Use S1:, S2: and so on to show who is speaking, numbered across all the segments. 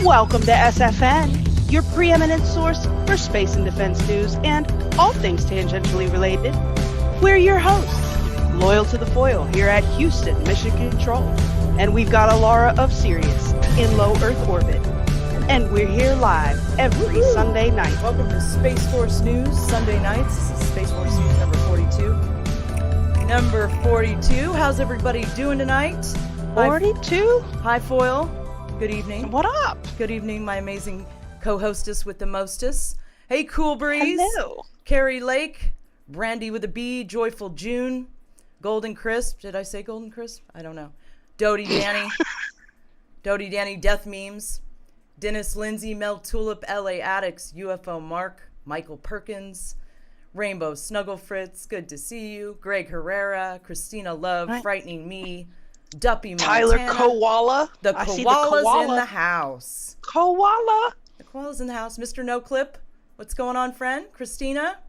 S1: Welcome to SFN, your preeminent source for space and defense news and all things tangentially related. We're your hosts, loyal to the foil here at Houston, Mission Control. And we've got Alara of Sirius in low Earth orbit. And we're here live every Sunday night.
S2: Welcome to Space Force News Sunday nights. This is Space Force News number 42. Number 42. How's everybody doing tonight?
S1: 42?
S2: Hi, Foil. Good evening.
S1: What up?
S2: Good evening, my amazing co-hostess with the mostess. Hey, Cool Breeze.
S1: Hello.
S2: Carrie Lake. Brandy with a B. Joyful June. Golden Crisp. Did I say Golden Crisp? I don't know. Dodie Danny. Dodie Danny Death Memes. Dennis Lindsay. Mel Tulip. LA Addicts. UFO Mark. Michael Perkins. Rainbow Snuggle Fritz. Good to see you. Greg Herrera. Christina Love.
S1: Hi.
S2: Frightening Me. Duppy Montana.
S1: Tyler Koala.
S2: The koala's in the house.
S1: Koala.
S2: The koala's in the house. Mr. No Clip. What's going on, friend? Christina.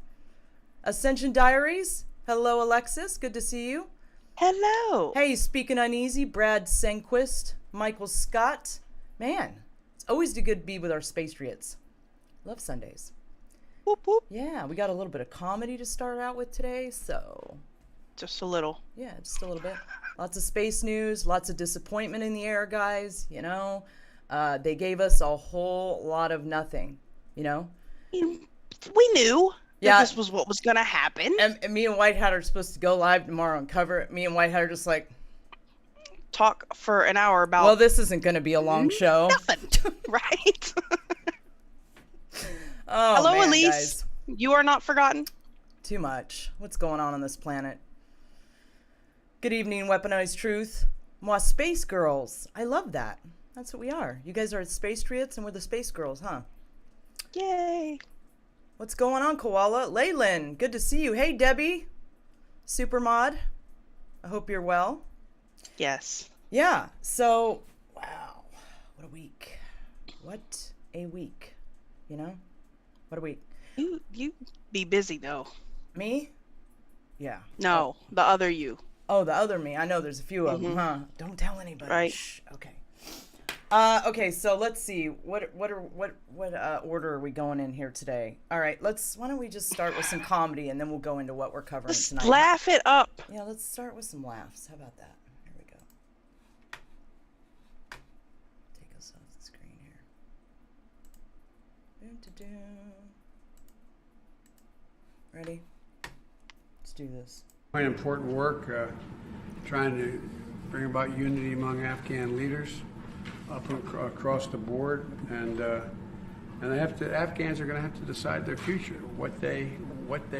S2: Ascension Diaries. Hello, Alexis. Good to see you.
S1: Hello.
S2: Hey, Speaking Uneasy. Brad Senquist. Michael Scott. Man, it's always good to be with our Spatriots. Love Sundays.
S1: Whoop, whoop.
S2: Yeah, we got a little bit of comedy to start out with today, so...
S1: Just a little.
S2: Yeah, just a little bit. Lots of space news, lots of disappointment in the air, guys, you know. They gave us a whole lot of nothing, you know.
S1: We knew
S2: Yeah.
S1: that this was what was going to happen.
S2: And me and White Hat are supposed to go live tomorrow and cover it. Me and White Hat are just like...
S1: Talk for an hour about...
S2: Well, this isn't going to be a long show.
S1: Nothing, right?
S2: Oh,
S1: Hello,
S2: man,
S1: Elise.
S2: guys.
S1: You are not forgotten.
S2: Too much. What's going on this planet? Good evening, Weaponized Truth. Moi, Space Girls. I love that. That's what we are. You guys are Space Triots and we're the Space Girls, huh?
S1: Yay.
S2: What's going on, Koala? Leyland, good to see you. Hey, Debbie. Supermod. I hope you're well.
S1: Yes.
S2: Yeah, so, wow. What a week. What a week. You know? What a week.
S1: You be busy, though.
S2: Me? Yeah.
S1: No, the other you.
S2: Oh, the other me. I know there's a few of them, huh? Don't tell anybody.
S1: Right.
S2: Shh. Okay. Okay. So let's see. What order are we going in here today? All right. Why don't we just start with some comedy and then we'll go into what we're covering
S1: Just
S2: tonight.
S1: laugh it up.
S2: Yeah. Let's start with some laughs. How about that? Here we go. Take us off the screen here. Ready? Let's do this.
S3: Quite important work, trying to bring about unity among Afghan leaders up and across the board, and Afghans are going to have to decide their future, what they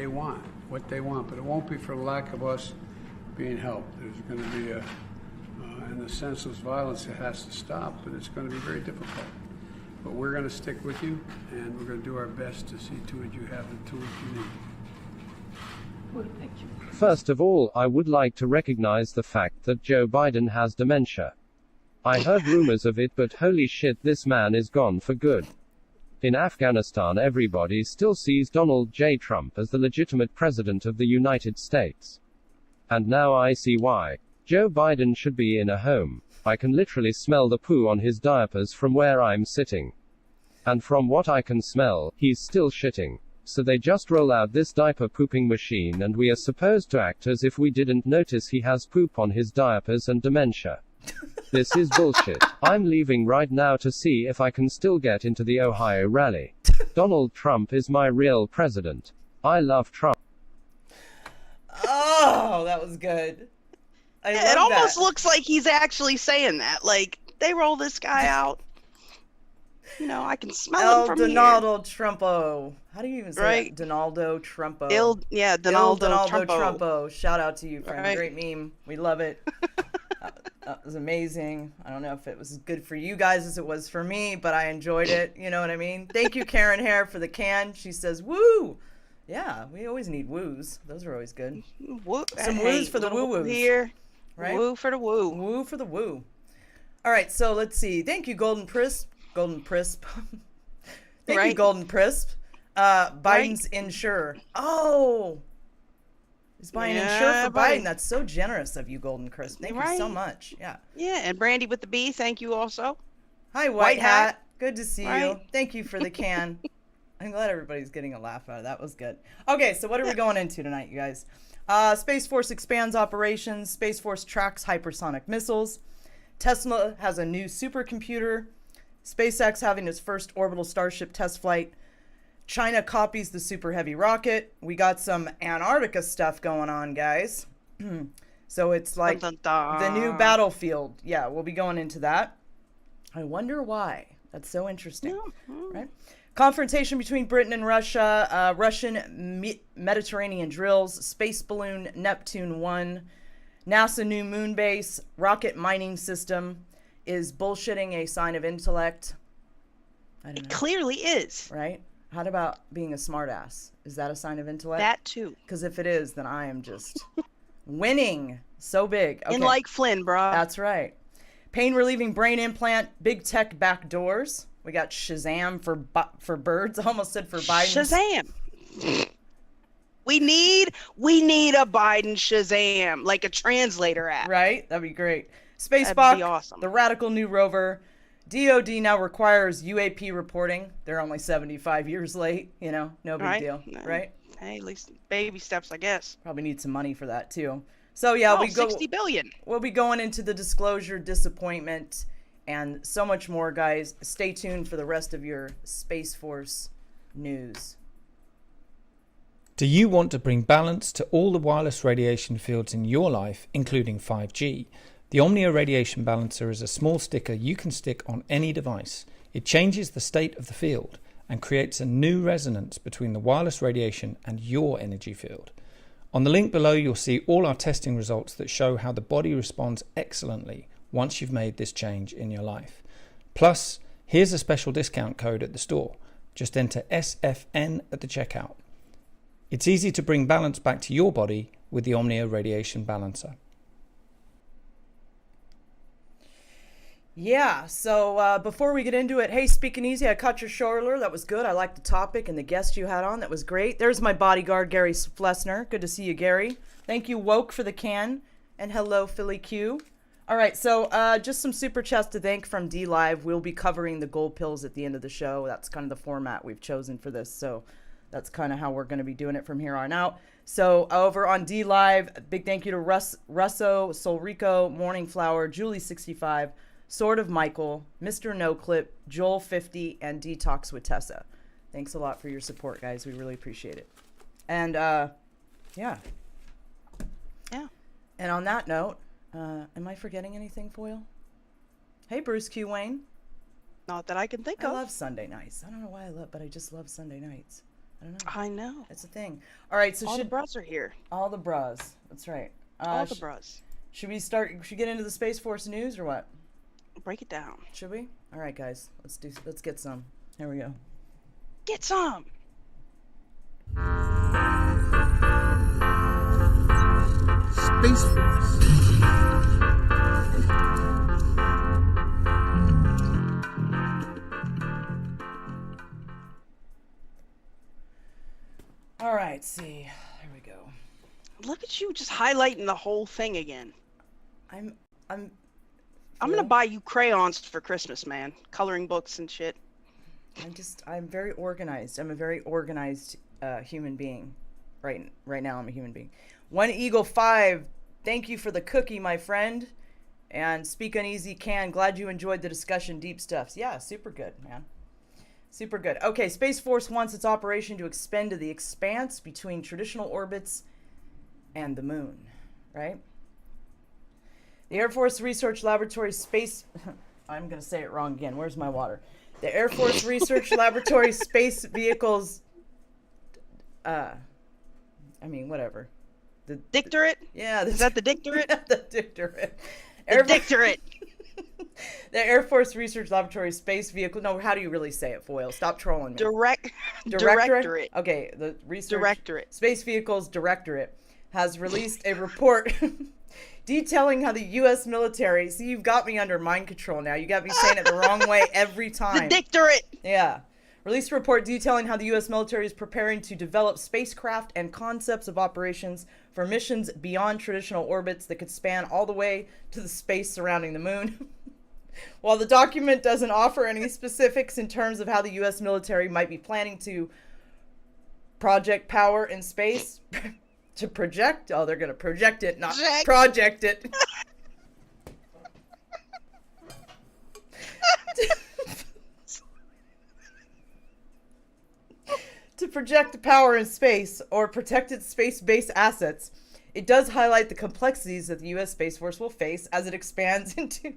S3: want, but it won't be for lack of us being helped. There's going to be and the senseless violence that has to stop, but it's going to be very difficult. But we're going to stick with you, and we're going to do our best to see to it you have the tools you need.
S4: First of all, I would like to recognize the fact that Joe Biden has dementia. I heard rumors of it, but holy shit, this man is gone for good. In Afghanistan, everybody still sees Donald J. Trump as the legitimate president of the United States. And now I see why. Joe Biden should be in a home. I can literally smell the poo on his diapers from where I'm sitting. And from what I can smell, he's still shitting. So they just roll out this diaper pooping machine and we are supposed to act as if we didn't notice he has poop on his diapers and dementia. This is bullshit. I'm leaving right now to see if I can still get into the Ohio rally. Donald Trump is my real president. I love Trump.
S2: Oh, that was good.
S1: It almost looks like he's actually saying that. Like, they roll this guy out. I can smell
S2: El
S1: him from here.
S2: Donaldo Trumpo. How do you even say
S1: Right.
S2: that? Donaldo Trumpo.
S1: Donaldo
S2: Donaldo
S1: Trumpo.
S2: Trumpo. Shout out to you, friend.
S1: Right.
S2: Great meme. We love it. That was amazing. I don't know if it was as good for you guys as it was for me, but I enjoyed it. You know what I mean? Thank you, Karen Hare, for the can. She says, woo! Yeah, we always need woos. Those are always good.
S1: Woo.
S2: Some woos for the woo-woos.
S1: Here.
S2: Right?
S1: Woo for the woo.
S2: Woo for the woo. All right, so let's see. Thank you, Golden Prisp. Thank you, Golden Prisp. Biden's insurer. Oh! He's buying insure for Biden. That's so generous of you, Golden Crisp. Thank you so much. Yeah.
S1: Yeah, and Brandy with the B, thank you also.
S2: Hi, White Hat. Good to see you.
S1: Right.
S2: Thank you for the can. I'm glad everybody's getting a laugh out of that. That was good. Okay, so what are we going into tonight, you guys? Space Force expands operations. Space Force tracks hypersonic missiles. Tesla has a new supercomputer. SpaceX having its first orbital Starship test flight. China copies the Super Heavy rocket. We got some Antarctica stuff going on, guys. So it's like the new battlefield. Yeah, we'll be going into that. I wonder why. That's so interesting, right? Confrontation between Britain and Russia. Russian Mediterranean drills. Space balloon Neptune 1. NASA new moon base. Rocket mining system. Is bullshitting a sign of intellect? I don't know.
S1: It clearly is.
S2: Right? How about being a smartass? Is that a sign of intellect?
S1: That too.
S2: Because if it is, then I am just winning so big. Okay.
S1: And like Flynn, bro.
S2: That's right. Pain relieving brain implant, big tech back doors. We got Shazam for birds. I almost said for Biden.
S1: Shazam. We need a Biden Shazam, like a translator app.
S2: Right? That'd be great. Spacebok,
S1: That'd be awesome.
S2: the radical new rover. DOD now requires UAP reporting. They're only 75 years late, no big deal, right?
S1: Hey, at least baby steps, I guess.
S2: Probably need some money for that too. So yeah, we go
S1: 60 billion.
S2: We'll be going into the disclosure, disappointment, and so much more, guys. Stay tuned for the rest of your Space Force news.
S5: Do you want to bring balance to all the wireless radiation fields in your life, including 5G? The Omnia Radiation Balancer is a small sticker you can stick on any device. It changes the state of the field and creates a new resonance between the wireless radiation and your energy field. On the link below, you'll see all our testing results that show how the body responds excellently once you've made this change in your life. Plus, here's a special discount code at the store. Just enter SFN at the checkout. It's easy to bring balance back to your body with the Omnia Radiation Balancer.
S2: Yeah, so before we get into it, hey, speaking easy, I caught your shoulder. That was good. I liked the topic and the guest you had on. That was great. There's my bodyguard, Gary Flessner. Good to see you, Gary. Thank you, Woke, for the can. And hello, Philly Q. All right, so just some super chats to thank from D Live. We'll be covering the gold pills at the end of the show. That's kind of the format we've chosen for this. So that's kind of how we're going to be doing it from here on out. So over on D Live, big thank you to Russo, Solrico, Morning Flower, Julie65, Sort of Michael, Mr. No Clip, Joel 50, and Detox with Tessa. Thanks a lot for your support, guys. We really appreciate it. And yeah. And on that note, am I forgetting anything, Foil? Hey, Bruce Q. Wayne.
S1: Not that I can think of.
S2: I love Sunday nights. I don't know why I love, but I just love Sunday nights. I don't know.
S1: I know.
S2: It's a thing. All right, so
S1: all the bras are here.
S2: All the bras. That's right.
S1: All the bras.
S2: Should we get into the Space Force news or what?
S1: Break it down.
S2: Should we? All right, guys. Let's get some. Here we go.
S1: Get some.
S6: Space Force.
S2: All right, see. Here we go.
S1: Look at you just highlighting the whole thing again.
S2: I'm
S1: gonna buy you crayons for Christmas, man. Coloring books and shit.
S2: I'm very organized. I'm a very organized human being. Right now I'm a human being. One Eagle 5, thank you for the cookie, my friend. And Speak Uneasy Can, glad you enjoyed the discussion, deep stuffs. Yeah, super good, man. Super good. Okay, Space Force wants its operation to expand to the expanse between traditional orbits and the moon, right? The Air Force Research Laboratory Space... I'm going to say it wrong again. Where's my water? The Air Force Research Laboratory space vehicles. Whatever. The
S1: Dictorate?
S2: Yeah,
S1: Is that the dictorate?
S2: the dictorate.
S1: The dictorate.
S2: The Air Force Research Laboratory space vehicle. No, how do you really say it, Foil? Stop trolling me.
S1: Directorate.
S2: Okay, the Research
S1: Directorate.
S2: Space Vehicles Directorate has released a report detailing how the U.S. military. See, you've got me under mind control now. You got me saying it the wrong way every time.
S1: The dictorate.
S2: Yeah. Released a report detailing how the U.S. military is preparing to develop spacecraft and concepts of operations for missions beyond traditional orbits that could span all the way to the space surrounding the moon. While the document doesn't offer any specifics in terms of how the U.S. military might be planning to project power in space, to project, they're going to project it, not project it. To project the power in space or protect its space-based assets, it does highlight the complexities that the U.S. Space Force will face as it expands into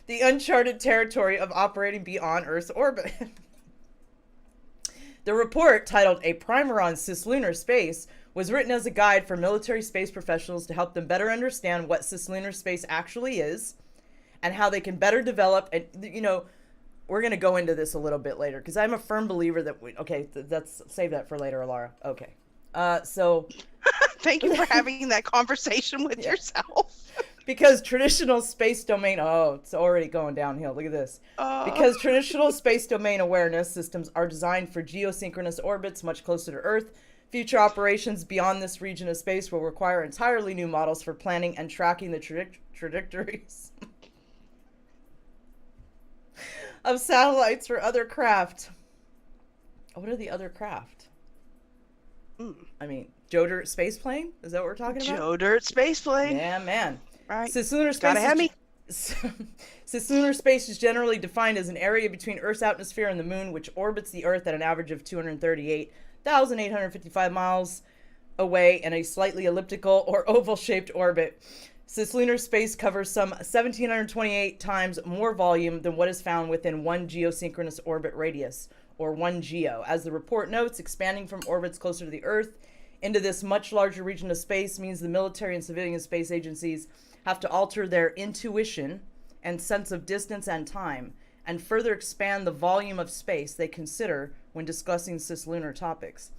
S2: the uncharted territory of operating beyond Earth's orbit. The report, titled A Primer on Cislunar Space, was written as a guide for military space professionals to help them better understand what cislunar space actually is and how they can better develop and, we're going to go into this a little bit later because I'm a firm believer that let's save that for later, Alara. Okay. So
S1: thank you for having that conversation with yourself.
S2: Because traditional space domain, it's already going downhill. Look at this. Because traditional space domain awareness systems are designed for geosynchronous orbits much closer to Earth, future operations beyond this region of space will require entirely new models for planning and tracking the trajectories of satellites or other craft. What are the other craft? Jodor space plane? Is that what we're talking about?
S1: Jodor space plane.
S2: Yeah, man.
S1: Right.
S2: Cislunar space.
S1: Gotta have me.
S2: Cislunar space is generally defined as an area between Earth's atmosphere and the moon, which orbits the Earth at an average of 238,855 miles away in a slightly elliptical or oval-shaped orbit. Cislunar space covers some 1,728 times more volume than what is found within one geosynchronous orbit radius, or 1 geo. As the report notes, expanding from orbits closer to the Earth into this much larger region of space means the military and civilian space agencies have to alter their intuition and sense of distance and time, and further expand the volume of space they consider when discussing cislunar topics.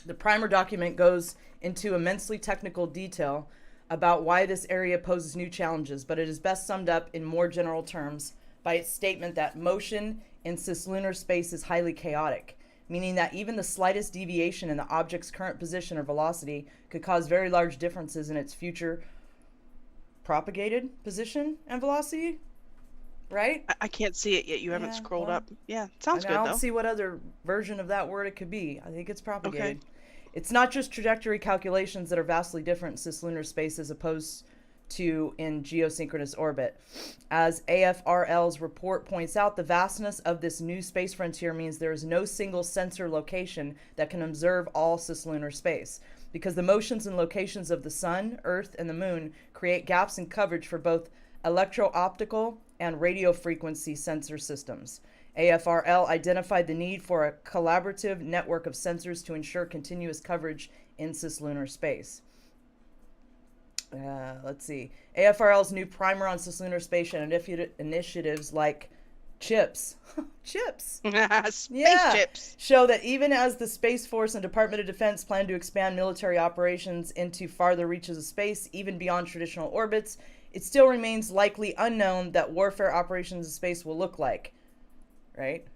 S2: The primer document goes into immensely technical detail about why this area poses new challenges, but it is best summed up in more general terms by its statement that motion in cislunar space is highly chaotic, meaning that even the slightest deviation in the object's current position or velocity could cause very large differences in its future propagated position and velocity, right?
S1: I can't see it yet. You haven't scrolled up. Yeah, sounds good, though.
S2: I don't see what other version of that word it could be. I think it's propagated. Okay. It's not just trajectory calculations that are vastly different in cislunar space as opposed to in geosynchronous orbit. As AFRL's report points out, the vastness of this new space frontier means there is no single sensor location that can observe all cislunar space, because the motions and locations of the sun, Earth, and the moon create gaps in coverage for both electro-optical and radio frequency sensor systems. AFRL identified the need for a collaborative network of sensors to ensure continuous coverage in cislunar space. Let's see. AFRL's new primer on cislunar space and initiatives like CHIPS. CHIPS.
S1: Chips.
S2: Show that even as the Space Force and Department of Defense plan to expand military operations into farther reaches of space, even beyond traditional orbits, it still remains likely unknown that warfare operations in space will look like. Right?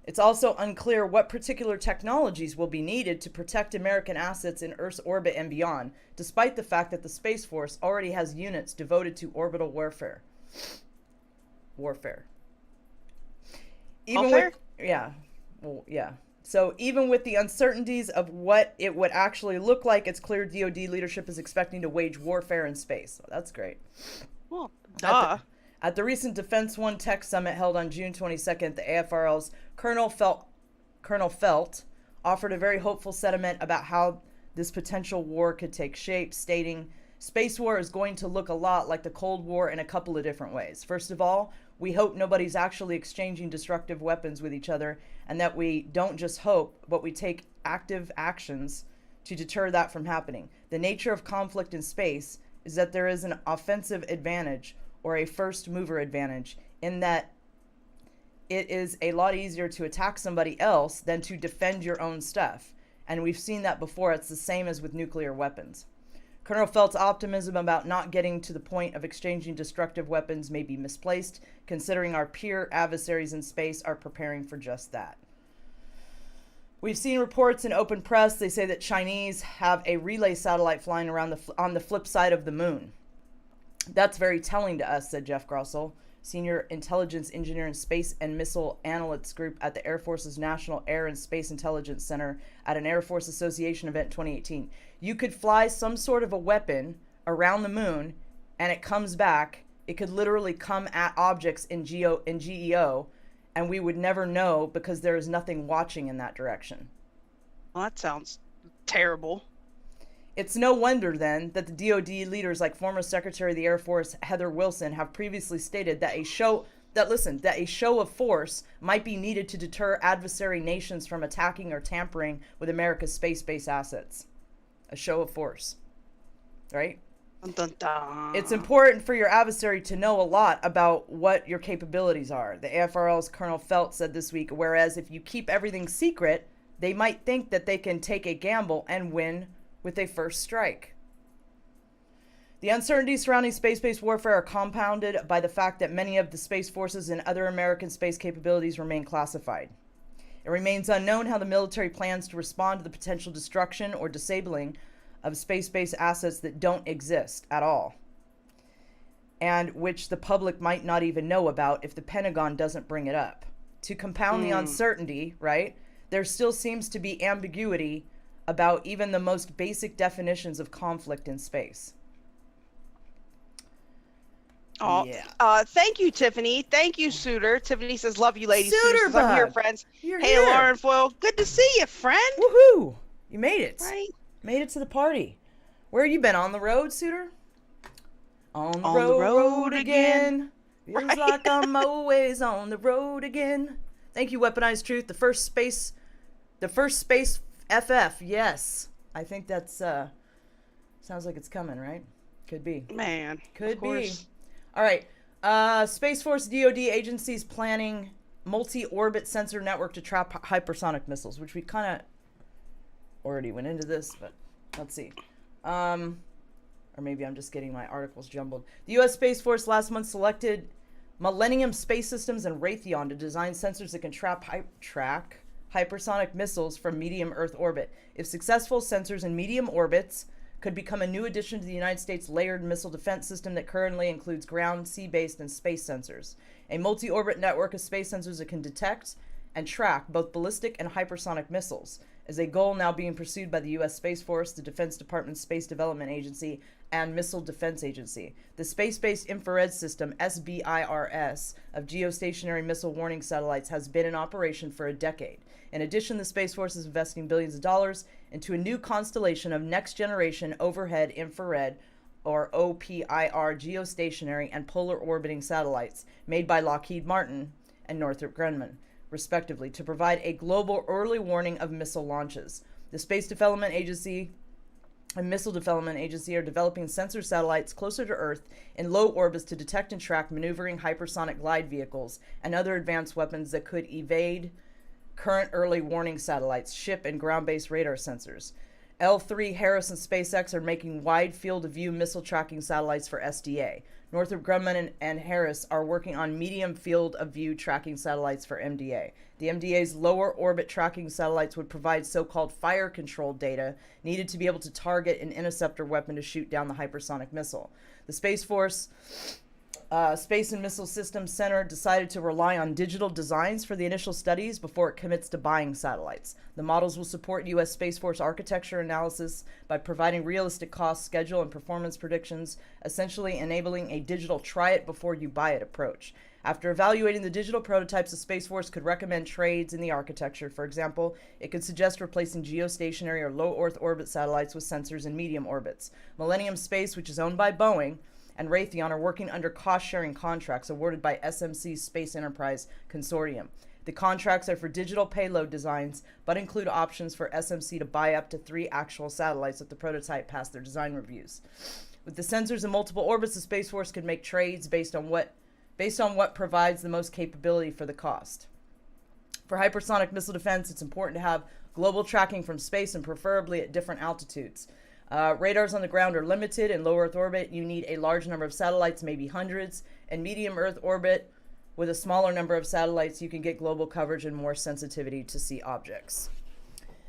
S2: It's also unclear what particular technologies will be needed to protect American assets in Earth's orbit and beyond, despite the fact that the Space Force already has units devoted to orbital warfare. So even with the uncertainties of what it would actually look like, it's clear DoD leadership is expecting to wage warfare in space. So that's great.
S1: Well,
S2: At the recent Defense One Tech Summit held on June 22nd, the AFRL's Colonel Felt offered a very hopeful sentiment about how this potential war could take shape, stating, "Space war is going to look a lot like the Cold War in a couple of different ways. First of all, We hope nobody's actually exchanging destructive weapons with each other, and that we don't just hope, but we take active actions to deter that from happening. The nature of conflict in space is that there is an offensive advantage or a first mover advantage, in that it is a lot easier to attack somebody else than to defend your own stuff. And we've seen that before. It's the same as with nuclear weapons. Colonel Felt's optimism about not getting to the point of exchanging destructive weapons may be misplaced, considering our peer adversaries in space are preparing for just that. We've seen reports in open press. They say that Chinese have a relay satellite flying around on the flip side of the moon. That's very telling to us, said Jeff Grossel, Senior Intelligence Engineer in Space and Missile Analytics Group at the Air Force's National Air and Space Intelligence Center at an Air Force Association event in 2018. You could fly some sort of a weapon around the moon and it comes back. It could literally come at objects in GEO, and we would never know because there is nothing watching in that direction.
S1: Well, that sounds terrible.
S2: It's no wonder, then, that the DoD leaders like former Secretary of the Air Force Heather Wilson have previously stated that a show of force might be needed to deter adversary nations from attacking or tampering with America's space-based assets. A show of force, right?
S1: Dun, dun, dun.
S2: It's important for your adversary to know a lot about what your capabilities are. The AFRL's Colonel Felt said this week, whereas if you keep everything secret, they might think that they can take a gamble and win with a first strike. The uncertainties surrounding space-based warfare are compounded by the fact that many of the space forces and other American space capabilities remain classified. It remains unknown how the military plans to respond to the potential destruction or disabling of space-based assets that don't exist at all, and which the public might not even know about if the Pentagon doesn't bring it up. To compound the uncertainty, right, there still seems to be ambiguity about even the most basic definitions of conflict in space.
S1: Oh,
S2: yeah.
S1: Thank you, Tiffany. Thank you, Suitor. Tiffany says, love you, ladies.
S2: Suitor
S1: says, I'm here,
S2: bug.
S1: friends.
S2: You're
S1: hey,
S2: here.
S1: Lauren Foyle. Good to see you, friend.
S2: Woohoo! You made it.
S1: Right?
S2: Made it to the party. Where you been? On the road, Suitor? On the
S1: On the
S2: road,
S1: road
S2: again. Feels
S1: Right.
S2: like I'm always on the road again. Thank you, Weaponized Truth. The first space FF. Yes. I think that's, sounds like it's coming, right? Could be.
S1: Man.
S2: Could
S1: of
S2: be.
S1: course.
S2: All right. Space Force DoD agencies planning multi-orbit sensor network to trap hypersonic missiles, which we kind of already went into this, but let's see. Or maybe I'm just getting my articles jumbled. The U.S. Space Force last month selected Millennium Space Systems and Raytheon to design sensors that can track hypersonic missiles from medium Earth orbit. If successful, sensors in medium orbits could become a new addition to the United States layered missile defense system that currently includes ground, sea-based, and space sensors. A multi-orbit network of space sensors that can detect and track both ballistic and hypersonic missiles is a goal now being pursued by the U.S. Space Force, the Defense Department's Space Development Agency, and Missile Defense Agency. The Space-Based Infrared System, SBIRS, of geostationary missile warning satellites has been in operation for a decade. In addition, the Space Force is investing billions of dollars into a new constellation of next-generation overhead infrared, or OPIR, geostationary and polar orbiting satellites made by Lockheed Martin and Northrop Grumman, respectively, to provide a global early warning of missile launches. The Space Development Agency and Missile Development Agency are developing sensor satellites closer to Earth in low orbits to detect and track maneuvering hypersonic glide vehicles and other advanced weapons that could evade current early warning satellites, ship and ground-based radar sensors. L3, Harris, and SpaceX are making wide field of view missile tracking satellites for SDA. Northrop Grumman and Harris are working on medium field of view tracking satellites for MDA. The MDA's lower orbit tracking satellites would provide so-called fire control data needed to be able to target an interceptor weapon to shoot down the hypersonic missile. The Space Force Space and Missile Systems Center decided to rely on digital designs for the initial studies before it commits to buying satellites. The models will support U.S. Space Force architecture analysis by providing realistic cost, schedule, and performance predictions, essentially enabling a digital try-it-before-you-buy-it approach. After evaluating the digital prototypes, the Space Force could recommend trades in the architecture. For example, it could suggest replacing geostationary or low Earth orbit satellites with sensors in medium orbits. Millennium Space, which is owned by Boeing, and Raytheon are working under cost-sharing contracts awarded by SMC's Space Enterprise Consortium. The contracts are for digital payload designs, but include options for SMC to buy up to 3 actual satellites if the prototype passed their design reviews. With the sensors in multiple orbits, the Space Force could make trades based on what provides the most capability for the cost. For hypersonic missile defense, it's important to have global tracking from space and preferably at different altitudes. Radars on the ground are limited. In low Earth orbit, you need a large number of satellites, maybe hundreds. In medium Earth orbit, with a smaller number of satellites, you can get global coverage and more sensitivity to see objects.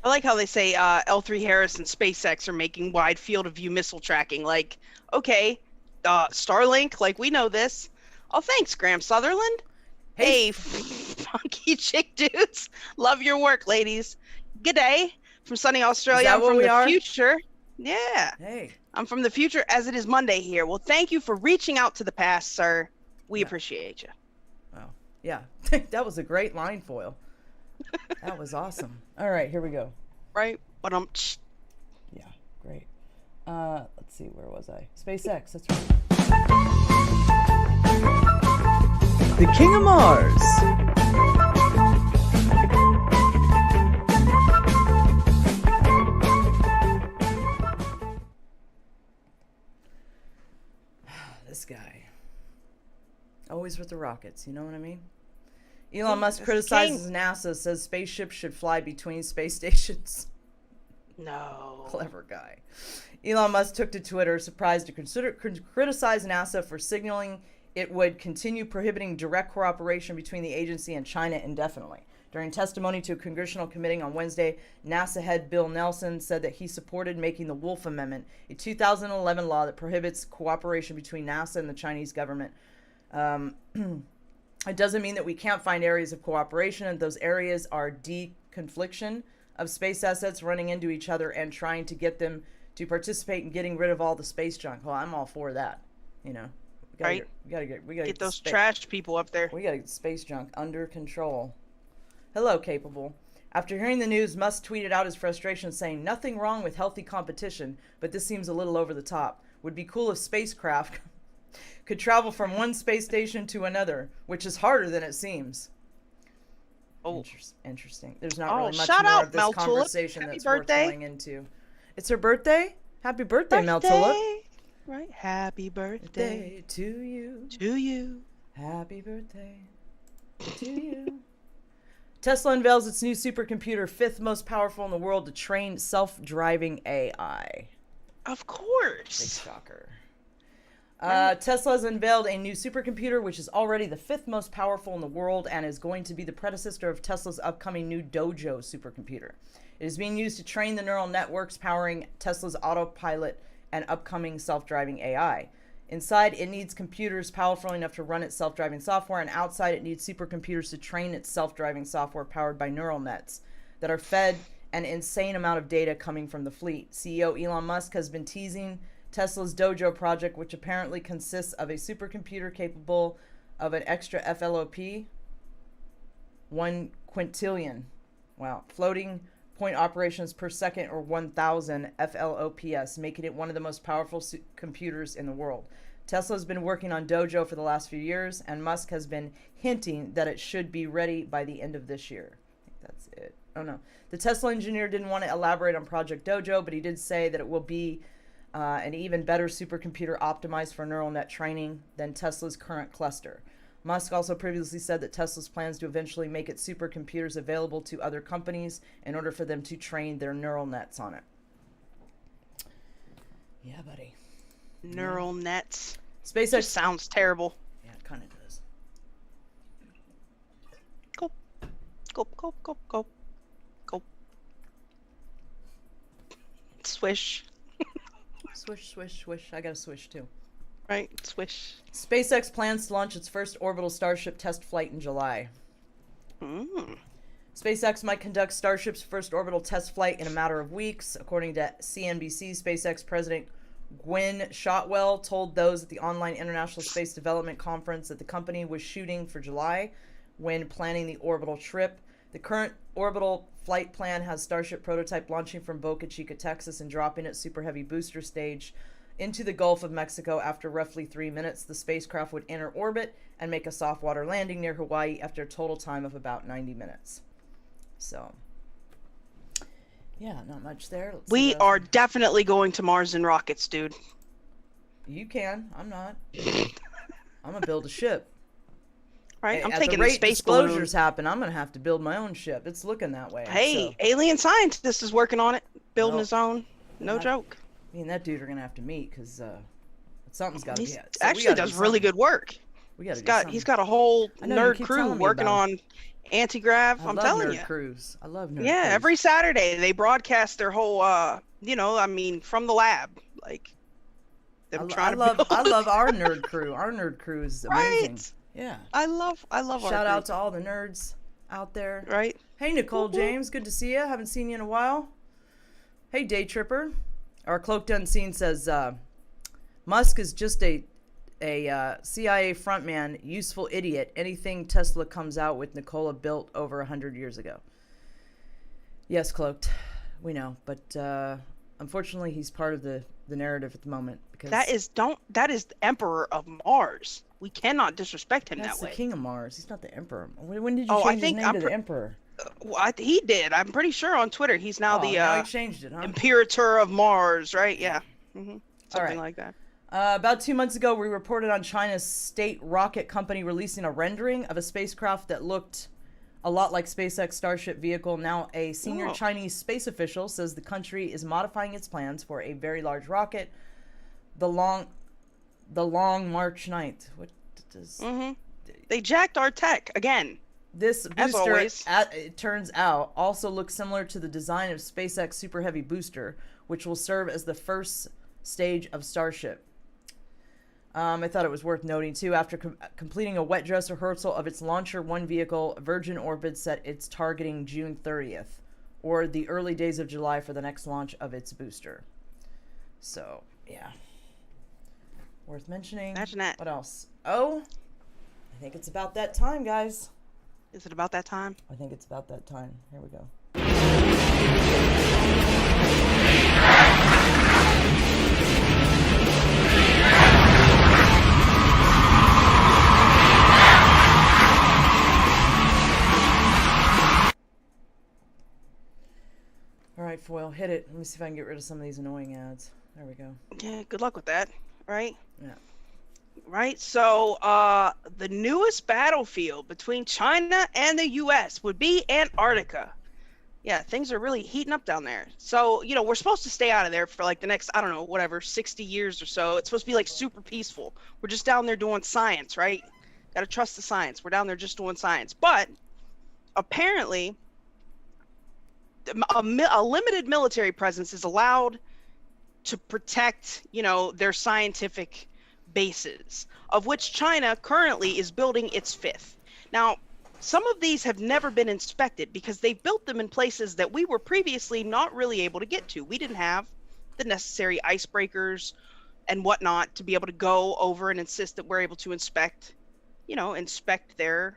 S1: I like how they say L3 Harris and SpaceX are making wide field of view missile tracking. Like, okay, Starlink, like we know this. Oh, thanks, Graham Sutherland. Hey, funky chick dudes. Love your work, ladies. Good day from sunny Australia. I'm from the future. Yeah.
S2: Hey.
S1: I'm from the future as it is Monday here. Well, thank you for reaching out to the past, sir. We appreciate you.
S2: Wow. Yeah. That was a great line foil. That was awesome. All right, here we go.
S1: Right? But
S2: yeah, great. Let's see, where was I? SpaceX, that's right. The King of Mars. This guy. Always with the rockets, you know what I mean? Elon Musk criticizes NASA, says spaceships should fly between space stations.
S1: No.
S2: Clever guy. Elon Musk took to Twitter, surprised to criticize NASA for signaling it would continue prohibiting direct cooperation between the agency and China indefinitely. During testimony to a congressional committee on Wednesday, NASA head Bill Nelson said that he supported making the Wolf Amendment, a 2011 law that prohibits cooperation between NASA and the Chinese government. It doesn't mean that we can't find areas of cooperation, and those areas are deconfliction of space assets running into each other and trying to get them to participate in getting rid of all the space junk. Well, I'm all for that, you know. We gotta get
S1: those trash people up there.
S2: We gotta get space junk under control. Hello, Capable. After hearing the news, Musk tweeted out his frustration, saying, "Nothing wrong with healthy competition, but this seems a little over the top. Would be cool if spacecraft could travel from one space station to another, which is harder than it seems." Oh, interesting. There's not really much more of this conversation that's worth going into. It's her birthday. Happy birthday, Mel Tulip.
S1: Right. Happy birthday
S2: to you.
S1: To you.
S2: Happy birthday to you. Tesla unveils its new supercomputer, 5th most powerful in the world, to train self-driving AI.
S1: Of course.
S2: Big shocker. Tesla has unveiled a new supercomputer, which is already the 5th most powerful in the world and is going to be the predecessor of Tesla's upcoming new Dojo supercomputer. It is being used to train the neural networks powering Tesla's autopilot and upcoming self-driving AI. Inside, it needs computers powerful enough to run its self-driving software, and outside, it needs supercomputers to train its self-driving software powered by neural nets that are fed an insane amount of data coming from the fleet. CEO Elon Musk has been teasing Tesla's Dojo project, which apparently consists of a supercomputer capable of an extra FLOP, 1 quintillion. Wow. Floating point operations per second, or 1,000 FLOPS, making it one of the most powerful computers in the world. Tesla has been working on Dojo for the last few years, and Musk has been hinting that it should be ready by the end of this year. I think that's it. Oh no. The Tesla engineer didn't want to elaborate on Project Dojo, but he did say that it will be an even better supercomputer optimized for neural net training than Tesla's current cluster. Musk also previously said that Tesla's plans to eventually make its supercomputers available to other companies in order for them to train their neural nets on it. Yeah, buddy.
S1: Neural nets.
S2: SpaceX
S1: just sounds terrible.
S2: Yeah, it kind of does.
S1: Go. Go, go, go, go. Go. Swish.
S2: Swish, swish, swish. I gotta swish too.
S1: Right, swish.
S2: SpaceX plans to launch its first orbital Starship test flight in July. SpaceX might conduct Starship's first orbital test flight in a matter of weeks. According to CNBC, SpaceX President Gwynne Shotwell told those at the online International Space Development Conference that the company was shooting for July when planning the orbital trip. The current orbital flight plan has Starship prototype launching from Boca Chica, Texas, and dropping at Super Heavy booster stage into the Gulf of Mexico. After roughly 3 minutes, the spacecraft would enter orbit and make a soft water landing near Hawaii after a total time of about 90 minutes. So, yeah, not much there. Let's see
S1: We
S2: what else
S1: are definitely going to Mars in rockets, dude.
S2: You can. I'm not. I'm going to build a ship.
S1: Right? I'm
S2: At
S1: taking
S2: the
S1: the
S2: rate
S1: space
S2: disclosures
S1: balloon.
S2: happen, I'm going to have to build my own ship. It's looking that way.
S1: Hey,
S2: So,
S1: alien scientist is working on it, building
S2: No.
S1: his own. No joke.
S2: me and that dude are going to have to meet because something's got to be
S1: He
S2: it. So we
S1: actually
S2: gotta
S1: does
S2: do
S1: really
S2: something.
S1: good work.
S2: We gotta
S1: He's
S2: do
S1: got
S2: something.
S1: he's got a whole
S2: I know, you
S1: nerd
S2: keep
S1: crew
S2: telling me
S1: working
S2: about
S1: on anti-grav.
S2: I
S1: I'm
S2: love
S1: telling
S2: nerd
S1: you.
S2: crews. I love nerd
S1: Yeah,
S2: crews.
S1: every Saturday they broadcast their whole from the lab, like them trying to build.
S2: I love our nerd crew. Our nerd crew is amazing.
S1: Right.
S2: Yeah.
S1: I love our
S2: Shout out
S1: group.
S2: to all the nerds out there.
S1: Right.
S2: Hey, Nicole James, good to see you. Haven't seen you in a while. Hey, Day Tripper. Our Cloaked Unseen says Musk is just a CIA frontman, useful idiot. Anything Tesla comes out with, Nikola built over 100 years ago. Yes, Cloaked, we know, but unfortunately, he's part of the narrative at the moment because
S1: That is the Emperor of Mars. We cannot disrespect him
S2: that's
S1: that
S2: the
S1: way.
S2: King of Mars. He's not the Emperor. When did you
S1: Oh, I
S2: change his
S1: think
S2: name
S1: I'm
S2: to
S1: pre-
S2: the Emperor?
S1: He did. I'm pretty sure on Twitter he's now the
S2: now he changed it, huh?
S1: Imperator of Mars, right? Yeah. Something
S2: right.
S1: like that.
S2: About 2 months ago, we reported on China's state rocket company releasing a rendering of a spacecraft that looked a lot like SpaceX Starship vehicle. Now, a senior
S1: Oh.
S2: Chinese space official says the country is modifying its plans for a very large rocket, the Long March 9th. What does
S1: They jacked our tech again.
S2: this
S1: As
S2: booster?
S1: always.
S2: It turns out also looks similar to the design of SpaceX Super Heavy booster, which will serve as the first stage of Starship. I thought it was worth noting, too, after completing a wet dress rehearsal of its Launcher 1 vehicle, Virgin Orbit said it's targeting June 30th, or the early days of July for the next launch of its booster. So, yeah. Worth mentioning.
S1: Imagine that.
S2: What else? Oh, I think it's about that time, guys.
S1: Is it about that time?
S2: I think it's about that time. Here we go. All right, Foil, hit it. Let me see if I can get rid of some of these annoying ads. There we go.
S1: Yeah, good luck with that, right?
S2: Yeah.
S1: Right, so the newest battlefield between China and the U.S. would be Antarctica. Yeah, things are really heating up down there. So, we're supposed to stay out of there for like the next, 60 years or so. It's supposed to be like super peaceful. We're just down there doing science, right? Got to trust the science. We're down there just doing science. But apparently, a limited military presence is allowed to protect, their scientific bases, of which China currently is building its fifth. Now, some of these have never been inspected because they built them in places that we were previously not really able to get to. We didn't have the necessary icebreakers and whatnot to be able to go over and insist that we're able to inspect their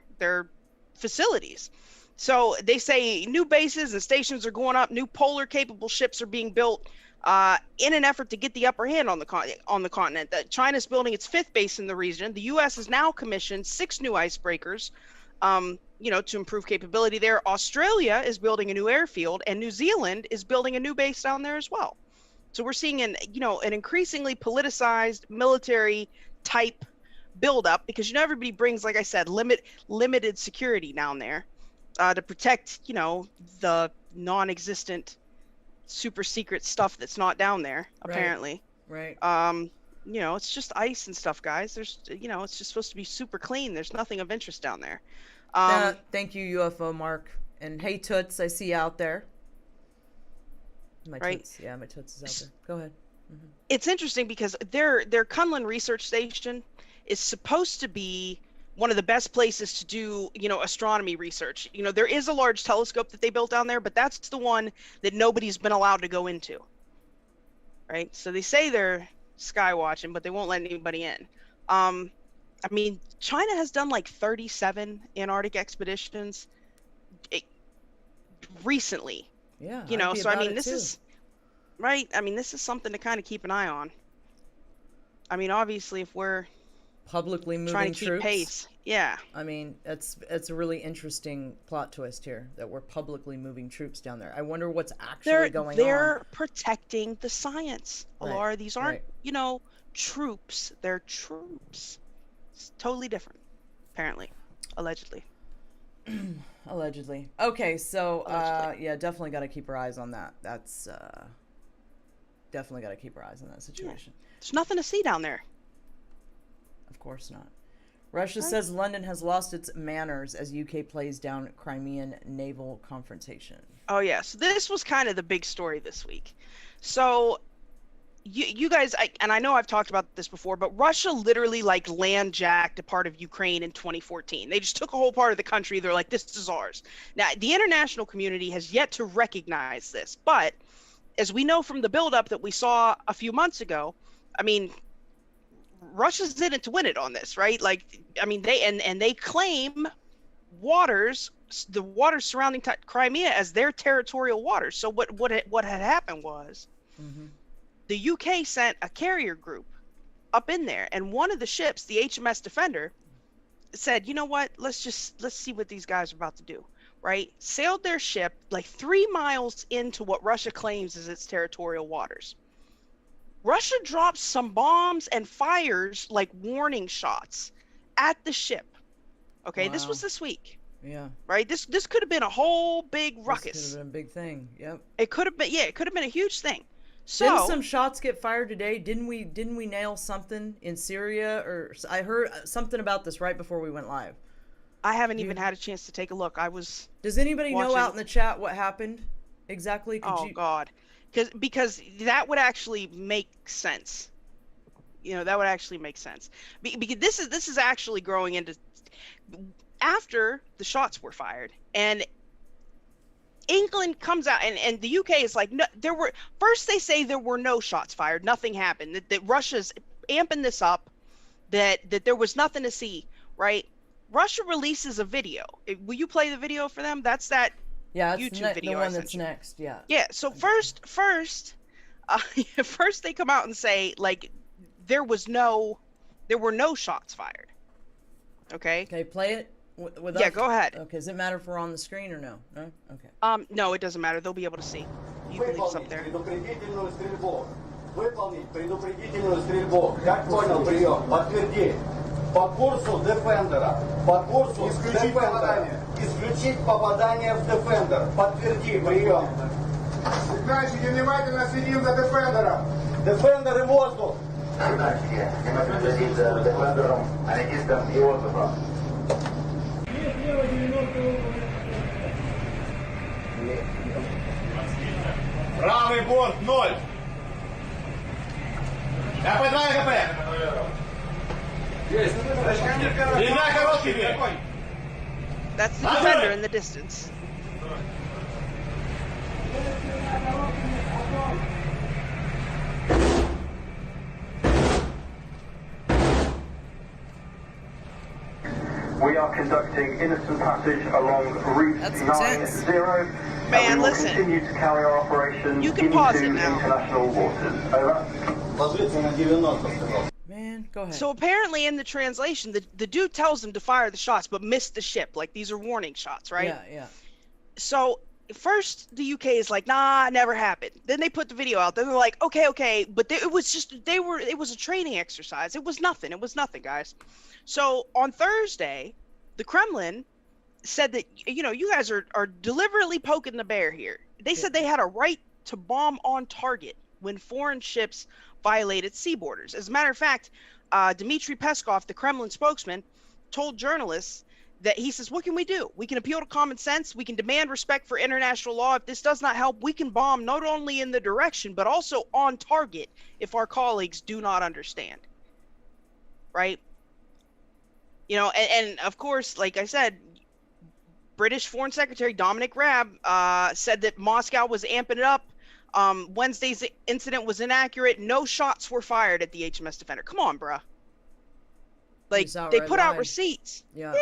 S1: facilities. So they say new bases and stations are going up, new polar capable ships are being built in an effort to get the upper hand on the continent. That China's building its fifth base in the region. The U.S. has now commissioned 6 new icebreakers, to improve capability there. Australia is building a new airfield, and New Zealand is building a new base down there as well. So we're seeing an increasingly politicized military type buildup because everybody brings, like I said, limited security down there to protect the non-existent super secret stuff that's not down there apparently.
S2: Right.
S1: It's just ice and stuff, guys. There's it's just supposed to be super clean. There's nothing of interest down there.
S2: Thank you, UFO Mark. And hey, Toots, I see you out there. My Toots is out there. Go ahead.
S1: It's interesting because their Kunlun research station is supposed to be one of the best places to do, astronomy research. There is a large telescope that they built down there, but that's the one that nobody's been allowed to go into. Right? So they say they're sky watching, but they won't let anybody in. China has done like 37 Antarctic expeditions recently.
S2: Yeah.
S1: This is right. This is something to kind of keep an eye on. I mean, obviously, if we're
S2: Publicly moving
S1: trying to keep
S2: troops.
S1: pace, yeah.
S2: I mean, it's a really interesting plot twist here that we're publicly moving troops down there. I wonder what's actually going on.
S1: They're protecting the science,
S2: Right,
S1: Alara. These aren't,
S2: right.
S1: troops. They're troops. It's totally different, apparently, allegedly.
S2: Allegedly. Okay, so
S1: Allegedly.
S2: yeah, definitely got to keep our eyes on that. That's definitely got to keep our eyes on that situation.
S1: There's nothing to see down there.
S2: Of course not. Russia says London has lost its manners as UK plays down Crimean naval confrontation.
S1: Oh yeah, so this was kind of the big story this week. So you guys, I know I've talked about this before, but Russia literally like land jacked a part of Ukraine in 2014. They just took a whole part of the country. They're like, this is ours. Now, the international community has yet to recognize this, but as we know from the buildup that we saw a few months ago, I mean, Russia's in it to win it on this, right? Like, I mean, they claim the waters surrounding Crimea as their territorial waters. So what had happened was the UK sent a carrier group up in there, and one of the ships, the HMS Defender, said, you know what, let's see what these guys are about to do, right? Sailed their ship like 3 miles into what Russia claims is its territorial waters. Russia drops some bombs and fires like warning shots at the ship. Okay, This was this week.
S2: Yeah.
S1: Right? This could have been a whole big ruckus.
S2: This could have been a big thing. Yep.
S1: It could have been a huge thing. So
S2: didn't some shots get fired today? Didn't we nail something in Syria? Or I heard something about this right before we went live.
S1: I haven't even had a chance to take a look.
S2: Does anybody know out in the chat what happened exactly?
S1: God. Because that would actually make sense. That would actually make sense. Because this is actually growing into after the shots were fired, and England comes out, and the UK is like, no, first they say there were no shots fired, nothing happened, that Russia's amping this up, that there was nothing to see, right? Russia releases a video. Will you play the video for them? That's that YouTube video.
S2: The one that's next, yeah.
S1: Yeah. So first, first they come out and say like there were no shots fired. Okay.
S2: Okay, play it.
S1: Yeah, go ahead.
S2: Okay, does it matter if we're on the screen or no? No? Okay.
S1: No, it doesn't matter. They'll be able to see. You can leave us up there.
S7: Выполнить предупредительную стрельбу. Как понял, прием. Подтверди. По курсу Defender. По курсу Defender. Исключить попадание в Defender. Подтверди, прием.
S6: Сигнальщики, внимательно следим за Defender'ом.
S7: Defender и воздух.
S8: Сигнальщики, внимательно следим за Defender'ом, аналитистом и воздухом.
S7: Правый борт 0. КП 2 КП. Есть. Длина короткий бег.
S1: That's the Defender in the distance.
S8: We are conducting innocent passage along route 90.
S1: Man,
S8: we will
S1: listen.
S8: continue to carry our operations
S1: You can
S8: into
S1: pause it now.
S8: international waters. Over.
S7: Ложится на 90.
S2: Man, go ahead.
S1: So apparently in the translation, the dude tells them to fire the shots, but missed the ship. Like these are warning shots, right?
S2: Yeah.
S1: So first the UK is like, nah, never happened. Then they put the video out. Then they're like, okay, but it was a training exercise. It was nothing, guys. So on Thursday, the Kremlin said that, you guys are deliberately poking the bear here. They said they had a right to bomb on target when foreign ships violated sea borders. As a matter of fact, Dmitry Peskov, the Kremlin spokesman, told journalists that he says, what can we do? We can appeal to common sense. We can demand respect for international law. If this does not help, we can bomb not only in the direction, but also on target if our colleagues do not understand. Right? And of course, like I said, British Foreign Secretary Dominic Raab said that Moscow was amping it up. Wednesday's incident was inaccurate. No shots were fired at the HMS Defender. Come on, bruh. Like, they put out receipts.
S2: Yeah.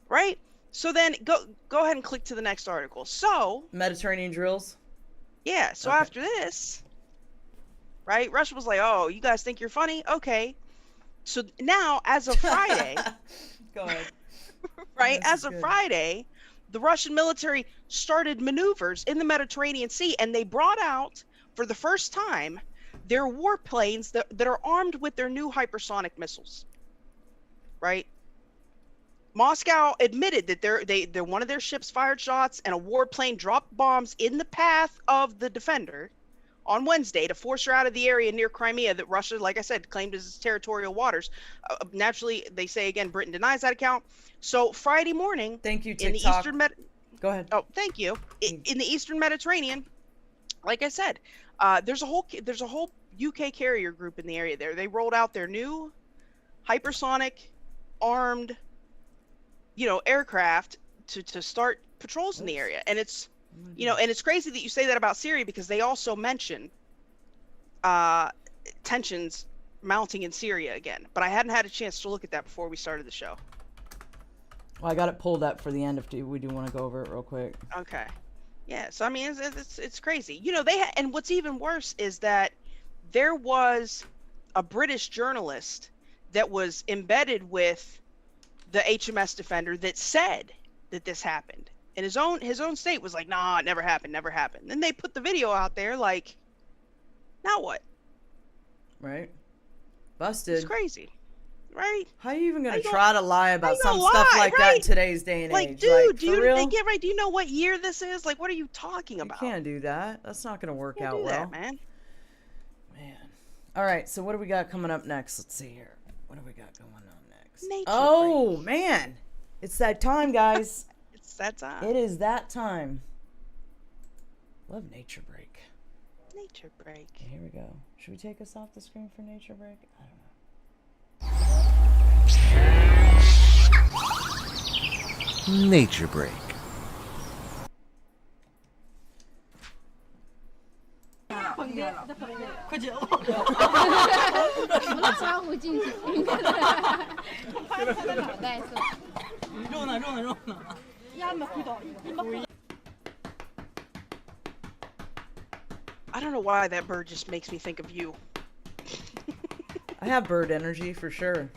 S1: Right? So then go ahead and click to the next article. So
S2: Mediterranean drills.
S1: Yeah, so
S2: Okay.
S1: after this, right? Russia was like, oh, you guys think you're funny? Okay. So now, as of Friday,
S2: Go ahead.
S1: right,
S2: This
S1: as
S2: is
S1: of
S2: good.
S1: Friday, the Russian military started maneuvers in the Mediterranean Sea, and they brought out, for the first time, their warplanes that are armed with their new hypersonic missiles, right? Moscow admitted that they're one of their ships fired shots and a warplane dropped bombs in the path of the Defender on Wednesday to force her out of the area near Crimea that Russia, like I said, claimed as its territorial waters. Naturally, they say again, Britain denies that account. So Friday morning,
S2: Thank you,
S1: in the
S2: TikTok.
S1: Eastern
S2: Go ahead.
S1: Oh, thank you. In the Eastern Mediterranean, like I said, there's a whole UK carrier group in the area there. They rolled out their new hypersonic armed, aircraft to start patrols in the area. And it's, and it's crazy that you say that about Syria because they also mention tensions mounting in Syria again. But I hadn't had a chance to look at that before we started the show.
S2: Well, I got it pulled up for the end if we do want to go over it real quick.
S1: Okay. Yeah, so I mean, it's crazy. And what's even worse is that there was a British journalist that was embedded with the HMS Defender that said that this happened. And his own state was like, nah, it never happened. Then they put the video out there like, now what?
S2: Right? Busted.
S1: It's crazy. Right?
S2: How are you even
S1: How
S2: gonna
S1: you
S2: try to lie about
S1: how
S2: some
S1: you
S2: stuff
S1: lie,
S2: like that in
S1: right?
S2: today's day and
S1: Like,
S2: age?
S1: dude,
S2: for real?
S1: do you know what year this is? Like, what are you talking about?
S2: You can't do that. That's not gonna work
S1: Can't
S2: out
S1: do
S2: well.
S1: that, man.
S2: All right, so what do we got coming up next? Let's see here. What do we got going on next?
S1: Nature
S2: Oh, man. It's that time, guys.
S1: It's that time.
S2: It is that time. Love Nature Break.
S1: Nature break.
S2: Okay, here we go. Should we take us off the screen for Nature Break? I don't know.
S9: Nature Break.
S1: I don't know why that bird just makes me think of you.
S2: I have bird energy for sure.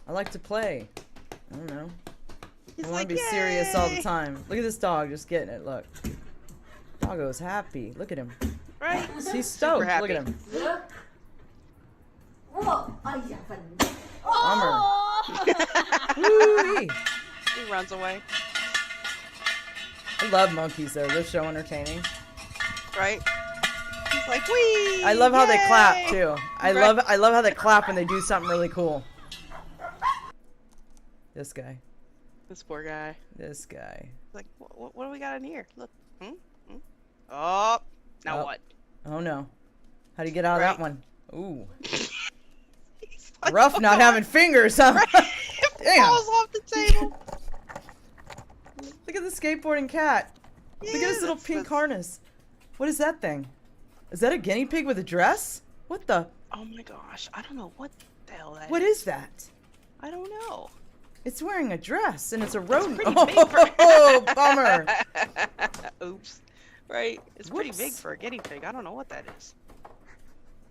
S2: I like to play. I don't know.
S1: He's
S2: I want
S1: like,
S2: to be serious all the
S1: "Yay!"
S2: time. Look at this dog just getting it. Look. Doggo's happy. Look at him.
S1: Right?
S2: He's stoked.
S1: happy.
S2: Look at him. Bummer. Woo-wee.
S1: He runs away.
S2: I love monkeys though. They're so entertaining.
S1: Right? He's like, wee!
S2: I love how they clap
S1: yay!"
S2: too. I
S1: Right.
S2: love how they clap when they do something really cool. This guy.
S1: This poor guy.
S2: This guy.
S1: Like, what do we got in here? Look. Oh, now
S2: Oh.
S1: what?
S2: Oh no. How do you get out of that
S1: Right.
S2: one? Ooh.
S1: He's like,
S2: Rough not having fingers, huh?
S1: It
S2: Damn.
S1: falls off the table.
S2: Look at the skateboarding cat. Look at his little pink harness. What is that thing? Is that a guinea pig with a dress? What the?
S1: Oh my gosh. I don't know what the hell that
S2: What is that?
S1: I don't know.
S2: It's wearing a dress and it's a rodent.
S1: pretty big for-
S2: Oh, bummer.
S1: Oops. Right? It's pretty big
S2: Whoops.
S1: for a guinea pig. I don't know what that is.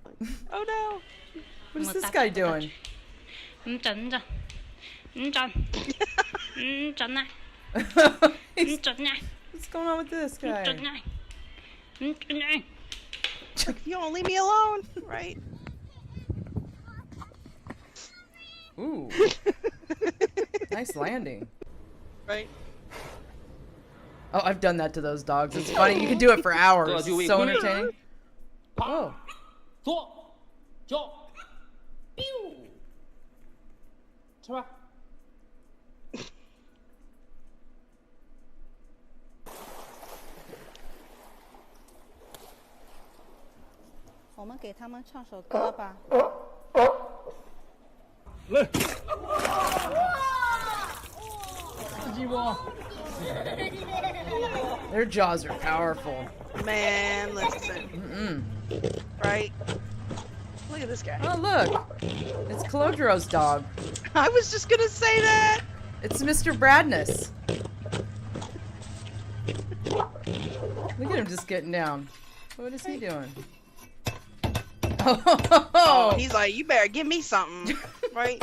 S1: Like, oh no.
S2: What is this guy doing? What's going on with this guy?
S1: Like, if you don't leave me alone. Right?
S2: Ooh. Nice landing.
S1: Right?
S2: Oh, I've done that to those dogs. It's funny. You can do it for hours. It's so entertaining. Oh.
S10: 左脚，biu，吃吧。
S11: 我们给他们唱首歌吧。
S2: Their jaws are powerful.
S1: Man, listen. Right? Look at this guy.
S2: Oh, look. It's Calodro's dog.
S1: I was just gonna say that.
S2: It's Mr. Bradness. Look at him just getting down. What is he doing?
S1: Oh, he's like, you better give me something, right?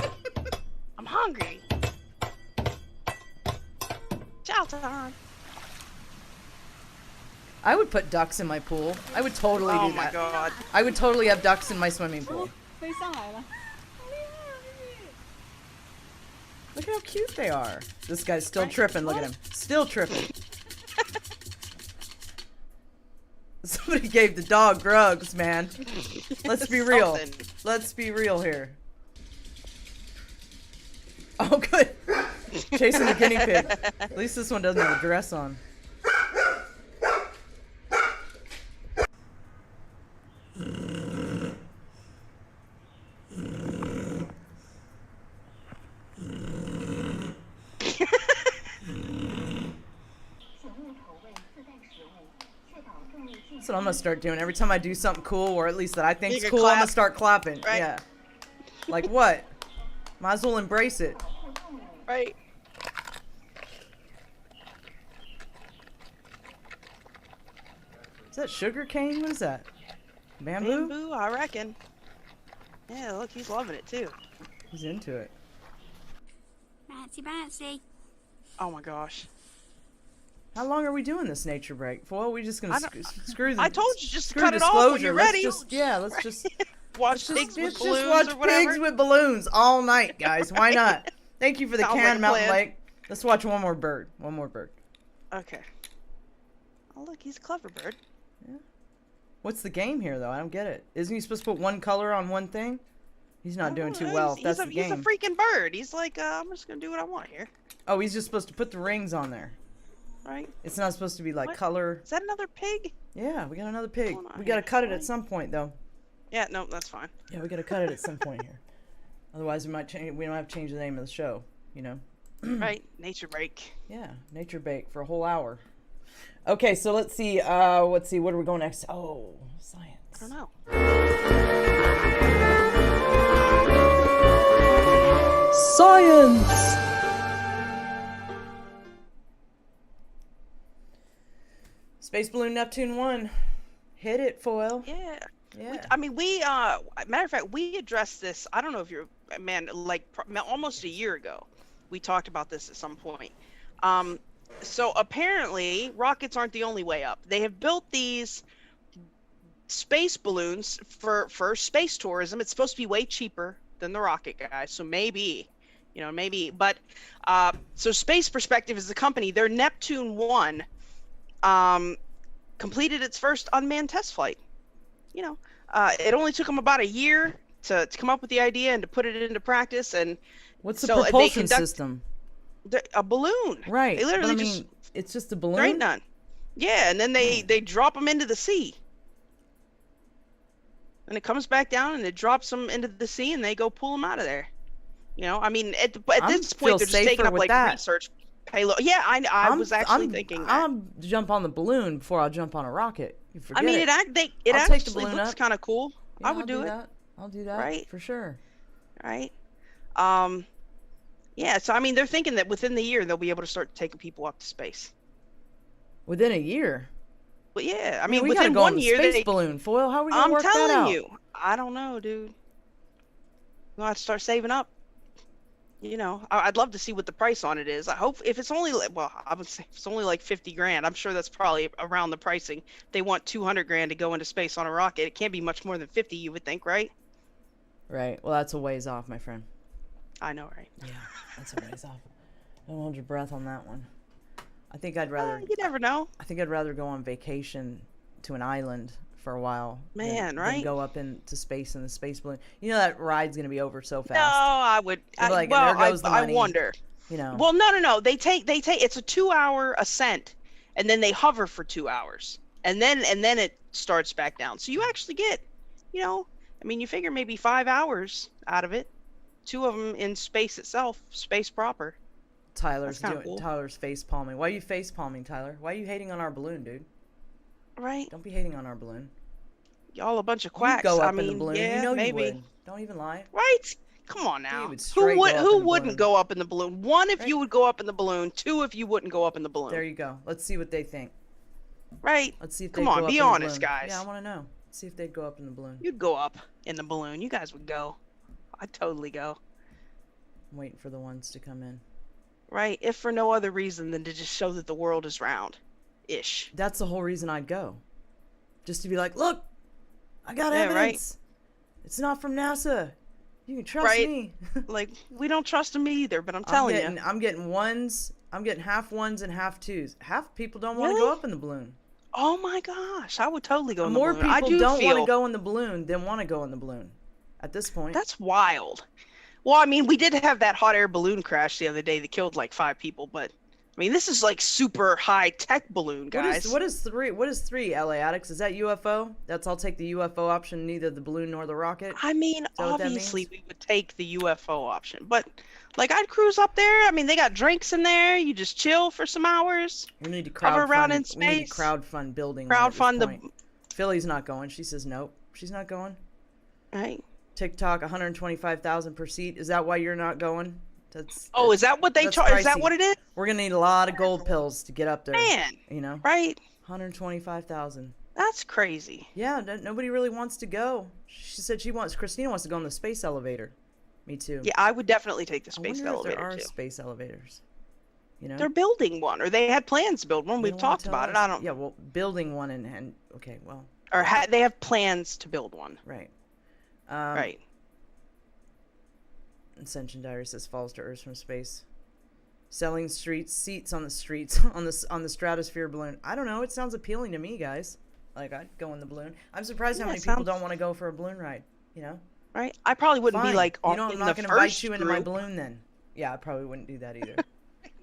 S1: I'm hungry. Chow time.
S2: I would put ducks in my pool. I would totally do that.
S1: Oh my god.
S2: I would totally have ducks in my swimming pool.
S11: 飞上来了。
S2: Look how cute they are. This guy's still tripping. Look at him. Still tripping. Somebody gave the dog drugs, man. Let's be real. Let's be real here. Oh, good. Chasing the guinea pig. At least this one doesn't have a dress on. That's what I'm gonna start doing. Every time I do something cool, or at least that I think's
S1: You can
S2: cool, I'm gonna
S1: clap.
S2: start clapping.
S1: Right.
S2: Yeah. Like what? Might as well embrace it.
S1: Right.
S2: Is that sugar cane? What is that? Bamboo?
S1: Bamboo, I reckon. Yeah, look, he's loving it too.
S2: He's into it.
S11: Bouncy, bouncy.
S1: Oh my gosh.
S2: How long are we doing this nature break? Well, we just gonna screw the.
S1: I told you just
S2: screw
S1: cut it off when
S2: disclosure.
S1: you're
S2: let's
S1: ready.
S2: Just let's just
S1: Watch pigs with
S2: let's
S1: balloons
S2: just watch
S1: or whatever.
S2: pigs with balloons all night, guys. Why not? Thank you for the
S1: Sounds
S2: can,
S1: like a
S2: Mountain
S1: plan.
S2: Lake. Let's watch one more bird. One more bird.
S1: Okay. Oh look, he's a clever bird.
S2: What's the game here, though? I don't get it. Isn't he supposed to put one color on one thing? He's not doing too well. If that's the
S1: He's a
S2: game.
S1: freaking bird. He's like, I'm just gonna do what I want here.
S2: Oh, he's just supposed to put the rings on there.
S1: Right?
S2: It's not supposed to be like
S1: What?
S2: color.
S1: Is that another pig?
S2: Yeah, we got another pig.
S1: Hold on
S2: We gotta
S1: here.
S2: cut it at some point, though.
S1: Yeah, no, that's fine.
S2: Yeah, we gotta cut it at some point here. Otherwise, we might change. We don't have to change the name of the show. You know.
S1: Right? Nature break.
S2: Yeah, nature bake for a whole hour. Okay, so let's see. Let's see. What are we going next? Oh, science.
S1: I don't know.
S2: Science. Space balloon Neptune 1. Hit it, foil.
S1: Yeah.
S2: Yeah.
S1: I mean, matter of fact, we addressed this. I don't know if you're, man, like almost a year ago. We talked about this at some point. So apparently, rockets aren't the only way up. They have built these space balloons for space tourism. It's supposed to be way cheaper than the rocket, guys. So maybe, maybe. But so Space Perspective is the company. Their Neptune 1 completed its first unmanned test flight. It only took them about a year to come up with the idea and to put it into practice. And
S2: what's the
S1: so
S2: propulsion system?
S1: A balloon.
S2: Right.
S1: They literally
S2: but I mean,
S1: just
S2: it's just a balloon.
S1: there ain't none. Yeah, and then they drop them into the sea. And it comes back down and it drops them into the sea and they go pull them out of there. I mean, at this point they're just taking up like research payload. Yeah, I was actually thinking that.
S2: I'll jump on the balloon before I'll jump on a rocket. You forget
S1: I mean,
S2: it
S1: I'll take the balloon looks
S2: up.
S1: kind of cool.
S2: Yeah,
S1: I would do it.
S2: That. I'll do that.
S1: Right.
S2: For sure.
S1: Right. Yeah, so I mean, they're thinking that within the year they'll be able to start taking people up to space.
S2: Within a year.
S1: But yeah, I mean,
S2: we
S1: within
S2: gotta go
S1: 1
S2: on the
S1: year,
S2: space balloon foil. How are we gonna work that out?
S1: I'm telling you, I don't know, dude. We'll have to start saving up. I'd love to see what the price on it is. I hope if it's only I would say if it's only like 50 grand. I'm sure that's probably around the pricing. They want 200 grand to go into space on a rocket. It can't be much more than 50, you would think, right?
S2: Right. Well, that's a ways off, my friend.
S1: I know, right?
S2: Yeah, that's a ways off. Don't hold your breath on that one. I think I'd rather.
S1: You never know.
S2: I think I'd rather go on vacation to an island for a while.
S1: Man,
S2: than
S1: right?
S2: go up into space in the space balloon. That ride's gonna be over so fast.
S1: No, I would.
S2: There goes the
S1: I
S2: money.
S1: wonder. Well, no. They take. It's a 2-hour ascent, and then they hover for 2 hours, and then it starts back down. So you actually get, I mean, you figure maybe 5 hours out of it. 2 of them in space itself, space proper.
S2: Tyler's
S1: cool.
S2: Tyler's face palming. Why are you face palming, Tyler? Why are you hating on our balloon, dude?
S1: Right.
S2: Don't be hating on our balloon.
S1: Y'all a bunch of quacks.
S2: You go up
S1: I
S2: in
S1: mean,
S2: the balloon.
S1: yeah,
S2: You know
S1: maybe.
S2: You would. Don't even lie.
S1: Right? Come on now.
S2: Who
S1: wouldn't go up in the balloon? 1, if you would go up in the balloon. 2, if you wouldn't go up in the balloon.
S2: There you go. Let's see what they think.
S1: Right?
S2: Let's see if
S1: Come
S2: they
S1: on,
S2: go
S1: be
S2: up in the
S1: honest,
S2: balloon.
S1: guys.
S2: Yeah, I want to know. Let's see if they'd go up in the balloon.
S1: You'd go up in the balloon. You guys would go. I'd totally go.
S2: I'm waiting for the ones to come in.
S1: Right? If for no other reason than to just show that the world is round. Ish.
S2: That's the whole reason I'd go. Just to be like, look, I got
S1: Yeah,
S2: evidence.
S1: right.
S2: It's not from NASA. You can trust
S1: Right.
S2: me.
S1: Like, we don't trust them either, but I'm telling you.
S2: I'm getting ones. I'm getting half ones and half twos. Half people don't want to
S1: Really?
S2: go up in the balloon.
S1: Oh my gosh, I would totally go in the
S2: More
S1: balloon. I
S2: people
S1: do
S2: don't want to
S1: feel
S2: go in the balloon than want to go in the balloon at this point.
S1: that's wild. Well, I mean, we did have that hot air balloon crash the other day that killed like 5 people, but I mean, this is like super high tech balloon, guys.
S2: What is three? What is 3, LA Addicts? Is that UFO? I'll take the UFO option, neither the balloon nor the rocket.
S1: I mean,
S2: that what that
S1: obviously
S2: means?
S1: we would take the UFO option, but like I'd cruise up there. I mean, they got drinks in there. You just chill for some hours.
S2: We need to
S1: Hover around in
S2: We need to
S1: space.
S2: crowdfund building.
S1: Crowdfund the
S2: Philly's not going. She says nope. She's not going.
S1: right.
S2: TikTok 125,000 per seat. Is that why you're not going?
S1: Oh, is that what they
S2: that's
S1: charge? Is that
S2: pricey.
S1: what it is?
S2: We're gonna need a lot of gold pills to get up there.
S1: Man,
S2: you know,
S1: right?
S2: 125,000.
S1: That's crazy.
S2: Yeah, nobody really wants to go. She said Christina wants to go on the space elevator. Me too.
S1: Yeah, I would definitely take the space
S2: I wonder if
S1: elevator
S2: there are
S1: too.
S2: space elevators. You know,
S1: They're building one, or they had plans to build one.
S2: They
S1: We've
S2: don't
S1: talked
S2: wanna
S1: about it.
S2: tell
S1: I
S2: us.
S1: don't.
S2: Yeah, well, building one and okay, well,
S1: Or they have plans to build one.
S2: right.
S1: Right.
S2: Ascension Diary says falls to Earth from space. Selling seats on the streets on the stratosphere balloon. I don't know. It sounds appealing to me, guys. Like I'd go in the balloon. I'm surprised how
S1: Yeah,
S2: many
S1: it
S2: people
S1: sounds-
S2: don't want to go for a balloon ride. You know.
S1: Right. I probably wouldn't
S2: Fine.
S1: be like on
S2: You know, I'm
S1: in
S2: not
S1: the
S2: going to invite
S1: first
S2: you into my
S1: group.
S2: balloon then. Yeah, I probably wouldn't do that either.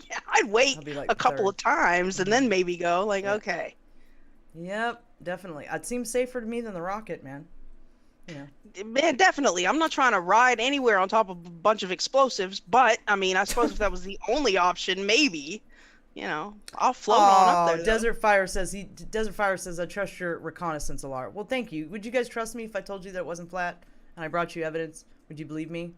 S1: Yeah, I'd wait
S2: I'll be like
S1: a
S2: the
S1: couple
S2: third.
S1: of times and then maybe go. Like,
S2: Yeah.
S1: okay.
S2: Yep, definitely. It seems safer to me than the rocket, man. You know.
S1: Man, definitely. I'm not trying to ride anywhere on top of a bunch of explosives, but I mean, I suppose if that was the only option, maybe, you know, I'll float on up there. though.
S2: Desert Fire says I trust your reconnaissance, Alara. Well, thank you. Would you guys trust me if I told you that it wasn't flat and I brought you evidence? Would you believe me?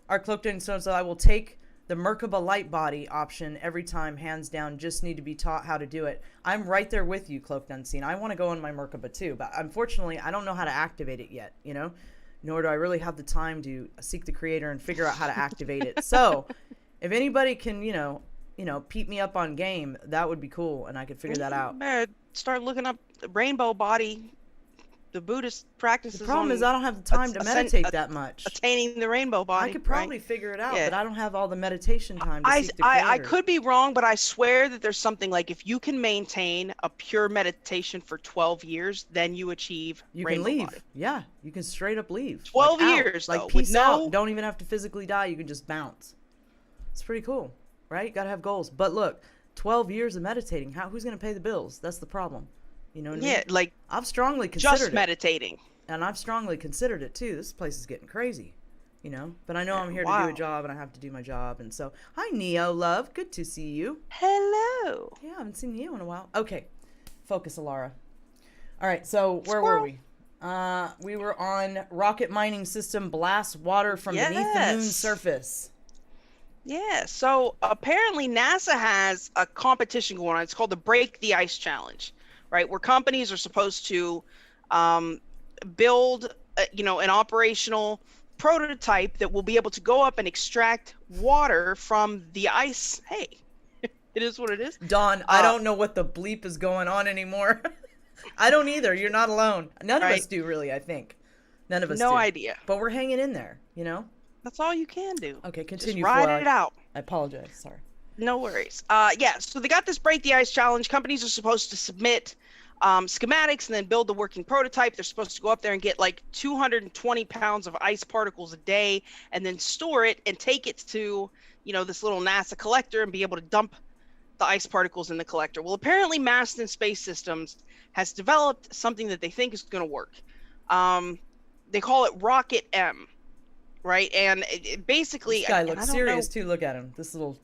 S2: Our cloaked in so I will take the Merkaba light body option every time, hands down. Just need to be taught how to do it. I'm right there with you, Cloaked Unseen. I want to go in my Merkaba too, but unfortunately, I don't know how to activate it yet, you know? Nor do I really have the time to seek the creator and figure out how to activate it. So, if anybody can, you know, peep me up on game, that would be cool, and I could figure that out.
S1: Better start looking up the rainbow body, the Buddhist practices.
S2: The problem
S1: on
S2: is I don't have the time to meditate that much.
S1: Attaining the rainbow body.
S2: I could probably
S1: right?
S2: figure it out,
S1: Yeah.
S2: but I don't have all the meditation time to seek the
S1: I
S2: creator.
S1: could be wrong, but I swear that there's something like if you can maintain a pure meditation for 12 years, then you achieve
S2: You
S1: rainbow
S2: can leave.
S1: body.
S2: Yeah, you can straight up leave.
S1: 12
S2: out.
S1: years,
S2: Like
S1: though, with
S2: peace
S1: no-
S2: out. Don't even have to physically die. You can just bounce. It's pretty cool, right? You gotta have goals. But look, 12 years of meditating. Who's gonna pay the bills? That's the problem. You know what I mean?
S1: Yeah, like
S2: I've strongly considered
S1: just
S2: it.
S1: meditating.
S2: And I've strongly considered it too. This place is getting crazy, you know. But I know I'm here to
S1: Wow.
S2: do a job, and I have to do my job. And so, hi Neo, love, good to see you.
S1: Hello.
S2: Yeah, I haven't seen you in a while. Okay, focus, Alara. All right, so where
S1: Squirrel.
S2: were we? We were on rocket mining system blasts water from beneath the moon's
S1: Yes.
S2: surface.
S1: Yeah, so apparently NASA has a competition going on. It's called the Break the Ice Challenge, right? Where companies are supposed to build, an operational prototype that will be able to go up and extract water from the ice. Hey, it is what it is.
S2: Dawn, I don't know what the bleep is going on anymore. I don't either. You're not alone. None of us
S1: Right.
S2: do, really, I think. None of us do.
S1: No idea.
S2: But we're hanging in there, you know?
S1: That's all you can do.
S2: Okay,
S1: Just
S2: continue.
S1: ride
S2: Flora.
S1: it out.
S2: I apologize. Sorry.
S1: No worries. So they got this Break the Ice Challenge. Companies are supposed to submit schematics and then build the working prototype. They're supposed to go up there and get like 220 pounds of ice particles a day and then store it and take it to, this little NASA collector and be able to dump the ice particles in the collector. Well, apparently Marston Space Systems has developed something that they think is going to work. They call it Rocket M. Right, and it basically,
S2: This guy
S1: and
S2: looks
S1: I don't
S2: serious
S1: know-
S2: too. Look at him. This little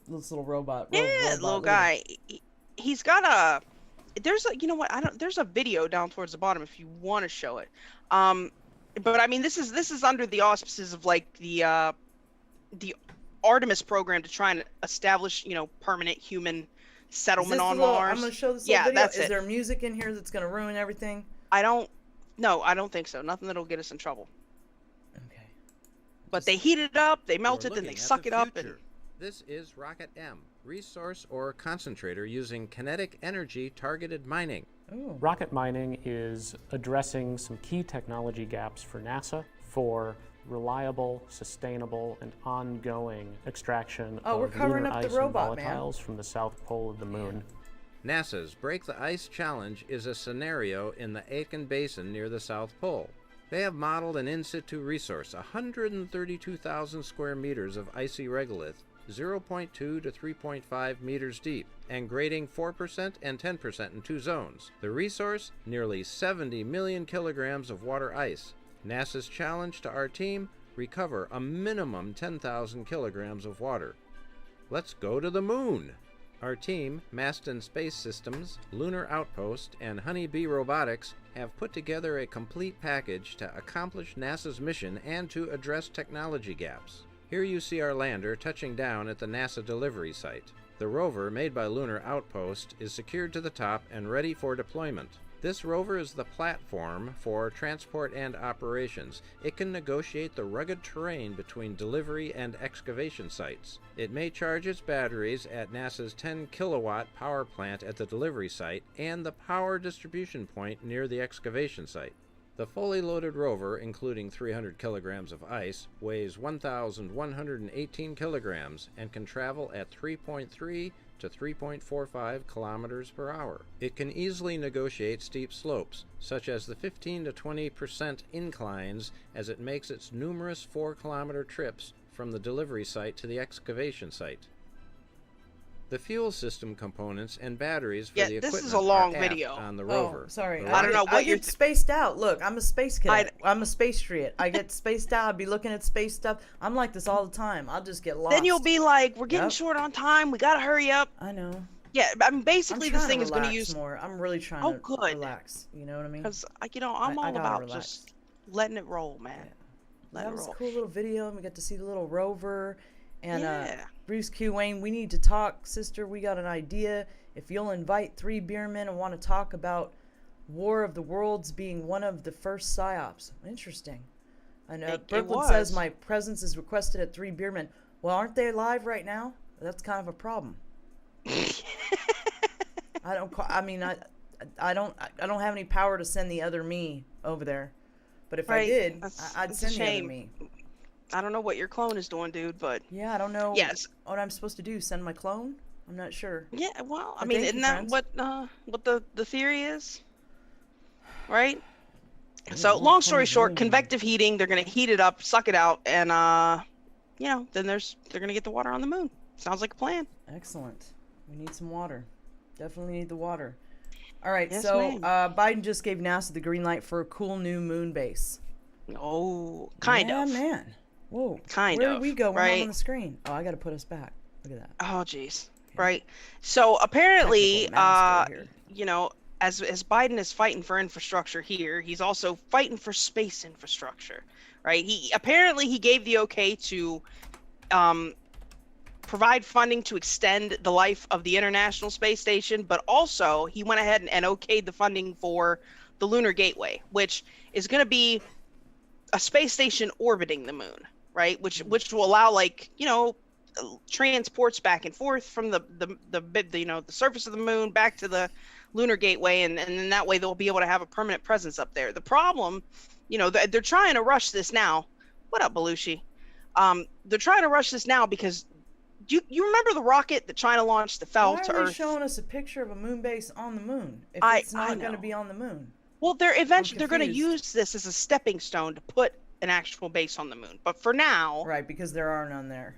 S2: robot.
S1: Yeah,
S2: robot
S1: little
S2: lady.
S1: guy. He's got a. There's a. You know what? There's a video down towards the bottom if you want to show it. But I mean, this is under the auspices of like the Artemis program to try and establish permanent human settlement
S2: this
S1: on
S2: the little,
S1: Mars.
S2: I'm going to show this
S1: Yeah,
S2: little video.
S1: that's
S2: Is
S1: it.
S2: there music in here that's going to ruin everything?
S1: I don't think so. Nothing that'll get us in trouble.
S2: Okay.
S1: But they heat it up, they melt
S9: You're
S1: it, then they
S9: looking at
S1: suck
S9: the
S1: it up.
S9: future. This is Rocket M, resource or concentrator using kinetic energy targeted mining.
S2: Ooh.
S12: Rocket mining is addressing some key technology gaps for NASA for reliable, sustainable, and ongoing extraction
S2: we're
S12: of
S2: covering
S12: lunar
S2: up the
S12: ice
S2: robot,
S12: and volatiles from the south pole of the moon.
S9: NASA's Break the Ice Challenge is a scenario in the Aitken Basin near the South Pole. They have modeled an in-situ resource, 132,000 square meters of icy regolith, 0.2 to 3.5 meters deep, and grading 4% and 10% in two zones. The resource, nearly 70 million kilograms of water ice. NASA's challenge to our team, recover a minimum 10,000 kilograms of water. Let's go to the moon! Our team, Maston Space Systems, Lunar Outpost, and Honeybee Robotics have put together a complete package to accomplish NASA's mission and to address technology gaps. Here you see our lander touching down at the NASA delivery site. The rover, made by Lunar Outpost, is secured to the top and ready for deployment. This rover is the platform for transport and operations. It can negotiate the rugged terrain between delivery and excavation sites. It may charge its batteries at NASA's 10 kilowatt power plant at the delivery site and the power distribution point near the excavation site. The fully loaded rover, including 300 kilograms of ice, weighs 1,118 kilograms and can travel at 3.3 to 3.45 kilometers per hour. It can easily negotiate steep slopes, such as the 15 to 20% inclines, as it makes its numerous 4-kilometer trips from the delivery site to the excavation site. The fuel system components and batteries for the equipment
S1: this is a long
S9: are aft
S1: video.
S9: on the rover.
S2: Oh, sorry.
S1: I don't know what
S2: I get spaced out. Look, I'm a space cadet. I'm a space cadet. I get spaced out. I'd be looking at space stuff. I'm like this all the time. I'll just get lost.
S1: Then you'll be like, we're getting short on time. We got to hurry up.
S2: I know.
S1: Yeah, I mean, basically
S2: I'm
S1: this
S2: trying
S1: thing
S2: to
S1: is going to
S2: relax
S1: use
S2: more. I'm really trying to relax. You know what I mean?
S1: Because, I'm all
S2: gotta
S1: about
S2: relax.
S1: just letting it roll, man.
S2: Yeah. That was a cool little video, and we got to see the little rover. And
S1: Yeah.
S2: Bruce Q. Wayne, we need to talk, sister. We got an idea. If you'll invite 3 beermen and want to talk about War of the Worlds being one of the first psyops. Interesting. And Brooklyn says my presence is requested at 3 beermen. Well, aren't they alive right now? That's kind of a problem. I don't have any power to send the other me over there. But if I did, I'd send the other me.
S1: I don't know what your clone is doing, dude, but...
S2: Yeah, I don't know
S1: what
S2: I'm supposed to do. Send my clone? I'm not sure.
S1: Yeah, well, I
S2: But
S1: mean,
S2: thank
S1: isn't
S2: you,
S1: that
S2: friends.
S1: what the theory is? Right? So, long story short, convective heating, they're going to heat it up, suck it out, and, then they're going to get the water on the moon. Sounds like a plan.
S2: Excellent. We need some water. Definitely need the water. All right,
S1: Yes,
S2: so
S1: ma'am.
S2: Biden just gave NASA the green light for a cool new moon base.
S1: Oh, kind of.
S2: Yeah, man. Whoa.
S1: Kind
S2: Where
S1: of,
S2: did we go? We're not
S1: right?
S2: on the screen. Oh, I got to put us back. Look at that.
S1: Oh, jeez. Right. So apparently, as Biden is fighting for infrastructure here, he's also fighting for space infrastructure, right? He gave the okay to provide funding to extend the life of the International Space Station, but also he went ahead and okayed the funding for the Lunar Gateway, which is going to be a space station orbiting the moon, right? Which will allow, transports back and forth from the surface of the moon back to the Lunar Gateway, and then that way they'll be able to have a permanent presence up there. The problem, they're trying to rush this now. What up, Belushi? They're trying to rush this now because you remember the rocket that China launched that fell to
S2: Why are they
S1: Earth?
S2: showing us a picture of a moon base on the moon if it's
S1: I
S2: not going to
S1: know.
S2: be on the moon?
S1: Well, they're going to
S2: confused.
S1: use this as a stepping stone to put an actual base on the moon. But for now,
S2: Right, because there are none there.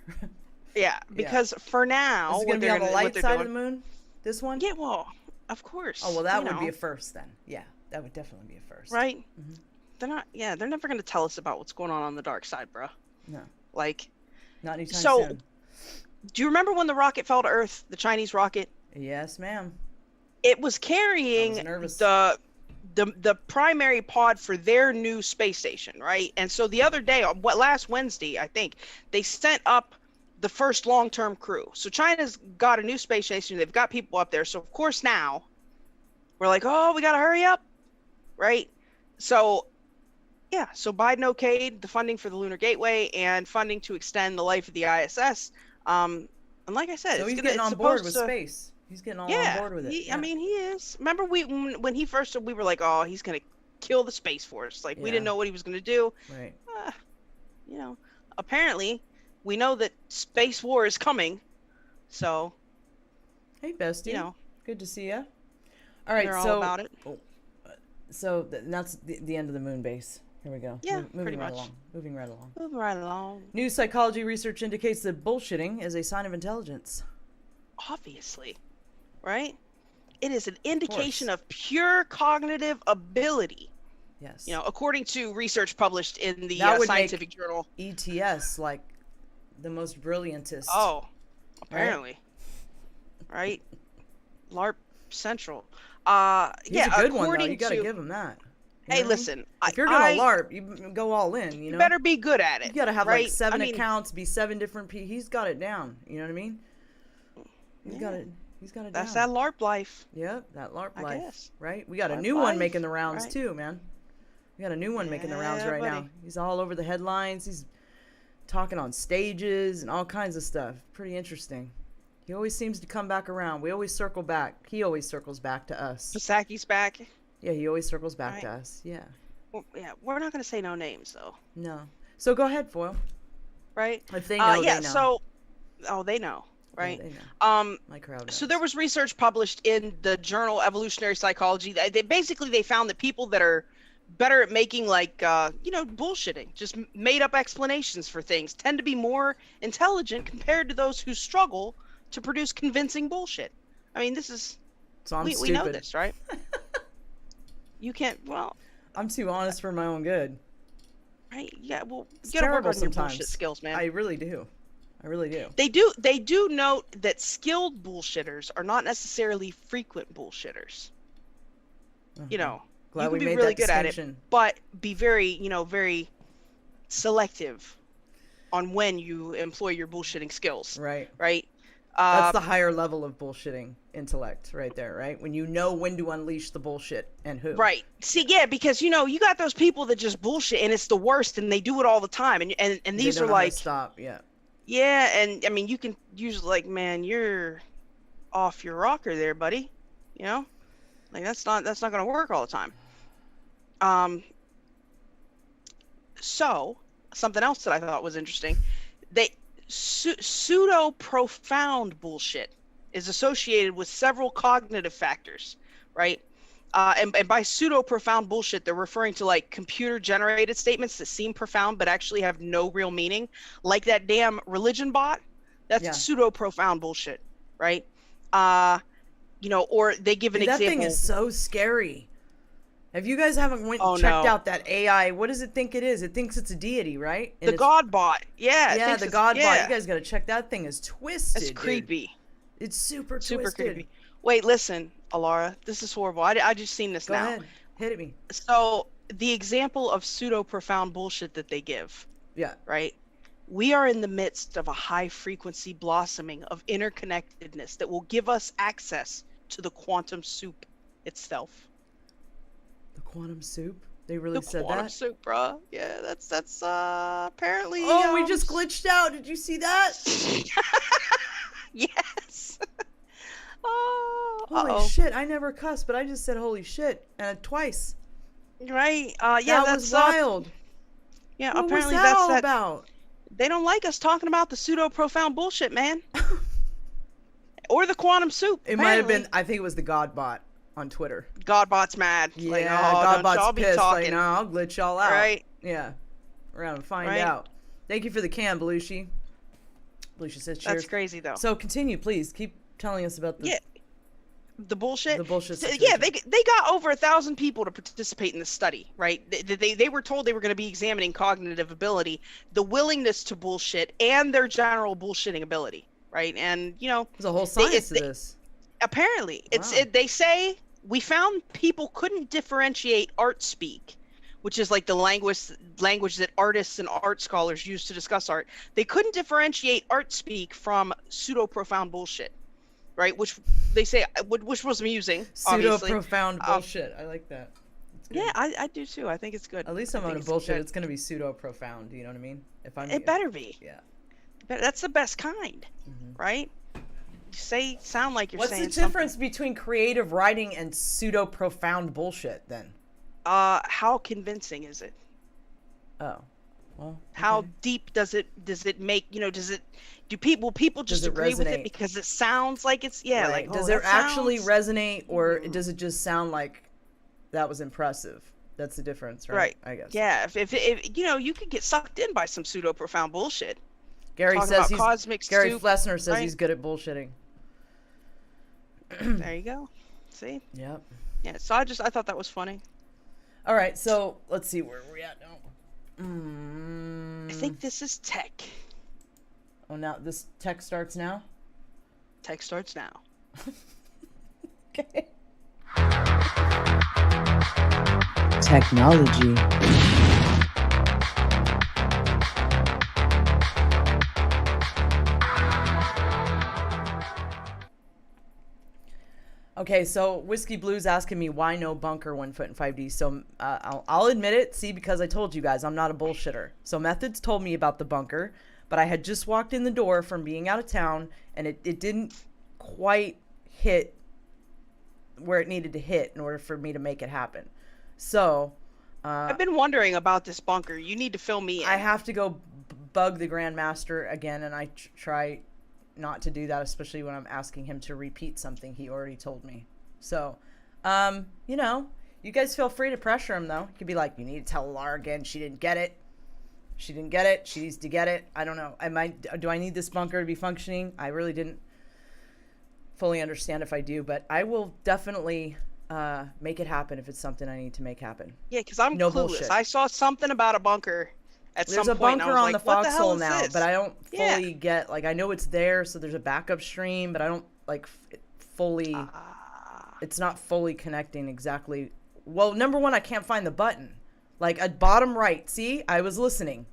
S1: because for now,
S2: Is it going to be on the light side of the moon? This one?
S1: Yeah, well, of course.
S2: Oh, well, that would be a first then. Yeah, that would definitely be a first.
S1: Right?
S2: Mhm.
S1: They're never going to tell us about what's going on the dark side, bro.
S2: No.
S1: Like,
S2: Not anytime
S1: so,
S2: soon.
S1: do you remember when the rocket fell to Earth, the Chinese rocket?
S2: Yes, ma'am.
S1: It was carrying the primary pod for their new space station, right? And so the other day, last Wednesday, I think, they sent up the first long-term crew. So China's got a new space station. They've got people up there. So of course now we're like, oh, we got to hurry up, right? So yeah, so Biden okayed the funding for the Lunar Gateway and funding to extend the life of the ISS. And like I said,
S2: So he's
S1: it's
S2: getting on board with
S1: to,
S2: space. He's getting all
S1: yeah,
S2: on board with it.
S1: I mean, he is. Remember when he first, we were like, oh, he's going to kill the Space Force. Like, we didn't know what he was going to do.
S2: Right.
S1: You know, apparently we know that space war is coming. So.
S2: Hey, bestie.
S1: You know.
S2: Good to see you. All right,
S1: they're
S2: so.
S1: all about it.
S2: So that's the end of the moon base. Here we go.
S1: Yeah,
S2: moving
S1: pretty
S2: right
S1: much.
S2: along. Moving right along.
S1: Moving right along.
S2: New psychology research indicates that bullshitting is a sign of intelligence.
S1: Obviously, right? It is an indication of pure cognitive ability.
S2: Yes.
S1: You know, according to research published in the
S2: That would
S1: scientific
S2: make
S1: journal.
S2: ETS like the most brilliantest.
S1: Oh, apparently. Right? LARP Central.
S2: He's
S1: yeah,
S2: a good one, though.
S1: according
S2: You gotta
S1: to,
S2: give him that. You
S1: hey,
S2: know?
S1: listen.
S2: If you're gonna LARP, you go all in. You know,
S1: better be good at it.
S2: You gotta have
S1: right?
S2: like 7
S1: I mean,
S2: accounts, be 7 different people. He's got it down. You know what I mean? He's got it. He's got it
S1: That's
S2: down.
S1: that LARP life.
S2: Yep, that LARP
S1: I
S2: life.
S1: guess.
S2: Right? We got a
S1: LARP
S2: new one
S1: life,
S2: making the rounds
S1: right.
S2: too, man. We got a new one making the rounds
S1: Yeah,
S2: right now.
S1: buddy.
S2: He's all over the headlines. He's talking on stages and all kinds of stuff. Pretty interesting. He always seems to come back around. We always circle back. He always circles back to us.
S1: Pasaki's back.
S2: Yeah, he always circles back
S1: Right.
S2: to us. Yeah.
S1: Well, yeah, we're not going to say no names, though.
S2: No. So go ahead, Foil.
S1: Right?
S2: If they know,
S1: yeah,
S2: they know.
S1: so, they know, right?
S2: Yeah, they know. My crowd knows.
S1: So there was research published in the journal Evolutionary Psychology. They found that people that are better at making bullshitting, just made up explanations for things, tend to be more intelligent compared to those who struggle to produce convincing bullshit. I mean, this is,
S2: So I'm
S1: we
S2: stupid.
S1: know this, right? You can't, well.
S2: I'm too honest for my own good.
S1: Right? Yeah, well,
S2: It's
S1: you gotta work
S2: terrible
S1: on your
S2: sometimes.
S1: bullshit skills, man.
S2: I really do. I really do.
S1: They do note that skilled bullshitters are not necessarily frequent bullshitters. You know,
S2: Glad
S1: you
S2: we
S1: can be
S2: made
S1: really
S2: that
S1: good at it,
S2: distinction.
S1: but be very, very selective on when you employ your bullshitting skills.
S2: Right.
S1: Right.
S2: That's the higher level of bullshitting intellect right there, right? When you know when to unleash the bullshit and who.
S1: Right. See, yeah, because you got those people that just bullshit and it's the worst and they do it all the time. And
S2: They
S1: these
S2: don't
S1: are
S2: know how to
S1: like,
S2: stop, yeah.
S1: yeah, and I mean, you can usually like, man, you're off your rocker there, buddy. You know, like that's not going to work all the time. So something else that I thought was interesting, pseudo profound bullshit is associated with several cognitive factors, right? And by pseudo profound bullshit, they're referring to like computer generated statements that seem profound but actually have no real meaning, like that damn religion bot. That's pseudo profound bullshit, right? Or they give an example.
S2: That thing is so scary. If you guys haven't checked out that AI, what does it think it is? It thinks it's a deity, right? And
S1: the God bot. Yeah.
S2: Yeah, the God bot. You guys got to check that thing. Is twisted.
S1: It's creepy.
S2: Dude. It's super twisted.
S1: Creepy. Wait, listen, Alara. This is horrible. I just seen this now.
S2: Go ahead. Hit at me.
S1: So the example of pseudo profound bullshit that they give.
S2: Yeah.
S1: Right. We are in the midst of a high frequency blossoming of interconnectedness that will give us access to the quantum soup itself.
S2: The quantum soup? They really said that?
S1: The quantum soup, bruh. Yeah, that's apparently.
S2: Oh, we just glitched out. Did you see that?
S1: Yes.
S2: Holy shit! I never cussed, but I just said holy shit twice.
S1: Right.
S2: That was wild.
S1: Yeah.
S2: What
S1: apparently
S2: was that all about?
S1: They don't like us talking about the pseudo profound bullshit, man. Or the quantum soup.
S2: It might have been. I think it was the God bot on Twitter.
S1: Godbot's mad.
S2: Yeah,
S1: like,
S2: Godbot's pissed.
S1: Talking.
S2: Like, no, I'll glitch y'all out.
S1: Right.
S2: Yeah. We're gonna find out. Thank you for the cam, Belushi. Belushi says cheers.
S1: That's crazy, though.
S2: So continue, please. Keep telling us about the
S1: the bullshit.
S2: The bullshit.
S1: So,
S2: situation.
S1: yeah, they got over 1,000 people to participate in the study, right? They were told they were going to be examining cognitive ability, the willingness to bullshit, and their general bullshitting ability, right? And
S2: there's a whole science to this.
S1: Apparently, they say we found people couldn't differentiate art speak, which is like the language that artists and art scholars use to discuss art. They couldn't differentiate art speak from pseudo-profound bullshit, right? Which they say, which was amusing, obviously.
S2: Pseudo-profound bullshit. I like that.
S1: Yeah, I do too. I think it's good.
S2: At least I'm on a bullshit. It's going to be pseudo-profound. You know what I mean?
S1: It better be.
S2: Yeah.
S1: That's the best kind, right? Sound like you're saying
S2: What's the difference between creative writing and pseudo-profound bullshit then?
S1: How convincing is it?
S2: Oh, well. Okay.
S1: How deep does it make? Do people just agree with it because it sounds like it's
S2: right.
S1: like
S2: does it actually resonate, or does it just sound like that was impressive? That's the difference, right? I guess.
S1: Yeah, if you could get sucked in by some pseudo profound bullshit.
S2: Gary Flessner says
S1: right?
S2: he's good at bullshitting.
S1: There you go. See?
S2: Yep.
S1: Yeah. So I thought that was funny.
S2: All right. So let's see where we're at now.
S1: I think this is tech.
S2: Oh, now this tech starts now?
S1: Tech starts now.
S2: Okay.
S13: Technology.
S2: Okay, so Whiskey Blue's asking me why no bunker 1 foot in 5D. So I'll admit it. See, because I told you guys I'm not a bullshitter. So Methods told me about the bunker, but I had just walked in the door from being out of town, and it didn't quite hit where it needed to hit in order for me to make it happen. So
S1: I've been wondering about this bunker. You need to fill me in.
S2: I have to go bug the Grandmaster again, and I try not to do that, especially when I'm asking him to repeat something he already told me. So, you guys feel free to pressure him, though. You could be like, you need to tell Alara again. She didn't get it. She didn't get it. She needs to get it. I don't know. Do I need this bunker to be functioning? I really didn't fully understand if I do, but I will definitely make it happen if it's something I need to make happen.
S1: Yeah, because I'm
S2: no
S1: clueless.
S2: Bullshit.
S1: I saw something about a bunker at
S2: There's
S1: some point.
S2: a bunker on the
S1: what the hell
S2: foxhole
S1: is
S2: now,
S1: this?
S2: but I don't fully get, I know it's there, so there's a backup stream, but I don't, fully, it's not fully connecting exactly. Well, number one, I can't find the button. At bottom right, see? I was listening.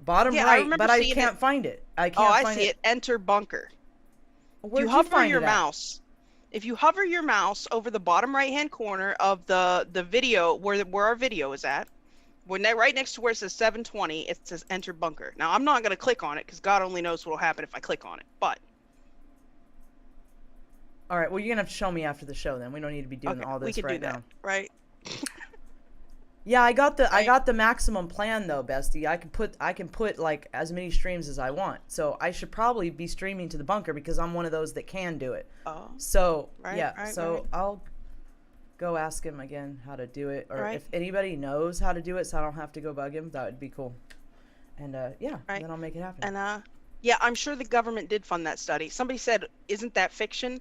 S2: Bottom right, but I can't find it. I
S1: see it. Enter bunker.
S2: Where'd
S1: you hover your mouse. If you hover your mouse over the bottom right-hand corner of the video, where our video is at, right next to where it says 720, it says enter bunker. Now, I'm not going to click on it because God only knows what will happen if I click on it, but.
S2: All right, well, you're going to have to show me after the show then. We don't need to be doing all this
S1: we can
S2: right
S1: do that,
S2: now.
S1: Right?
S2: Yeah, I got the maximum plan though, bestie. I can put as many streams as I want. So I should probably be streaming to the bunker because I'm one of those that can do it.
S1: Oh.
S2: So
S1: right.
S2: I'll go ask him again how to do it, or if anybody knows how to do it, so I don't have to go bug him. That would be cool. And then I'll make it happen.
S1: And yeah, I'm sure the government did fund that study. Somebody said, "Isn't that fiction?"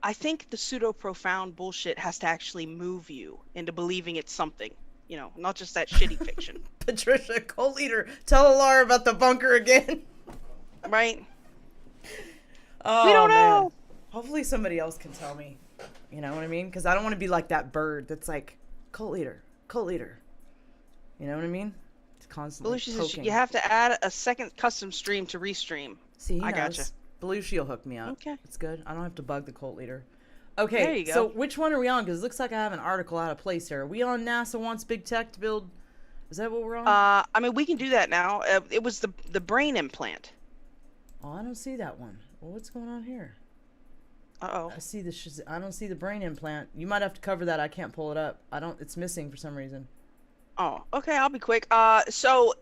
S1: I think the pseudo-profound bullshit has to actually move you into believing it's something, not just that shitty fiction.
S2: Patricia, co-leader, tell Alara about the bunker again.
S1: Right?
S2: Oh,
S1: we don't know.
S2: Hopefully somebody else can tell me. You know what I mean? Because I don't want to be like that bird that's like, co-leader. You know what I mean? It's constantly poking.
S1: You have to add a second custom stream to restream.
S2: See,
S1: I gotcha.
S2: Belushi will hook me up.
S1: Okay.
S2: It's good. I don't have to bug the cult leader. Okay,
S1: there you go.
S2: So which one are we on? Because it looks like I have an article out of place here. Are we on NASA wants big tech to build? Is that what we're on?
S1: We can do that now. It was the brain implant.
S2: Oh, I don't see that one. Well, what's going on here?
S1: Uh-oh.
S2: I see I don't see the brain implant. You might have to cover that. I can't pull it up. It's missing for some reason.
S1: Oh, okay. I'll be quick. So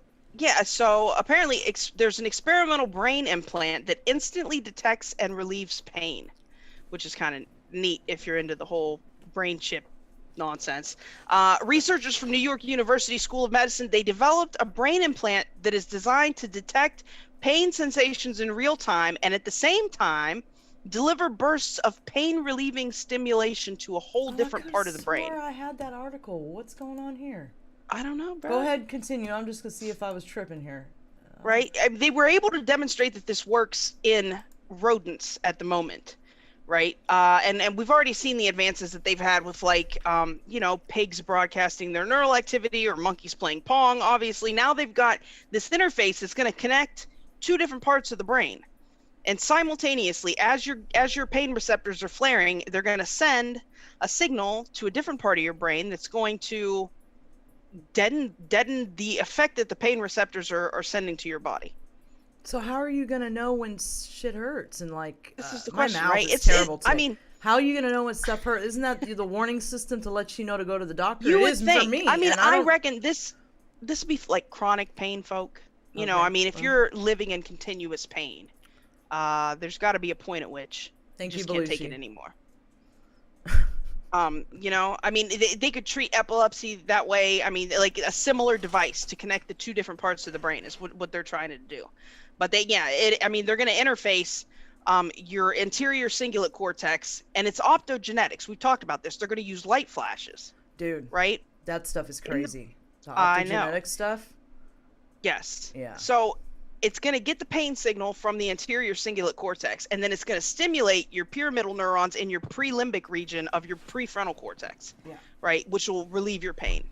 S1: apparently there's an experimental brain implant that instantly detects and relieves pain, which is kind of neat if you're into the whole brain chip nonsense. Researchers from New York University School of Medicine, they developed a brain implant that is designed to detect pain sensations in real time and at the same time deliver bursts of pain-relieving stimulation to a whole different part of the brain.
S2: I had that article. What's going on here?
S1: I don't know, bro.
S2: Go ahead, continue. I'm just going to see if I was tripping here.
S1: Right? They were able to demonstrate that this works in rodents at the moment, right? And we've already seen the advances that they've had with like, pigs broadcasting their neural activity or monkeys playing Pong. Obviously, now they've got this interface that's going to connect two different parts of the brain. And simultaneously, as your pain receptors are flaring, they're going to send a signal to a different part of your brain that's going to deaden the effect that the pain receptors are sending to your body.
S2: So how are you gonna know when shit hurts? And like,
S1: this is the
S2: my
S1: question,
S2: mouth
S1: right?
S2: is terrible today.
S1: I mean,
S2: how are you gonna know when stuff hurts? Isn't that the warning system to let you know to go to the doctor?
S1: You
S2: it
S1: would
S2: is
S1: think.
S2: For me.
S1: I mean,
S2: and
S1: I reckon this would be like chronic pain, folk. You know, I mean, if you're living in continuous pain, there's got to be a point at which you just can't take it anymore. I mean, they could treat epilepsy that way. I mean, like a similar device to connect the two different parts of the brain is what they're trying to do. But they're going to interface your anterior cingulate cortex, and it's optogenetics. We've talked about this. They're going to use light flashes.
S2: Dude,
S1: right?
S2: That stuff is crazy. The
S1: I know.
S2: optogenetic stuff.
S1: Yes.
S2: Yeah.
S1: So it's going to get the pain signal from the anterior cingulate cortex, and then it's going to stimulate your pyramidal neurons in your prelimbic region of your prefrontal cortex, right, which will relieve your pain,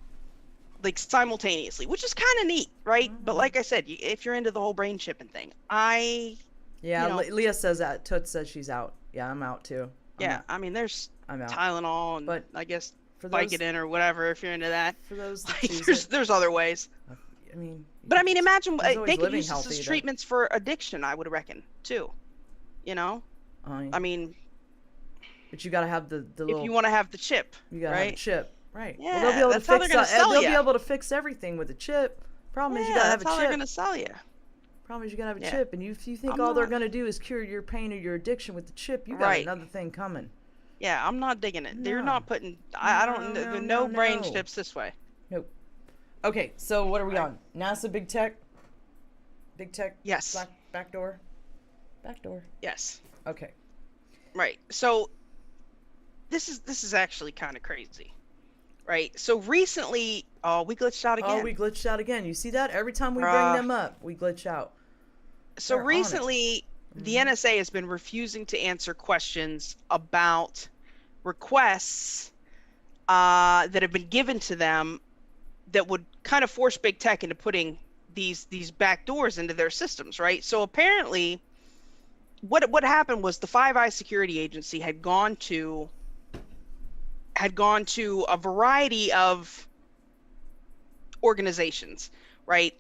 S1: like simultaneously, which is kind of neat, right? But like I said, if you're into the whole brain chipping thing,
S2: Leah says that. Toots says she's out. Yeah, I'm out too.
S1: I mean, there's
S2: I'm out.
S1: Tylenol, and
S2: but
S1: I guess
S2: for
S1: Vicodin or whatever if you're into that.
S2: For those
S1: there's other ways.
S2: I mean,
S1: but I mean, imagine they could use
S2: healthy,
S1: this as treatments for addiction. I would reckon too. You know, I mean,
S2: but you got to have the little.
S1: If you want to have the chip,
S2: you got to have a chip, right?
S1: Yeah,
S2: well, they'll be able
S1: that's
S2: to
S1: how
S2: fix.
S1: they're gonna sell
S2: They'll
S1: ya.
S2: be able to fix everything with a chip. Problem is you got to have a chip.
S1: That's how they're gonna sell you.
S2: Problem is you got to have a chip, and if you think all they're gonna do is cure your pain or your addiction with the chip, you got another thing coming.
S1: Yeah, I'm not digging it.
S2: No.
S1: They're not putting. I don't. No brain chips this way.
S2: Nope. Okay, so what are we on? NASA Big Tech? Big Tech?
S1: Yes.
S2: Back door? Back door.
S1: Yes.
S2: Okay.
S1: Right. So this is actually kind of crazy. Right. So recently, we glitched out again.
S2: Oh, we glitched out again. You see that? Every time we bring them up, we glitch out.
S1: So recently, the NSA has been refusing to answer questions about requests that have been given to them that would kind of force big tech into putting these back doors into their systems, right? So apparently, what happened was the Five Eyes Security Agency had gone to a variety of organizations, right?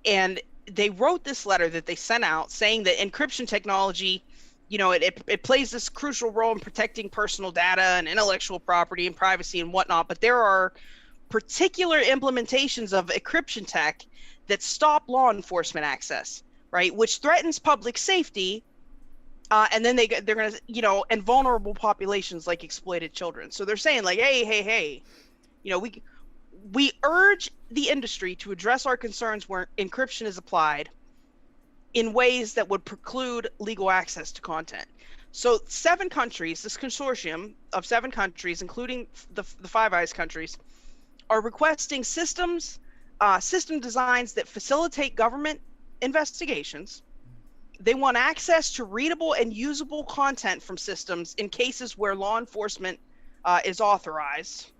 S1: And they wrote this letter that they sent out saying that encryption technology, it plays this crucial role in protecting personal data and intellectual property and privacy and whatnot, but there are particular implementations of encryption tech that stop law enforcement access, right, which threatens public safety, and then they're going to, and vulnerable populations like exploited children. So they're saying like, hey, we urge the industry to address our concerns where encryption is applied in ways that would preclude legal access to content. So 7 countries, this consortium of 7 countries, including the Five Eyes countries, are requesting system designs that facilitate government investigations. They want access to readable and usable content from systems in cases where law enforcement is authorized,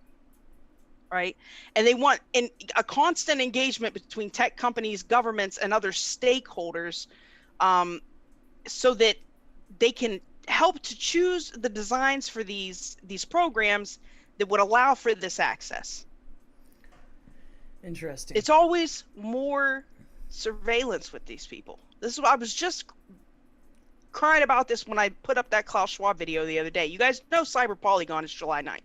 S1: right? And they want a constant engagement between tech companies, governments, and other stakeholders, so that they can help to choose the designs for these programs that would allow for this access.
S2: Interesting.
S1: It's always more surveillance with these people. This is what I was just crying about this when I put up that Klaus Schwab video the other day. You guys know Cyber Polygon is July 9th,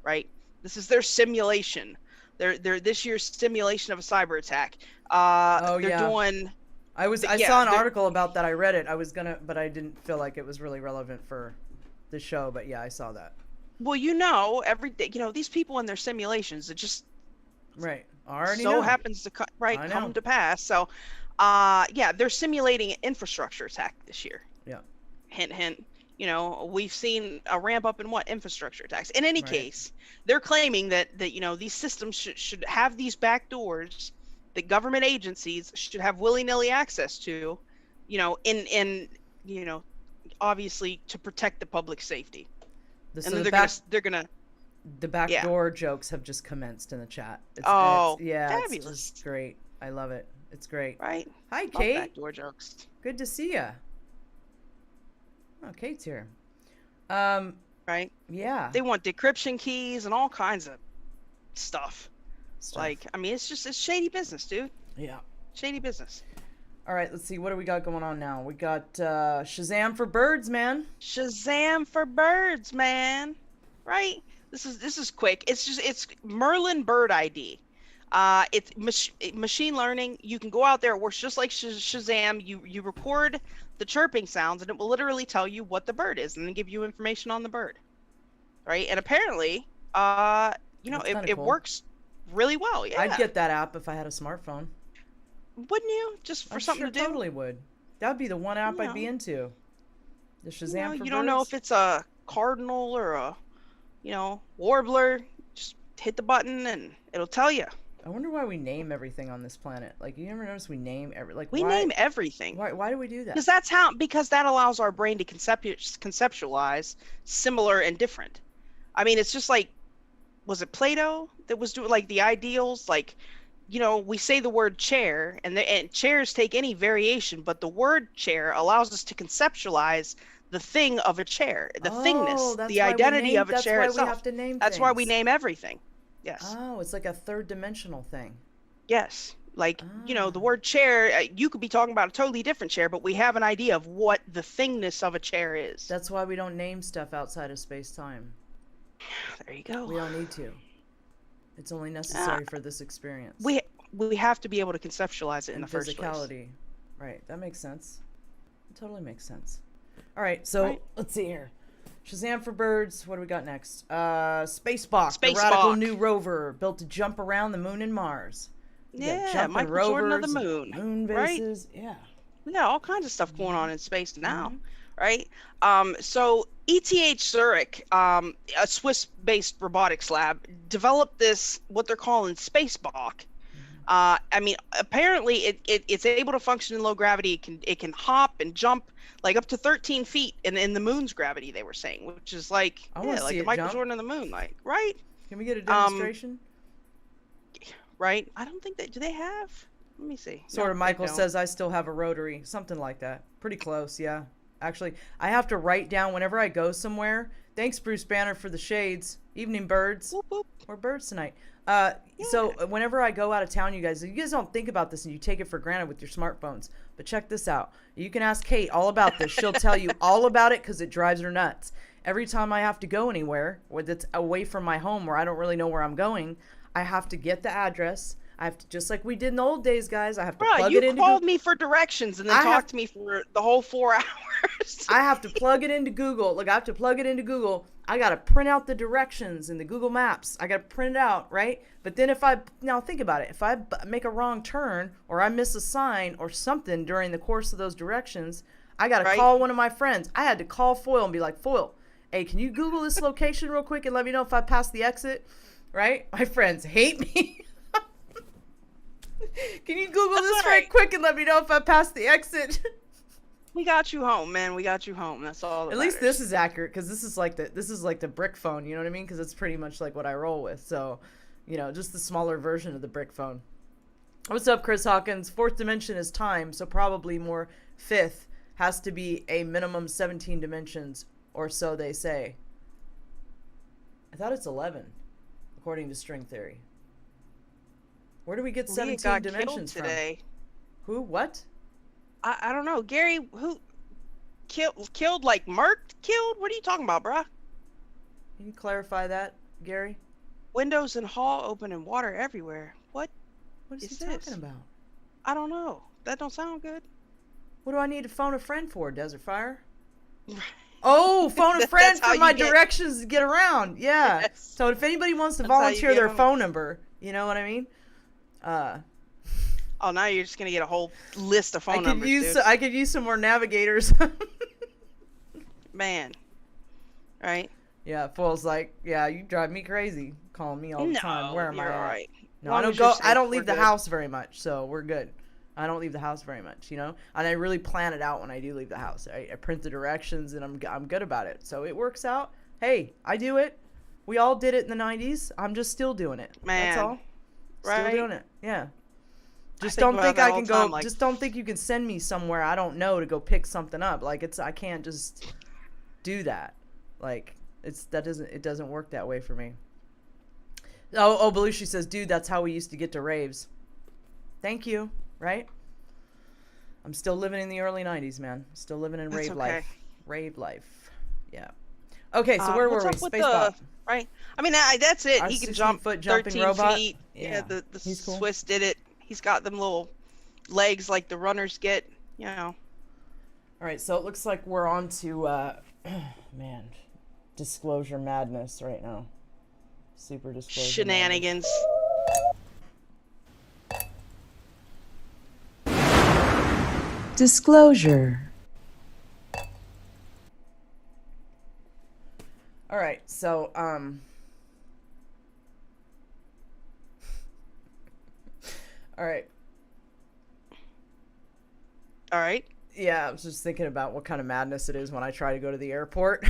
S1: right? This is their simulation. They're this year's simulation of a cyber attack. They're doing.
S2: I saw an article about that. I read it. I was but I didn't feel like it was really relevant for the show. But yeah, I saw that.
S1: Well, every day, these people in their simulations, it just
S2: already
S1: happens to come to pass. So, they're simulating an infrastructure attack this year.
S2: Yeah.
S1: Hint, hint. We've seen a ramp up in infrastructure attacks. In any case, they're claiming that these systems should have these back doors that government agencies should have willy-nilly access to, in obviously to protect the public safety.
S2: So
S1: And then they're gonna
S2: the backdoor jokes have just commenced in the chat.
S1: Fabulous.
S2: It's just great. I love it. It's great.
S1: Right.
S2: Hi,
S1: Love
S2: Kate.
S1: backdoor jokes.
S2: Good to see ya. Oh, Kate's here.
S1: Right.
S2: Yeah.
S1: They want decryption keys and all kinds of stuff. Like, I mean, it's shady business, dude.
S2: Yeah.
S1: Shady business.
S2: All right, let's see. What do we got going on now? We got Shazam for birds, man.
S1: Shazam for birds, man. Right? This is quick. It's Merlin Bird ID. It's machine learning. You can go out there. It works just like Shazam. You record the chirping sounds, and it will literally tell you what the bird is, and then give you information on the bird. Right? And apparently, it
S2: cool.
S1: works really well. Yeah.
S2: I'd get that app if I had a smartphone.
S1: Wouldn't you? Just for something to do?
S2: Totally would. That would be the one app I'd be into. The Shazam for birds.
S1: You don't know if it's a cardinal or a, warbler. Just hit the button and it'll tell you.
S2: I wonder why we name everything on this planet. Like, you ever notice we name
S1: name everything.
S2: Why do we do that?
S1: Because that allows our brain to conceptualize similar and different. I mean, it's just like, was it Plato that was doing like the ideals? Like, we say the word chair, and chairs take any variation, but the word chair allows us to conceptualize the thing of a chair, the thingness, the identity of a chair itself.
S2: That's why we have to name things.
S1: That's why we name everything. Yes.
S2: Oh, it's like a third dimensional thing.
S1: Yes. Like, the word chair, you could be talking about a totally different chair, but we have an idea of what the thingness of a chair is.
S2: That's why we don't name stuff outside of space-time.
S1: There you go.
S2: We don't need to. It's only necessary for this experience.
S1: We have to be able to conceptualize it in the first place.
S2: Physicality. Right. That makes sense. It totally makes sense. All right. So let's see here. Shazam for birds. What do we got next? Spacebok, the radical new rover built to jump around the moon and Mars.
S1: Michael Jordan of the moon.
S2: Moon bases.
S1: Right?
S2: Yeah.
S1: We got all kinds of stuff going on in space now. Right? So ETH Zurich, a Swiss-based robotics lab, developed this, what they're calling Spacebok. I mean, apparently it's able to function in low gravity. It can hop and jump like up to 13 feet in the moon's gravity, they were saying, which is like, like the Michael Jordan of the moon, like, right?
S2: Can we get a demonstration?
S1: Right? I don't think do they have? Let me see.
S2: Sort of. Michael says I still have a rotary, something like that. Pretty close, yeah. Actually, I have to write down whenever I go somewhere. Thanks, Bruce Banner, for the shades. Evening, birds.
S1: Whoop, whoop.
S2: We're birds tonight. So whenever I go out of town, you guys don't think about this and you take it for granted with your smartphones. But check this out. You can ask Kate all about this. She'll tell you all about it because it drives her nuts. Every time I have to go anywhere that's away from my home where I don't really know where I'm going, I have to get the address. I have to, just like we did in the old days, guys, I have to plug it into
S1: You called me for directions and then talked to me for the whole 4 hours.
S2: I have to plug it into Google. Look, I have to plug it into Google. I got to print out the directions in the Google Maps. I got to print it out, right? But then now think about it. If I make a wrong turn or I miss a sign or something during the course of those directions, I got to call one of my friends. I had to call Foyle and be like, Foyle, hey, can you Google this location real quick and let me know if I pass the exit? Right? My friends hate me. Can you Google this right quick and let me know if I pass the exit?
S1: We got you home, man. We got you home. That's all.
S2: At least this is accurate because this is like the brick phone. You know what I mean? Because it's pretty much like what I roll with. So, just the smaller version of the brick phone. What's up, Chris Hawkins? Fourth dimension is time, so probably more fifth has to be a minimum 17 dimensions or so they say. I thought it's 11, according to string theory. Where do we get 17 dimensions from?
S1: Today.
S2: Who? What?
S1: I don't know. Gary, who killed like murked killed? What are you talking about, bruh?
S2: Can you clarify that, Gary?
S1: Windows in hall open and water everywhere. What
S2: is he talking about?
S1: I don't know. That don't sound good.
S2: What do I need to phone a friend for, Desert Fire? Oh, phone a friend for my directions to get around. Yeah. Yes. So if anybody wants to volunteer their phone number, you know what I mean?
S1: Oh, now you're just gonna get a whole list of phone numbers.
S2: I could use some more navigators.
S1: Man, right?
S2: Yeah, Fool's like, yeah, you drive me crazy, calling me all the time. Where am I?
S1: All right.
S2: No, I don't leave the house very much, so we're good. I don't leave the house very much, and I really plan it out when I do leave the house. I print the directions, and I'm good about it. So it works out. Hey, I do it. We all did it in the 90s. I'm just still doing it.
S1: Man.
S2: That's all.
S1: Right.
S2: Still doing it. Yeah. Just
S1: think
S2: don't
S1: about
S2: think
S1: that
S2: I
S1: all
S2: can
S1: the
S2: go.
S1: time, like-
S2: Just don't think you can send me somewhere I don't know to go pick something up. Like I can't just do that. Like it doesn't work that way for me. Oh, Belushi says, dude, that's how we used to get to raves. Thank you. Right? I'm still living in the early 90s, man. Still living in rave life. Rave life. Yeah. Okay, so where were we? Spacebok.
S1: Right. I mean, that's it.
S2: Our
S1: He can
S2: 16
S1: jump
S2: foot jumping
S1: 13
S2: robot.
S1: feet. Yeah, the
S2: He's cool.
S1: Swiss did it. He's got them little legs like the runners get,
S2: All right, so it looks like we're on to, man, disclosure madness right now. Super disclosure
S1: Shenanigans.
S2: Disclosure. All right, so, all right.
S1: All right.
S2: Yeah, I was just thinking about what kind of madness it is when I try to go to the airport.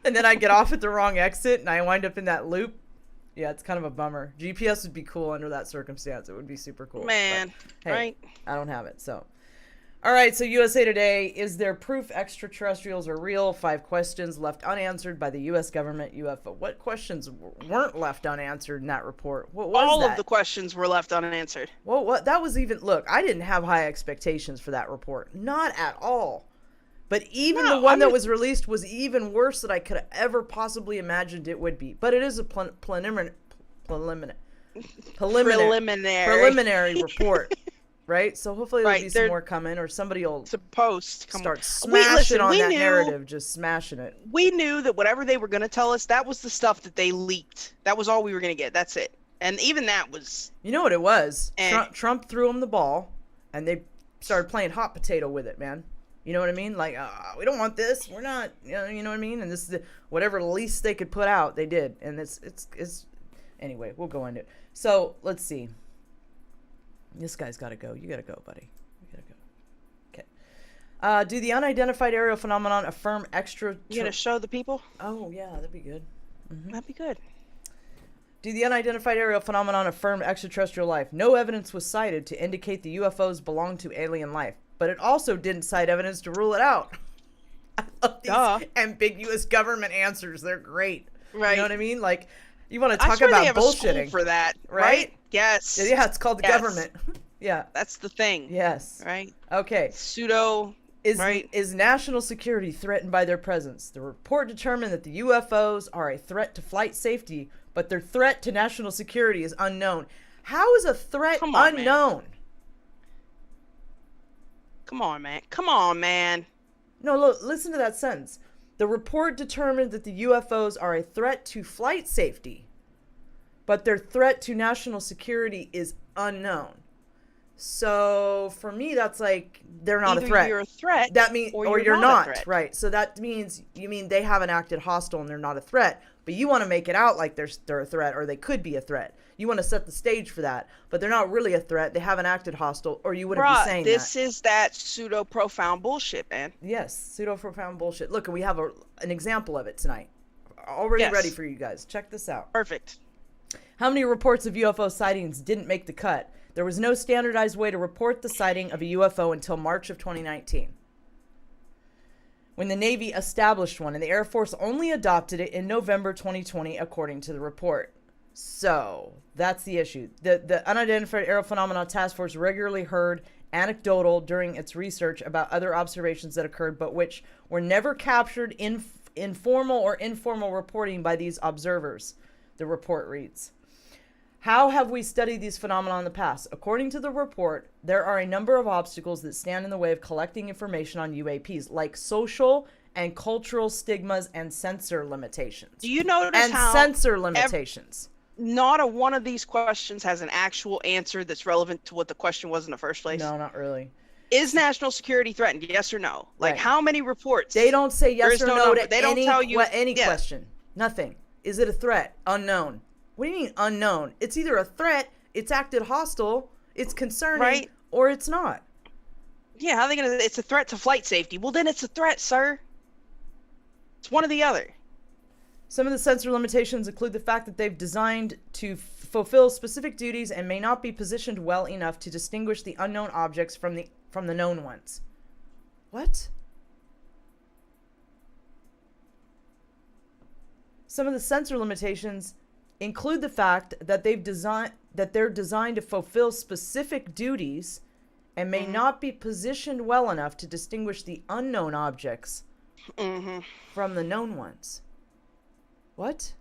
S2: And then I get off at the wrong exit and I wind up in that loop. Yeah, it's kind of a bummer. GPS would be cool under that circumstance. It would be super cool.
S1: Man,
S2: but, hey,
S1: right?
S2: I don't have it, so. All right, so USA Today, is there proof extraterrestrials are real? 5 questions left unanswered by the U.S. government UFO. What questions weren't left unanswered in that report? What was
S1: All
S2: that?
S1: of the questions were left unanswered.
S2: Well, what that was even, look, I didn't have high expectations for that report. Not at all. But even the one that was released was even worse than I could have ever possibly imagined it would be. But it is a preliminary report, right? So hopefully there'll be some more coming, or somebody will start smashing on that narrative, just smashing it.
S1: We knew that whatever they were going to tell us, that was the stuff that they leaked. That was all we were going to get. That's it. And even that was...
S2: You know what it was? Trump threw them the ball, and they started playing hot potato with it, man. You know what I mean? Like, we don't want this. We're not, you know what I mean? And this is whatever least they could put out, they did. And it's anyway, we'll go into it. So let's see. This guy's got to go. You got to go, buddy. You got to go. Okay. Do the unidentified aerial phenomenon affirm extra...
S1: You going to show the people?
S2: Oh, yeah, that'd be good. Mm-hmm.
S1: That'd be good.
S2: Do the unidentified aerial phenomenon affirm extraterrestrial life? No evidence was cited to indicate the UFOs belong to alien life. But it also didn't cite evidence to rule it out. I love these ambiguous government answers. They're great.
S1: Right.
S2: You know what I mean? Like, you want to talk about
S1: they have
S2: bullshitting.
S1: a school for that,
S2: right?
S1: Yes.
S2: Yeah, it's called the government. Yeah.
S1: That's the thing.
S2: Yes.
S1: Right?
S2: Okay.
S1: Pseudo...
S2: Is national security threatened by their presence? The report determined that the UFOs are a threat to flight safety, but their threat to national security is unknown. How is a threat unknown?
S1: Man. Come on, man. Come on, man.
S2: No, look, listen to that sentence. The report determined that the UFOs are a threat to flight safety, but their threat to national security is unknown. So for me, that's like they're not
S1: Either
S2: a threat.
S1: You're a threat.
S2: That means, or you're not, right? So that means they haven't acted hostile and they're not a threat. But you want to make it out like they're a threat, or they could be a threat. You want to set the stage for that, but they're not really a threat. They haven't acted hostile, or you wouldn't be saying
S1: this
S2: that.
S1: is that pseudo profound bullshit, man.
S2: Yes, pseudo profound bullshit. Look, we have an example of it tonight. Already ready for you guys. Check this out.
S1: Perfect.
S2: How many reports of UFO sightings didn't make the cut? There was no standardized way to report the sighting of a UFO until March of 2019, when the Navy established one, and the Air Force only adopted it in November 2020, according to the report. So that's the issue. The Unidentified Aerial Phenomena Task Force regularly heard anecdotal during its research about other observations that occurred, but which were never captured in formal or informal reporting by these observers, the report reads. How have we studied these phenomena in the past? According to the report, there are a number of obstacles that stand in the way of collecting information on UAPs, like social and cultural stigmas and censor limitations.
S1: Do you notice how
S2: censor limitations?
S1: Not a one of these questions has an actual answer that's relevant to what the question was in the first place?
S2: No, not really.
S1: Is national security threatened? Yes or no? Like how many reports?
S2: They don't say yes or no to
S1: they don't tell you
S2: any question. Nothing. Is it a threat? Unknown. What do you mean unknown? It's either a threat, it's acted hostile, it's concerning,
S1: Right.
S2: or it's not.
S1: Yeah, how are they gonna? It's a threat to flight safety. Well, then it's a threat, sir. It's one or the other.
S2: Some of the sensor limitations include the fact that they've designed to fulfill specific duties and may not be positioned well enough to distinguish the unknown objects from the known ones. What? Some of the sensor limitations include the fact that they're designed to fulfill specific duties and may not be positioned well enough to distinguish the unknown objects from the known ones. What?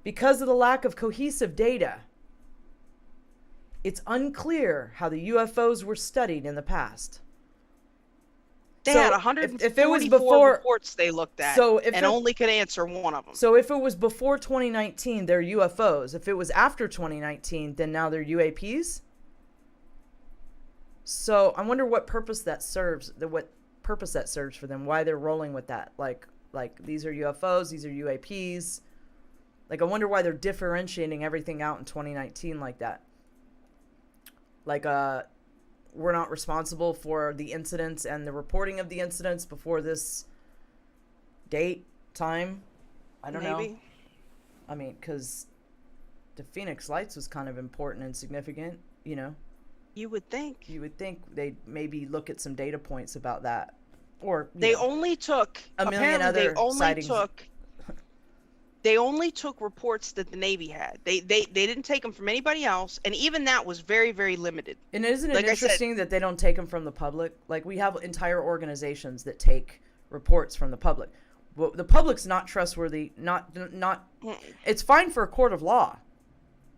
S2: Because of the lack of cohesive data, it's unclear how the UFOs were studied in the past.
S1: They had 144
S2: if it was before,
S1: reports they looked at, and only could answer one of them.
S2: So if it was before 2019, they're UFOs. If it was after 2019, then now they're UAPs? So I wonder what purpose that serves. What purpose that serves for them? Why they're rolling with that? Like these are UFOs, these are UAPs. Like I wonder why they're differentiating everything out in 2019 like that. Like we're not responsible for the incidents and the reporting of the incidents before this date, time. I don't know. I mean, because the Phoenix Lights was kind of important and significant, you know.
S1: You would think.
S2: You would think they'd maybe look at some data points about that. Or
S1: they only took
S2: a million other sightings.
S1: They only took reports that the Navy had. They didn't take them from anybody else, and even that was very, very limited.
S2: And isn't it interesting that they don't take them from the public? Like, we have entire organizations that take reports from the public. Well, the public's not trustworthy. It's fine for a court of law.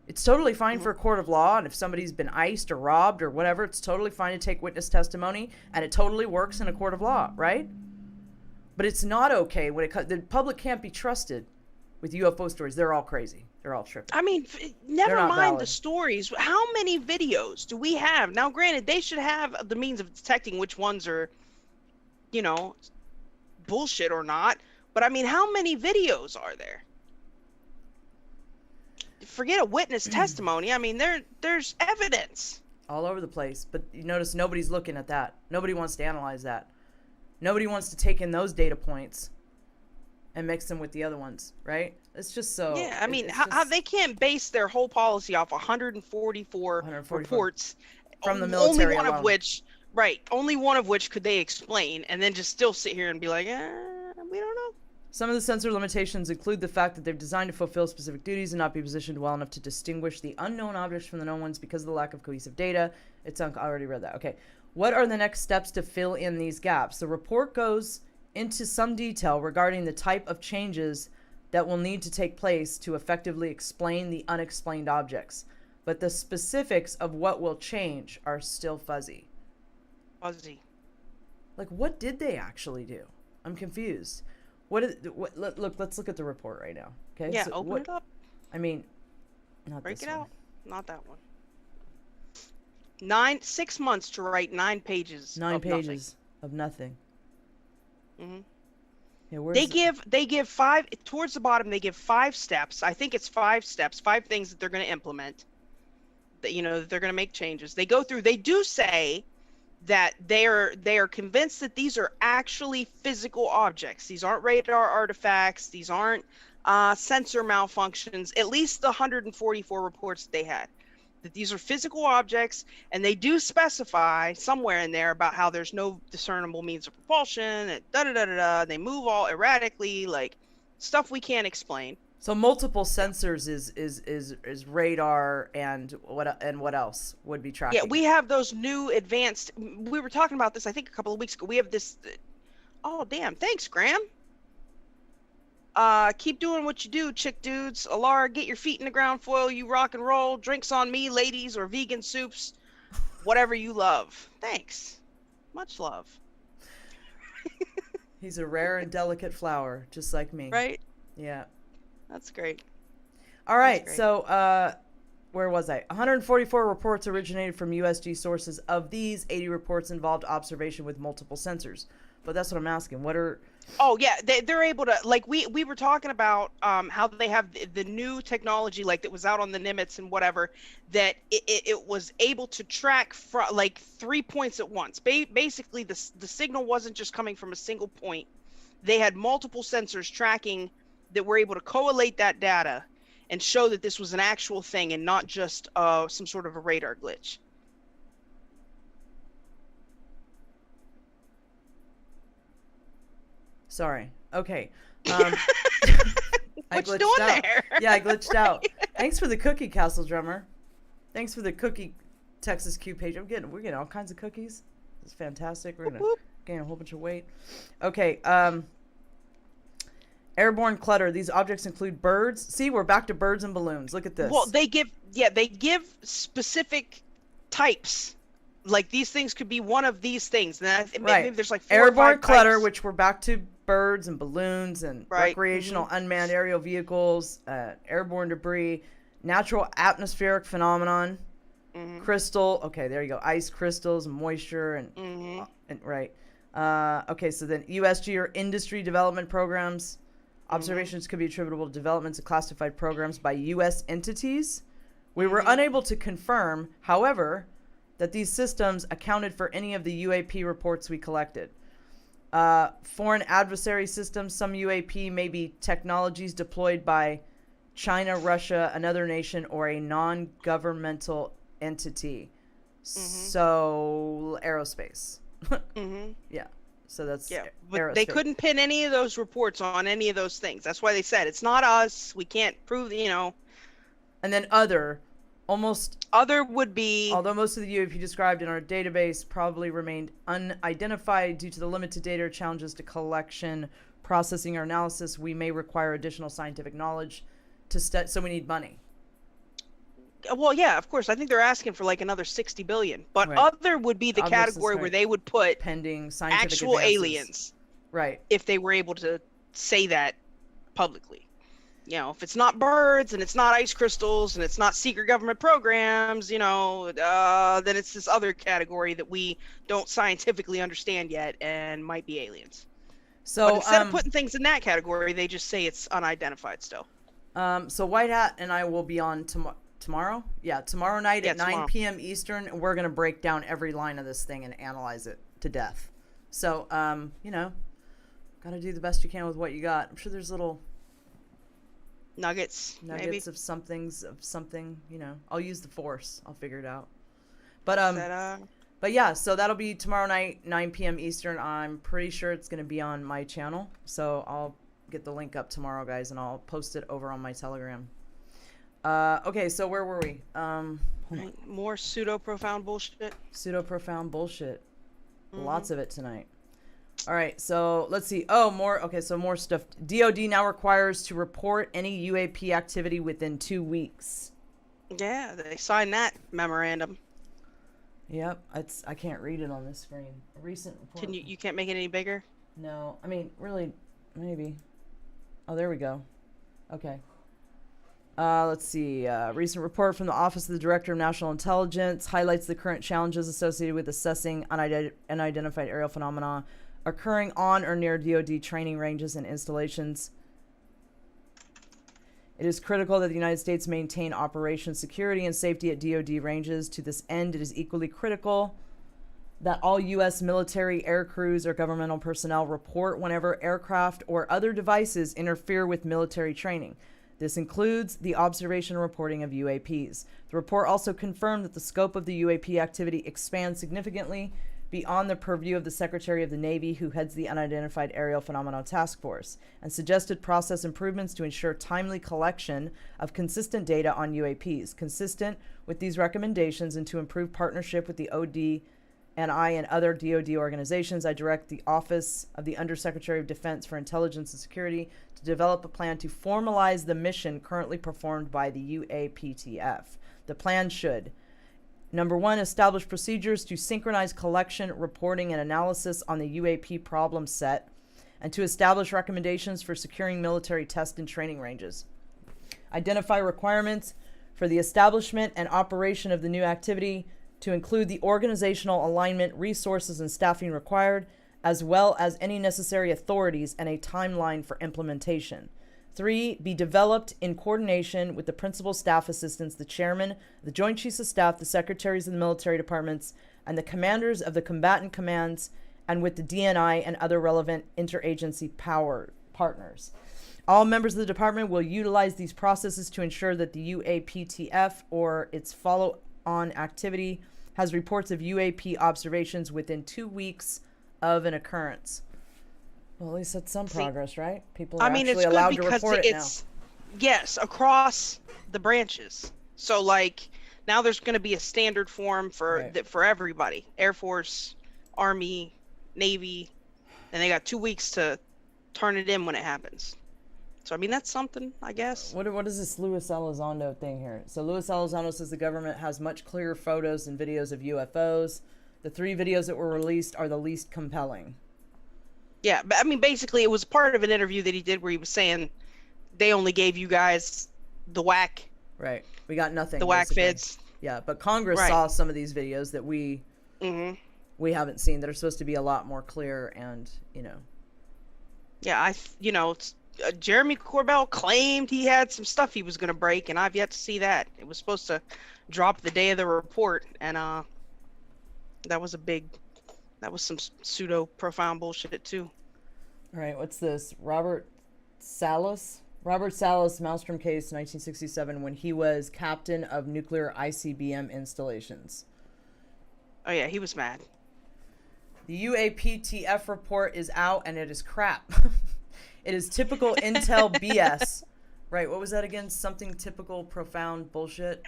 S2: It's totally fine for a court of law, and if somebody's been iced or robbed or whatever, it's totally fine to take witness testimony, and it totally works in a court of law, right? But it's not okay when the public can't be trusted with UFO stories. They're all crazy. They're all tripping.
S1: I mean, never mind the stories. How many videos do we have? Now, granted, they should have the means of detecting which ones are, you know, bullshit or not. But I mean, how many videos are there? Forget a witness testimony. I mean, there's evidence
S2: all over the place. But you notice nobody's looking at that. Nobody wants to analyze that. Nobody wants to take in those data points and mix them with the other ones, right? It's just so...
S1: Yeah, I mean, how they can't base their whole policy off 144 reports
S2: from the military
S1: only one
S2: alone.
S1: of which, right, only one of which could they explain, and then just still sit here and be like, we don't know.
S2: Some of the sensor limitations include the fact that they're designed to fulfill specific duties and not be positioned well enough to distinguish the unknown objects from the known ones because of the lack of cohesive data. I already read that. Okay. What are the next steps to fill in these gaps? The report goes into some detail regarding the type of changes that will need to take place to effectively explain the unexplained objects, but the specifics of what will change are still fuzzy. Like, what did they actually do? I'm confused. Let's look at the report right now. Okay.
S1: Yeah, open it up.
S2: I mean, not
S1: break
S2: this
S1: it
S2: one.
S1: out. Not that one. 6 months to write 9 pages.
S2: 9 pages of nothing.
S1: Mm-hmm.
S2: Yeah,
S1: they give 5 towards the bottom. They give 5 steps. I think it's 5 steps, 5 things that they're going to implement. That they're going to make changes. They go through. They do say that they are convinced that these are actually physical objects. These aren't radar artifacts. These aren't sensor malfunctions. At least the 144 reports that they had. That these are physical objects, and they do specify somewhere in there about how there's no discernible means of propulsion, they move all erratically, like stuff we can't explain.
S2: So multiple sensors is radar and what else would be tracking?
S1: Yeah, we have those new advanced. We were talking about this, I think, a couple of weeks ago. We have this. Oh damn! Thanks, Graham. Keep doing what you do, chick dudes. Alara, get your feet in the ground foil, you rock and roll. Drinks on me, ladies, or vegan soups. Whatever you love. Thanks. Much love.
S2: He's a rare and delicate flower, just like me.
S1: Right?
S2: Yeah.
S1: That's great.
S2: All right, so where was I? 144 reports originated from USG sources. Of these, 80 reports involved observation with multiple sensors. But that's what I'm asking. What are...
S1: Oh yeah, they're able to, like, we were talking about how they have the new technology, like, that was out on the Nimitz and whatever, that it was able to track from like 3 points at once. Basically, the signal wasn't just coming from a single point. They had multiple sensors tracking that were able to collate that data and show that this was an actual thing and not just some sort of a radar glitch.
S2: Sorry. Okay.
S1: What you doing
S2: out.
S1: there?
S2: Yeah, I glitched out. Thanks for the cookie, Castle Drummer. Thanks for the cookie, Texas Q page. We're getting all kinds of cookies. It's fantastic. We're gonna gain a whole bunch of weight. Okay. Airborne clutter. These objects include birds. See, we're back to birds and balloons. Look at this.
S1: Well, they give specific types. Like, these things could be one of these things. And maybe there's like 4
S2: airborne
S1: or 5
S2: clutter,
S1: types.
S2: which we're back to birds and balloons and recreational unmanned aerial vehicles, airborne debris, natural atmospheric phenomenon, crystal. Okay, there you go. Ice crystals, moisture, and okay, so then USG or industry development programs. Observations could be attributable to developments of classified programs by U.S. entities. We were unable to confirm, however, that these systems accounted for any of the UAP reports we collected. Foreign adversary systems. Some UAP may be technologies deployed by China, Russia, another nation, or a non-governmental entity. So, aerospace. Yeah. So that's
S1: but
S2: aerospace.
S1: they couldn't pin any of those reports on any of those things. That's why they said it's not us. We can't prove, And
S2: then other
S1: would be,
S2: although most of the UAP described in our database probably remained unidentified due to the limited data or challenges to collection, processing, or analysis, we may require additional scientific knowledge to so we need money.
S1: Well, yeah, of course. I think they're asking for like another 60 billion. But other would be the category where they would put
S2: pending scientific
S1: actual
S2: advances.
S1: aliens.
S2: Right.
S1: If they were able to say that publicly. If it's not birds and it's not ice crystals and it's not secret government programs, then it's this other category that we don't scientifically understand yet and might be aliens.
S2: So
S1: but instead of putting things in that category, they just say it's unidentified still.
S2: So White Hat and I will be on tomorrow? Yeah, tomorrow night at 9 p.m. Eastern, and we're going to break down every line of this thing and analyze it to death. So, got to do the best you can with what you got. I'm sure there's little
S1: nuggets maybe
S2: of something, I'll use the Force. I'll figure it out. But yeah, so that'll be tomorrow night, 9 p.m. Eastern. I'm pretty sure it's going to be on my channel. So I'll get the link up tomorrow, guys, and I'll post it over on my Telegram. Okay, so where were we?
S1: More pseudo-profound bullshit.
S2: Pseudo-profound bullshit. Lots of it tonight. All right, so let's see. Oh, more. Okay, so more stuff. DoD now requires to report any UAP activity within 2 weeks.
S1: Yeah, they signed that memorandum.
S2: Yep, I can't read it on this screen. A recent report.
S1: You can't make it any bigger?
S2: No, I mean, really, maybe. Oh, there we go. Okay. Let's see. Recent report from the Office of the Director of National Intelligence highlights the current challenges associated with assessing unidentified aerial phenomena occurring on or near DoD training ranges and installations. It is critical that the United States maintain operation security and safety at DoD ranges. To this end, it is equally critical that all U.S. military air crews or governmental personnel report whenever aircraft or other devices interfere with military training. This includes the observation and reporting of UAPs. The report also confirmed that the scope of the UAP activity expands significantly beyond the purview of the Secretary of the Navy, who heads the Unidentified Aerial Phenomena Task Force, and suggested process improvements to ensure timely collection of consistent data on UAPs. Consistent with these recommendations and to improve partnership with the OD and other DoD organizations, I direct the Office of the Undersecretary of Defense for Intelligence and Security to develop a plan to formalize the mission currently performed by the UAPTF. The plan should: Number 1, establish procedures to synchronize collection, reporting, and analysis on the UAP problem set, and to establish recommendations for securing military test and training ranges. Identify requirements for the establishment and operation of the new activity to include the organizational alignment, resources, and staffing required, as well as any necessary authorities and a timeline for implementation. 3, be developed in coordination with the principal staff assistants, the chairman, the Joint Chiefs of Staff, the secretaries of the military departments, and the commanders of the combatant commands, and with the DNI and other relevant interagency partners. All members of the department will utilize these processes to ensure that the UAPTF or its follow-on activity has reports of UAP observations within 2 weeks of an occurrence. Well, at least that's some progress, right? People are actually allowed to report it now.
S1: Yes, across the branches. So, like, now there's going to be a standard form for for everybody. Air Force, Army, Navy, and they got 2 weeks to turn it in when it happens. So, I mean, that's something, I guess.
S2: What is this Luis Elizondo thing here? So, Luis Elizondo says the government has much clearer photos and videos of UFOs. The 3 videos that were released are the least compelling.
S1: Yeah, but I mean, basically, it was part of an interview that he did where he was saying they only gave you guys the whack.
S2: Right. We got nothing.
S1: The whack vids.
S2: Yeah, but Congress saw some of these videos that we haven't seen that are supposed to be a lot more clear and,
S1: Yeah, Jeremy Corbell claimed he had some stuff he was going to break, and I've yet to see that. It was supposed to drop the day of the report, and that was some pseudo profound bullshit too.
S2: All right, what's this? Robert Salas, Maelstrom case, 1967, when he was captain of nuclear ICBM installations.
S1: Oh yeah, he was mad.
S2: The UAPTF report is out, and it is crap. It is typical Intel BS. Right, what was that again? Something typical profound bullshit?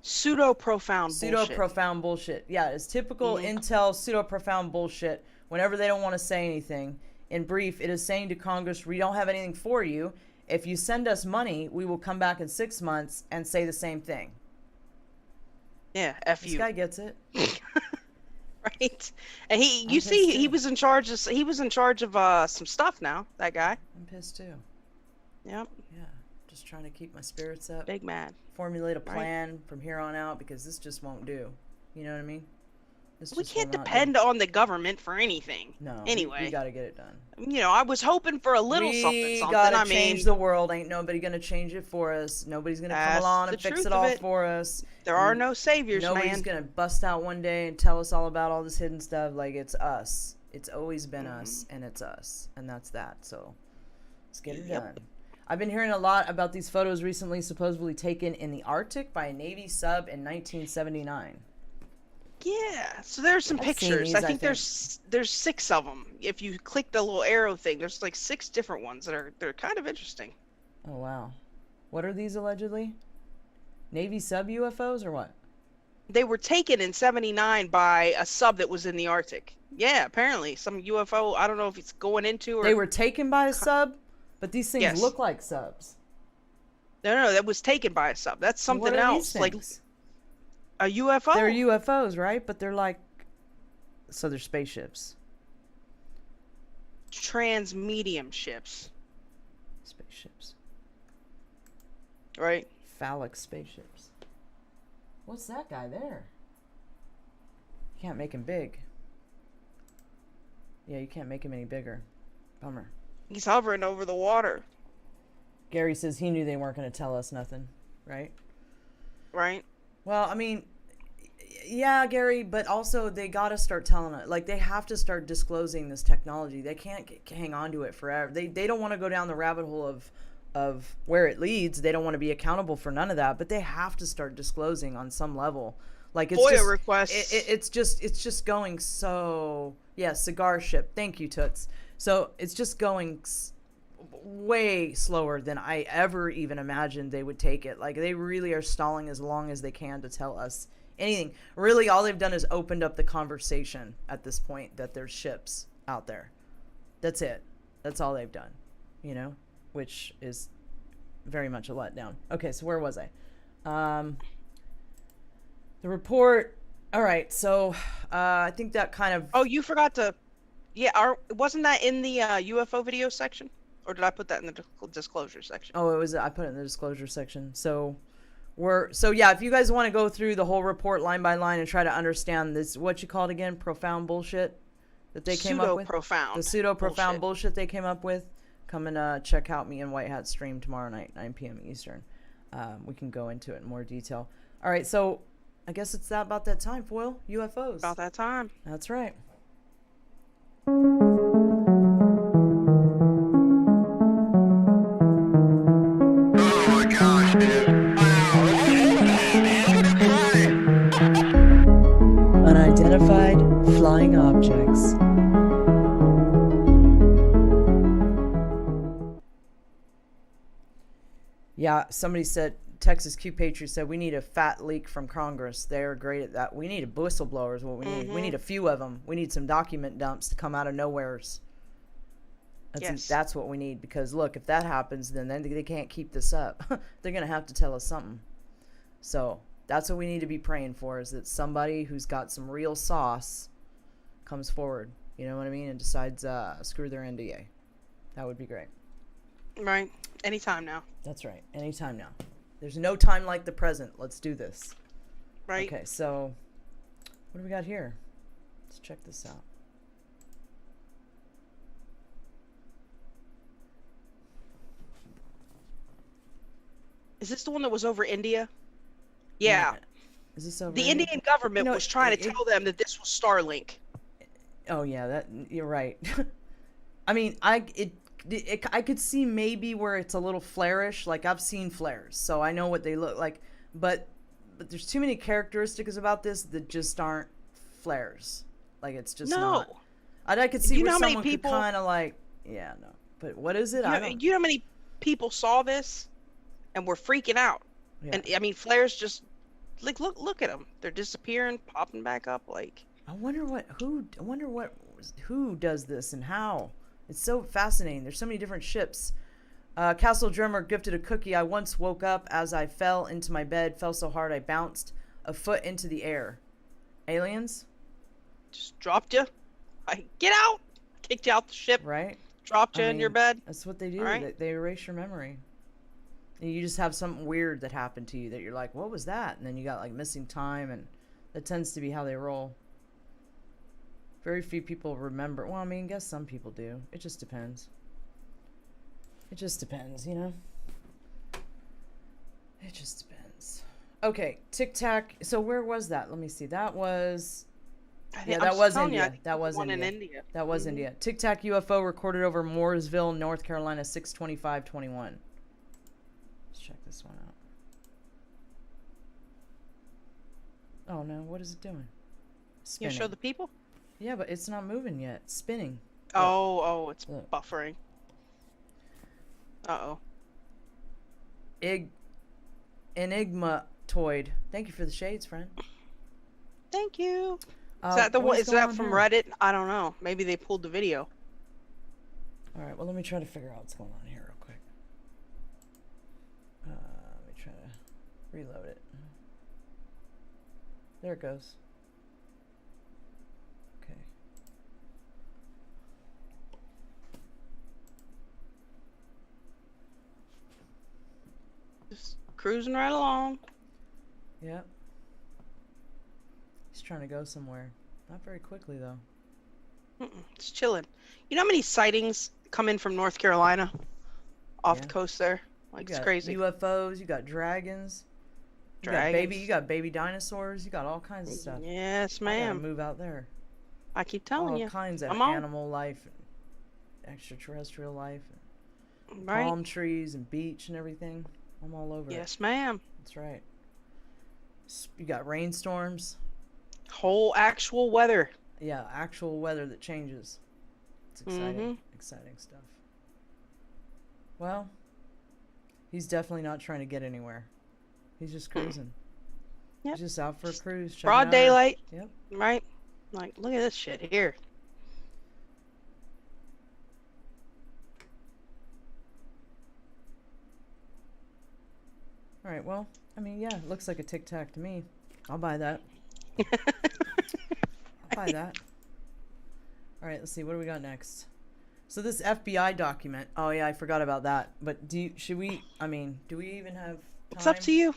S1: Pseudo-profound bullshit.
S2: Pseudo-profound bullshit. Yeah, it's typical Intel pseudo-profound bullshit whenever they don't want to say anything. In brief, it is saying to Congress, we don't have anything for you. If you send us money, we will come back in 6 months and say the same thing.
S1: Yeah, F you.
S2: This guy gets it.
S1: Right. And he was in charge of some stuff now, that guy.
S2: I'm pissed too.
S1: Yep.
S2: Yeah. Just trying to keep my spirits up.
S1: Big mad.
S2: Formulate a plan from here on out because this just won't do. You know what I mean?
S1: We can't depend on the government for anything.
S2: No.
S1: Anyway.
S2: We got to get it done.
S1: I was hoping for a little something.
S2: We got to change the world. Ain't nobody going to change it for us. Nobody's going to come along and fix it all for us.
S1: There are no saviors,
S2: Nobody's going to bust out one day and tell us all about all this hidden stuff. Like, it's us. It's always been us, and it's us. And that's that. So, let's get it done. I've been hearing a lot about these photos recently supposedly taken in the Arctic by a Navy sub in 1979.
S1: Yeah, so there's some pictures. I think there's 6 of them. If you click the little arrow thing, there's like 6 different ones they're kind of interesting.
S2: Oh wow, what are these allegedly? Navy sub UFOs or what?
S1: They were taken in '79 by a sub that was in the Arctic. Yeah, apparently some UFO. I don't know if it's going into or
S2: they were taken by a sub, but these things look like subs.
S1: No, that was taken by a sub. That's something else. Like a UFO?
S2: They're UFOs, right? But they're like... So they're spaceships.
S1: Transmedium ships.
S2: Spaceships.
S1: Right?
S2: Phallic spaceships. What's that guy there? You can't make him big. Yeah, you can't make him any bigger. Bummer.
S1: He's hovering over the water.
S2: Gary says he knew they weren't going to tell us nothing, right?
S1: Right.
S2: Well, I mean, yeah, Gary, but also they got to start telling it. Like, they have to start disclosing this technology. They can't hang on to it forever. They don't want to go down the rabbit hole of where it leads. They don't want to be accountable for none of that, but they have to start disclosing on some level. Like, it's
S1: FOIA requests.
S2: It's just going so... Yeah, cigar ship. Thank you, Toots. So it's just going way slower than I ever even imagined they would take it. Like, they really are stalling as long as they can to tell us anything. Really, all they've done is opened up the conversation at this point that there's ships out there. That's it. That's all they've done, you know, which is very much a letdown. Okay, so where was I? The report. All right, so I think that kind of...
S1: Oh, you forgot to... Yeah, wasn't that in the UFO video section? Or did I put that in the disclosure section?
S2: Oh, it was. I put it in the disclosure section. So yeah, if you guys want to go through the whole report line by line and try to understand this, what you call it again, profound bullshit, that they came up with.
S1: Pseudo-profound.
S2: The pseudo-profound bullshit they came up with. Come and check out me and White Hat stream tomorrow night, 9 p.m. Eastern. We can go into it in more detail. All right, so I guess it's about that time, Foil. UFOs.
S1: About that time.
S2: That's right. Unidentified flying objects. Yeah, somebody said, Texas Q Patriot said, we need a fat leak from Congress. They're great at that. We need a whistleblower is what we need. We need a few of them. We need some document dumps to come out of nowheres. That's what we need, because look, if that happens, then they can't keep this up. They're going to have to tell us something. So that's what we need to be praying for, is that somebody who's got some real sauce comes forward, you know what I mean, and decides screw their NDA. That would be great.
S1: Right. Anytime now.
S2: That's right. Anytime now. There's no time like the present. Let's do this.
S1: Right.
S2: Okay, so what do we got here? Let's check this out.
S1: Is this the one that was over India? Yeah.
S2: Is this over
S1: the Indian government was trying to tell them that this was Starlink.
S2: Oh yeah, that you're right. I mean, I could see maybe where it's a little flare-ish. Like, I've seen flares, so I know what they look like. But there's too many characteristics about this that just aren't flares. Like, it's just not. I could see where someone could kind of like, yeah, no. But what is it?
S1: You know how many people saw this and were freaking out? Yeah. And I mean, flares just like look at them. They're disappearing, popping back up. Like,
S2: I wonder who does this and how. It's so fascinating. There's so many different ships. Castle Drummer gifted a cookie. I once woke up as I fell into my bed. Fell so hard I bounced a foot into the air. Aliens?
S1: Just dropped you. Get out. Kicked you out the ship.
S2: Right.
S1: Dropped you in your bed.
S2: That's what they do.
S1: Right.
S2: They erase your memory. And you just have something weird that happened to you that you're like, what was that? And then you got like missing time, and that tends to be how they roll. Very few people remember. Well, I mean, I guess some people do. It just depends. It just depends, you know? It just depends. Okay, Tic Tac. So where was that? Let me see. That was... Yeah, that was India. That was India. That was India. Tic Tac UFO recorded over Mooresville, North Carolina, 6/25/21. Let's check this one out. Oh, no. What is it doing? Spinning.
S1: You show the people?
S2: Yeah, but it's not moving yet. It's spinning.
S1: Oh, it's buffering. Uh-oh.
S2: Enigmatoid. Thank you for the shades, friend.
S1: Thank you. Is that the one? Is that from Reddit? I don't know. Maybe they pulled the video.
S2: All right. Well, let me try to figure out what's going on here real quick. Let me try to reload it. There it goes. Okay.
S1: Just cruising right along.
S2: Yep. He's trying to go somewhere. Not very quickly, though.
S1: It's chilling. You know how many sightings come in from North Carolina? Off the coast there? Like, it's crazy.
S2: UFOs, you got dragons. You got baby dinosaurs. You got all kinds of stuff.
S1: Yes, ma'am.
S2: I gotta move out there.
S1: I keep telling you.
S2: All kinds of animal life, and extraterrestrial life, and palm trees and beach and everything. I'm all over it.
S1: Yes, ma'am.
S2: That's right. You got rainstorms.
S1: Whole actual weather.
S2: Yeah, actual weather that changes. It's exciting. Exciting stuff. Well, he's definitely not trying to get anywhere. He's just cruising. Yep. He's just out for a cruise.
S1: Broad daylight.
S2: Yep.
S1: Right? Like, look at this shit here.
S2: All right, well, I mean, yeah, it looks like a Tic Tac to me. I'll buy that. I'll buy that. All right, let's see. What do we got next? So this FBI document. Oh, yeah, I forgot about that. But do we even have time?
S1: It's up to you.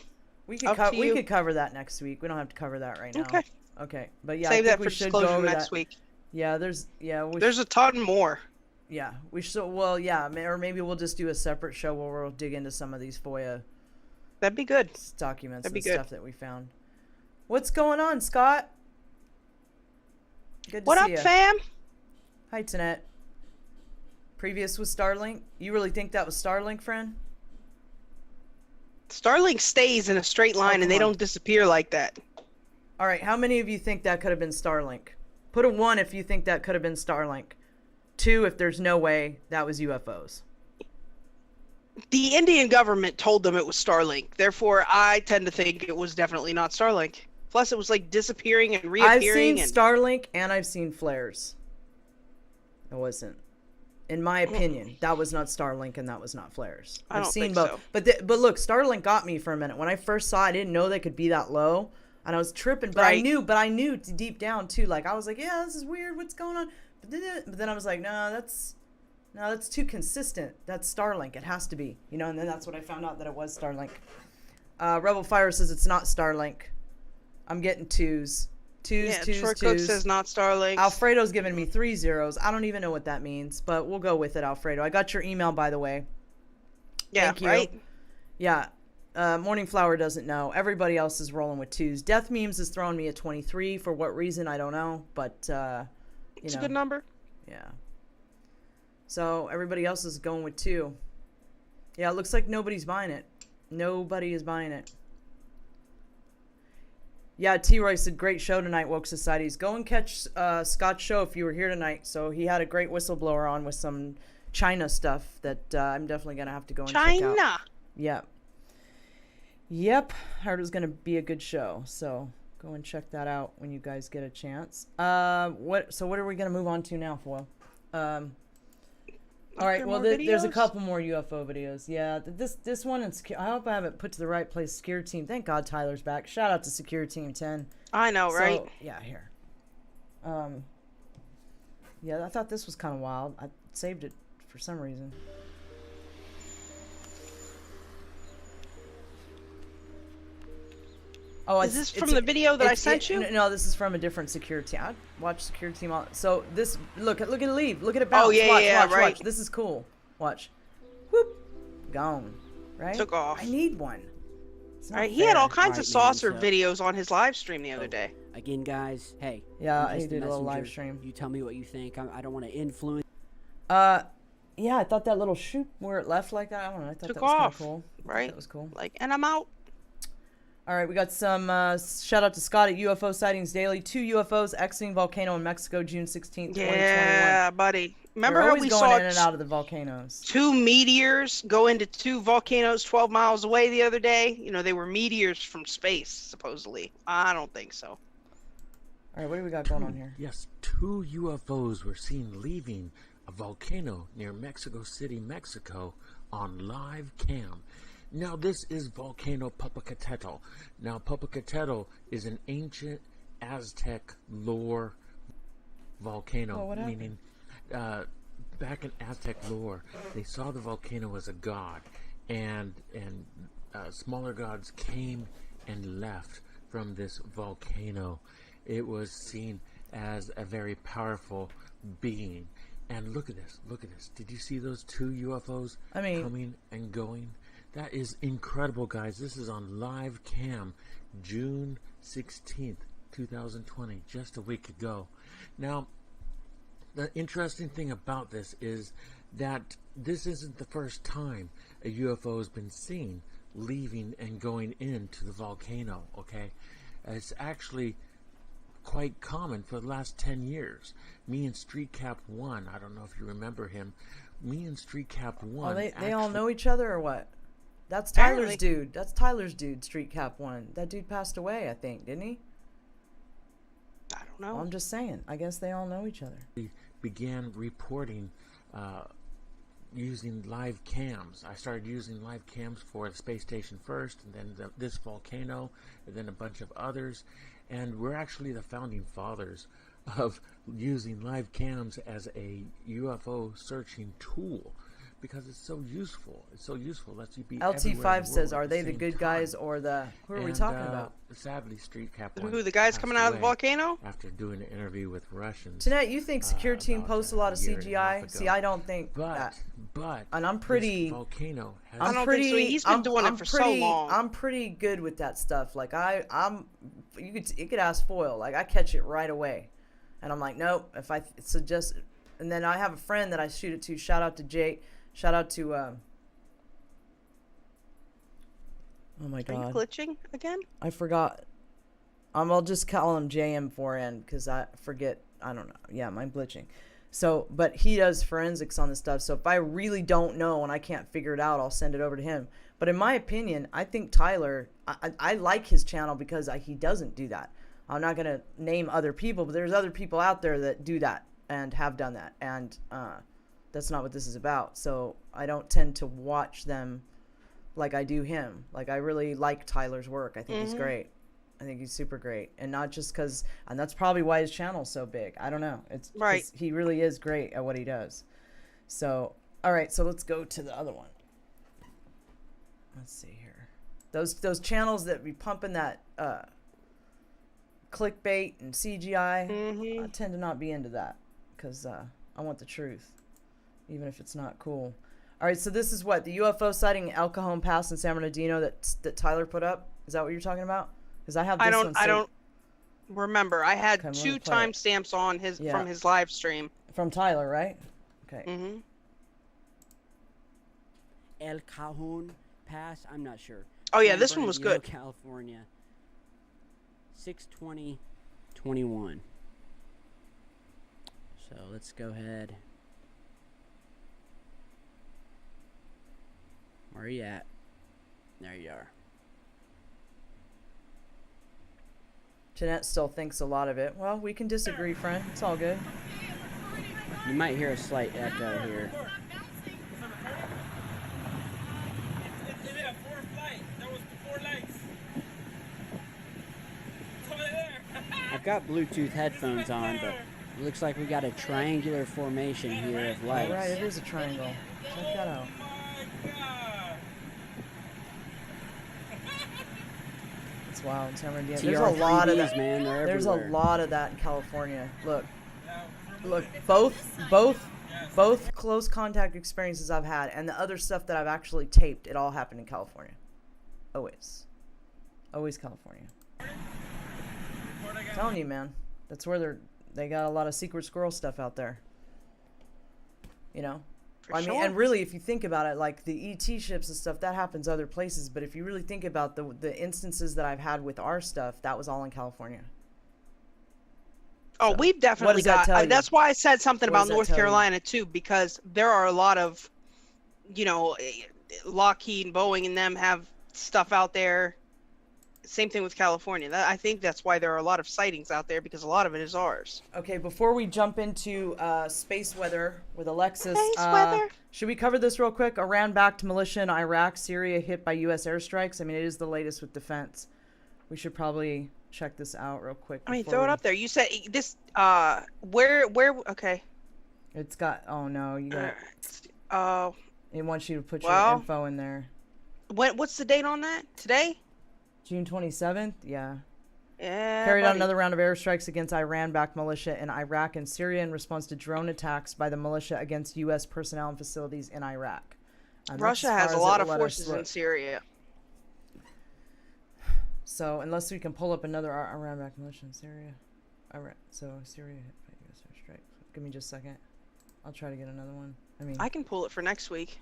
S2: We could cover that next week. We don't have to cover that right now.
S1: Okay.
S2: Okay. But yeah,
S1: Save
S2: I think
S1: that
S2: we
S1: for
S2: should go
S1: disclosure
S2: over
S1: next week.
S2: Yeah, there's
S1: a ton more.
S2: Yeah, we should. Well, yeah, or maybe we'll just do a separate show where we'll dig into some of these FOIA.
S1: That'd be good.
S2: Documents
S1: That'd be
S2: and
S1: good.
S2: stuff that we found. What's going on, Scott? Good to
S1: What
S2: see
S1: up,
S2: ya.
S1: fam?
S2: Hi, Tanette. Previous was Starlink. You really think that was Starlink, friend?
S1: Starlink stays in a straight line and they don't disappear like that.
S2: All right, how many of you think that could have been Starlink? Put a 1 if you think that could have been Starlink. 2 if there's no way that was UFOs.
S1: The Indian government told them it was Starlink. Therefore, I tend to think it was definitely not Starlink. Plus, it was like disappearing and reappearing.
S2: I've seen Starlink and I've seen flares. It wasn't. In my opinion, that was not Starlink and that was not flares.
S1: I
S2: I've
S1: don't
S2: seen
S1: think
S2: both.
S1: so.
S2: But look, Starlink got me for a minute. When I first saw it, I didn't know they could be that low. And I was tripping, but I knew deep down too. Like I was like, yeah, this is weird. What's going on? But then I was like, no, that's too consistent. That's Starlink. It has to be, And then that's what I found out that it was Starlink. Rebel Fire says it's not Starlink. I'm getting 2s.
S1: Troy Cook says not Starlink.
S2: Alfredo's giving me 3 zeros. I don't even know what that means, but we'll go with it, Alfredo. I got your email, by the way.
S1: Yeah,
S2: Thank you.
S1: right?
S2: Yeah. Morning Flower doesn't know. Everybody else is rolling with 2s. Death Memes is throwing me a 23. For what reason, I don't know. But,
S1: it's a good number.
S2: Yeah. So, everybody else is going with 2. Yeah, it looks like nobody's buying it. Nobody is buying it. Yeah, T-Roy said, great show tonight, Woke Societies. Go and catch Scott's show if you were here tonight. So, he had a great whistleblower on with some China stuff that I'm definitely going to have to go and check out.
S1: China!
S2: Yeah. Yep, heard it was going to be a good show, so go and check that out when you guys get a chance. What are we going to move on to now, Foil? All right, well, there's a couple more UFO videos. Yeah, this one, I hope I have it put to the right place. Secure Team. Thank God Tyler's back. Shout out to Secure Team 10.
S1: I know, right?
S2: Yeah, here. Yeah, I thought this was kind of wild. I saved it for some reason. Oh,
S1: is this from the video that I sent you?
S2: No, this is from a different security. I watch security team. So this, look at it leave. Look at it bounce.
S1: Oh yeah,
S2: watch. This is cool. Watch. Whoop, gone. Right.
S1: Took off.
S2: I need one.
S1: All right, he had all kinds of saucer videos on his live stream the other day.
S13: Again, guys, hey.
S2: Yeah, he did a little live stream.
S13: You tell me what you think. I don't want to influence.
S2: Yeah, I thought that little shoot where it left like that. I don't know. I thought that was kind of cool.
S1: Right.
S2: That was cool.
S1: Like, and I'm out.
S2: All right, we got some shout out to Scott at UFO Sightings Daily. 2 UFOs exiting volcano in Mexico, June 16th, 2021.
S1: Yeah, buddy. Remember
S2: how
S1: we
S2: going
S1: saw
S2: in and out of the volcanoes?
S1: 2 meteors go into 2 volcanoes 12 miles away the other day? They were meteors from space, supposedly. I don't think so.
S2: All right, what do we got going on here?
S14: Yes, 2 UFOs were seen leaving a volcano near Mexico City, Mexico on live cam. Now, this is volcano Popocatépetl. Now, Popocatépetl is an ancient Aztec lore volcano, meaning back in Aztec lore, they saw the volcano as a god, and smaller gods came and left from this volcano. It was seen as a very powerful being. And look at this. Did you see those 2 UFOs coming and going? That is incredible, guys. This is on live cam, June 16th, 2020, just a week ago. Now, the interesting thing about this is that this isn't the first time a UFO has been seen leaving and going into the volcano, okay? It's actually quite common for the last 10 years. Me and Street Cap 1, I don't know if you remember him, me and Street Cap 1...
S2: Oh, they all know each other or what? That's Tyler's dude. That's Tyler's dude, Street Cap 1. That dude passed away, I think, didn't he?
S1: I don't know.
S2: Well, I'm just saying. I guess they all know each other.
S14: We began reporting using live cams. I started using live cams for the space station first, and then this volcano, and then a bunch of others. And we're actually the founding fathers of using live cams as a UFO searching tool, because it's so useful. It's so useful. Lets you be everywhere in the
S2: LT5
S14: world
S2: says,
S14: at
S2: are
S14: the
S2: they the
S14: same
S2: good
S14: time.
S2: guys or the... Who are we
S14: And,
S2: talking about?
S14: Sadly, Street Cap
S1: Who, the guys coming out of the volcano?
S14: after doing an interview with Russians.
S2: Jeanette, you think Secure Team
S14: about
S2: posts a lot of
S14: a year and a half
S2: CGI?
S14: ago.
S2: See, I don't think that.
S14: But
S2: And I'm pretty...
S14: this volcano has
S1: I don't think so. He's been doing it for so long.
S2: I'm pretty good with that stuff. Like you could ask Foil. Like I catch it right away, and I'm like, nope. If I suggest, and then I have a friend that I shoot it to. Shout out to Jake. Shout out to. Oh my God.
S1: Are you glitching again?
S2: I forgot. I'll just call him JM4N because I forget. I don't know. Yeah, I'm glitching. So, but he does forensics on this stuff. So if I really don't know and I can't figure it out, I'll send it over to him. But in my opinion, I think Tyler, I like his channel because he doesn't do that. I'm not going to name other people, but there's other people out there that do that and have done that. And that's not what this is about. So I don't tend to watch them like I do him. Like I really like Tyler's work. I think he's great. I think he's super great, and not just because, and that's probably why his channel's so big. I don't know. It's right. He really is great at what he does. So, all right. So let's go to the other one. Let's see here. Those channels that be pumping that clickbait and CGI. I tend to not be into that because I want the truth, even if it's not cool. All right. So this is what the UFO sighting in El Cajon Pass in San Bernardino that Tyler put up. Is that what you're talking about? Because I have this one.
S1: I don't remember. I had 2 timestamps on his from his live stream.
S2: From Tyler, right? Okay.
S13: El Cajon Pass. I'm not sure.
S1: Oh yeah, this one was good.
S13: California. 6/20/21. So let's go ahead. Where are you at? There you are.
S2: Jeanette still thinks a lot of it. Well, we can disagree, friend. It's all good.
S13: You might hear a slight echo here. I've got Bluetooth headphones on, but it looks like we got a triangular formation here of lights.
S2: All right, it is a triangle. Check that out. It's wild. There's a lot of that.
S13: Man,
S2: there's a lot of that in California. Look, both close contact experiences I've had and the other stuff that I've actually taped, it all happened in California. Always California. I'm telling you, man, that's where they got a lot of secret squirrel stuff out there. You know. I mean, and really, if you think about it, like the ET ships and stuff, that happens other places. But if you really think about the instances that I've had with our stuff, that was all in California.
S1: Oh,
S2: So,
S1: we've definitely got. That's why I said something about North Carolina too, because there are a lot of, Lockheed and Boeing and them have stuff out there. Same thing with California. I think that's why there are a lot of sightings out there, because a lot of it is ours.
S2: Okay, before we jump into space weather with Alexis,
S1: weather.
S2: Should we cover this real quick? Iran-backed militia in Iraq, Syria hit by U.S. airstrikes. I mean, it is the latest with defense. We should probably check this out real quick.
S1: I mean, throw it up there. You said this. Where? Okay.
S2: It's got. Oh no, you got. It wants you to put your info in there.
S1: What's the date on that? Today?
S2: June 27th. Yeah.
S1: Yeah.
S2: Carried out another round of airstrikes against Iran-backed militia in Iraq and Syria in response to drone attacks by the militia against U.S. personnel and facilities in Iraq.
S1: Russia has a lot of forces in Syria.
S2: So unless we can pull up another Iran-backed militia in Syria, so Syria hit by U.S. airstrikes. Give me just a second. I'll try to get another one.
S1: I can pull it for next week.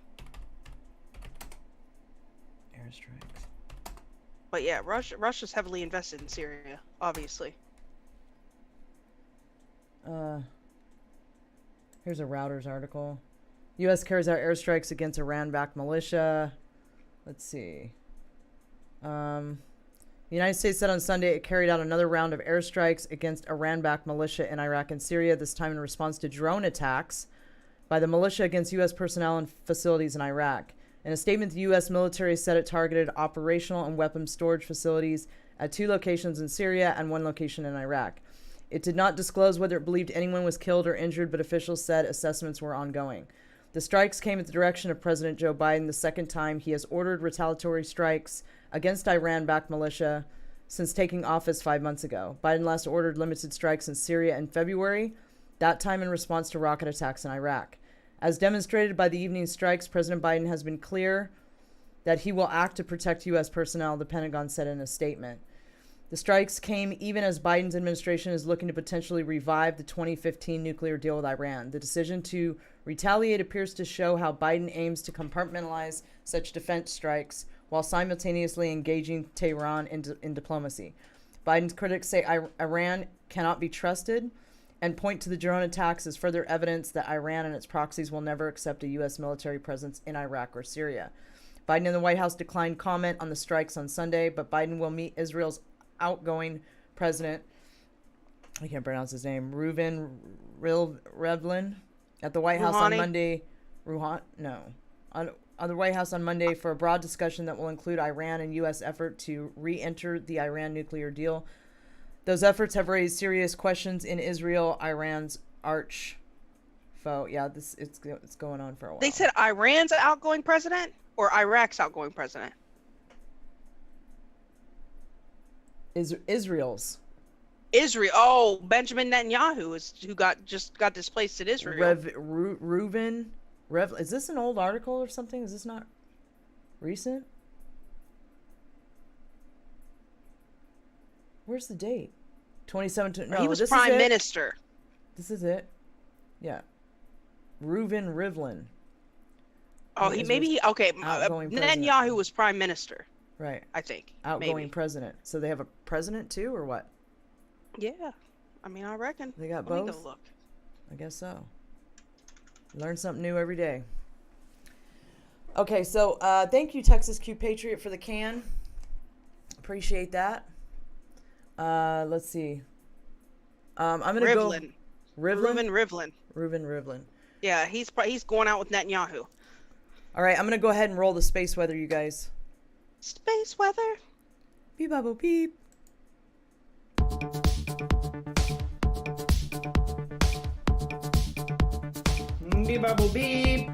S2: Airstrikes.
S1: But yeah, Russia's heavily invested in Syria, obviously.
S2: Here's a Reuters article. U.S. carries out airstrikes against Iran-backed militia. Let's see. The United States said on Sunday it carried out another round of airstrikes against Iran-backed militia in Iraq and Syria, this time in response to drone attacks by the militia against U.S. personnel and facilities in Iraq. In a statement, the U.S. military said it targeted operational and weapons storage facilities at 2 locations in Syria and 1 location in Iraq. It did not disclose whether it believed anyone was killed or injured, but officials said assessments were ongoing. The strikes came at the direction of President Joe Biden, the second time he has ordered retaliatory strikes against Iran-backed militia since taking office 5 months ago. Biden last ordered limited strikes in Syria in February, that time in response to rocket attacks in Iraq. As demonstrated by the evening strikes, President Biden has been clear that he will act to protect U.S. personnel, the Pentagon said in a statement. The strikes came even as Biden's administration is looking to potentially revive the 2015 nuclear deal with Iran. The decision to retaliate appears to show how Biden aims to compartmentalize such defense strikes while simultaneously engaging Tehran in diplomacy. Biden's critics say Iran cannot be trusted and point to the drone attacks as further evidence that Iran and its proxies will never accept a U.S. military presence in Iraq or Syria. Biden and the White House declined comment on the strikes on Sunday, but Biden will meet Israel's outgoing president, I can't pronounce his name, Reuven Rivlin, at the White House on Monday. On the White House on Monday for a broad discussion that will include Iran and U.S. effort to re-enter the Iran nuclear deal. Those efforts have raised serious questions in Israel, Iran's arch foe. Yeah, it's going on for a while.
S1: They said Iran's outgoing president or Iraq's outgoing president?
S2: Israel's.
S1: Israel. Oh, Benjamin Netanyahu who got displaced in Israel.
S2: Reuven. Is this an old article or something? Is this not recent? Where's the date? 2017. No,
S1: he was prime minister.
S2: This is it. Yeah. Reuven Rivlin.
S1: Oh, Netanyahu was prime minister.
S2: Right.
S1: I think.
S2: Outgoing president. So they have a president too, or what?
S1: Yeah. I mean, I reckon.
S2: They got
S1: Let
S2: both?
S1: me go look.
S2: I guess so. Learn something new every day. Okay, so thank you, Texas Q Patriot, for the can. Appreciate that. Let's see. I'm gonna go.
S1: Reuven Rivlin. Yeah, he's going out with Netanyahu.
S2: All right, I'm gonna go ahead and roll the space weather, you guys.
S1: Space weather.
S2: Beep bubble beep. Beep bubble beep.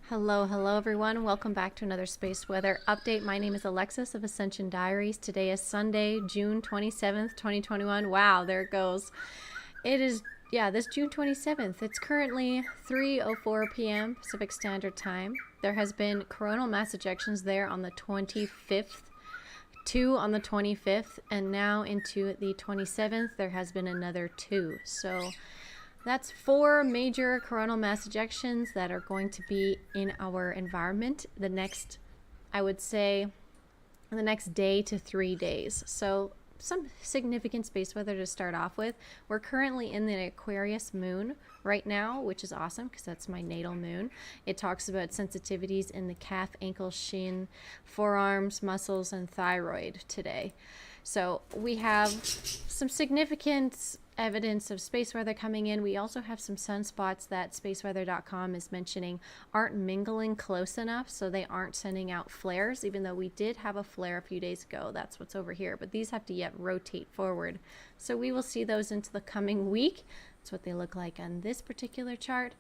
S15: Hello everyone. Welcome back to another space weather update. My name is Alexis of Ascension Diaries. Today is Sunday, June 27th, 2021. Wow, there it goes. It is, this June 27th. It's currently 3:04 p.m. Pacific Standard Time. There has been coronal mass ejections there on the 25th, 2 on the 25th, and now into the 27th, there has been another 2. So that's 4 major coronal mass ejections that are going to be in our environment the next, I would say, the next day to 3 days. So some significant space weather to start off with. We're currently in the Aquarius moon right now, which is awesome because that's my natal moon. It talks about sensitivities in the calf, ankle, shin, forearms, muscles, and thyroid today. So we have some significant evidence of space weather coming in. We also have some sunspots that spaceweather.com is mentioning aren't mingling close enough, so they aren't sending out flares, even though we did have a flare a few days ago. That's what's over here, but these have to yet rotate forward. So we will see those into the coming week. That's what they look like on this particular chart.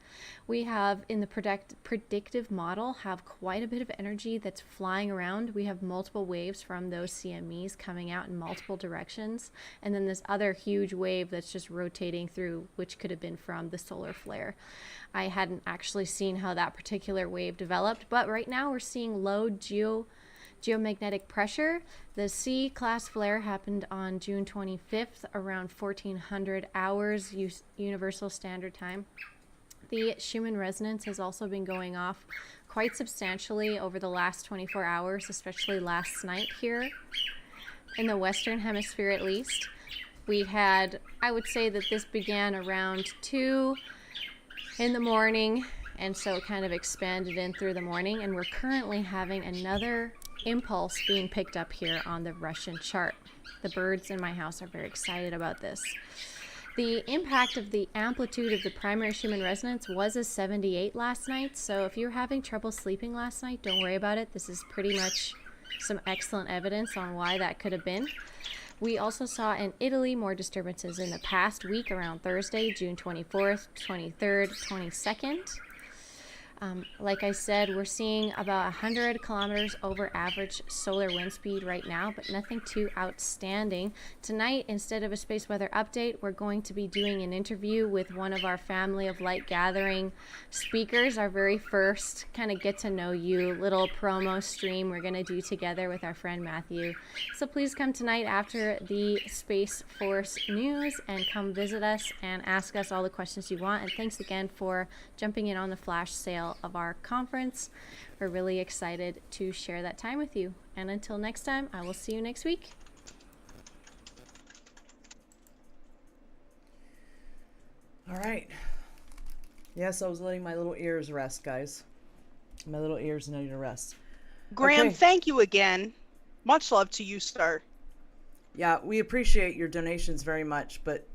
S15: We have in the predictive model have quite a bit of energy that's flying around. We have multiple waves from those CMEs coming out in multiple directions, and then this other huge wave that's just rotating through, which could have been from the solar flare. I hadn't actually seen how that particular wave developed, but right now we're seeing low geomagnetic pressure. The C-class flare happened on June 25th around 1400 hours Universal Standard Time. The Schumann resonance has also been going off quite substantially over the last 24 hours, especially last night here in the Western Hemisphere at least. We had, I would say that this began around 2 in the morning, and so it kind of expanded in through the morning, and we're currently having another impulse being picked up here on the Russian chart. The birds in my house are very excited about this. The impact of the amplitude of the primary Schumann resonance was a 78 last night, so if you're having trouble sleeping last night, don't worry about it. This is pretty much some excellent evidence on why that could have been. We also saw in Italy more disturbances in the past week around Thursday, June 24th, 23rd, 22nd. Like I said, we're seeing about 100 kilometers over average solar wind speed right now, but nothing too outstanding. Tonight, instead of a space weather update, we're going to be doing an interview with one of our Family of Light Gathering speakers, our very first kind of get to know you little promo stream we're going to do together with our friend Matthew. So please come tonight after the Space Force news and come visit us and ask us all the questions you want. And thanks again for jumping in on the flash sale of our conference. We're really excited to share that time with you. And until next time, I will see you next week.
S2: All right. Yes, I was letting my little ears rest, guys. My little ears need to rest.
S1: Graham,
S2: Okay.
S1: thank you again. Much love to you, sir.
S2: Yeah, we appreciate your donations very much, but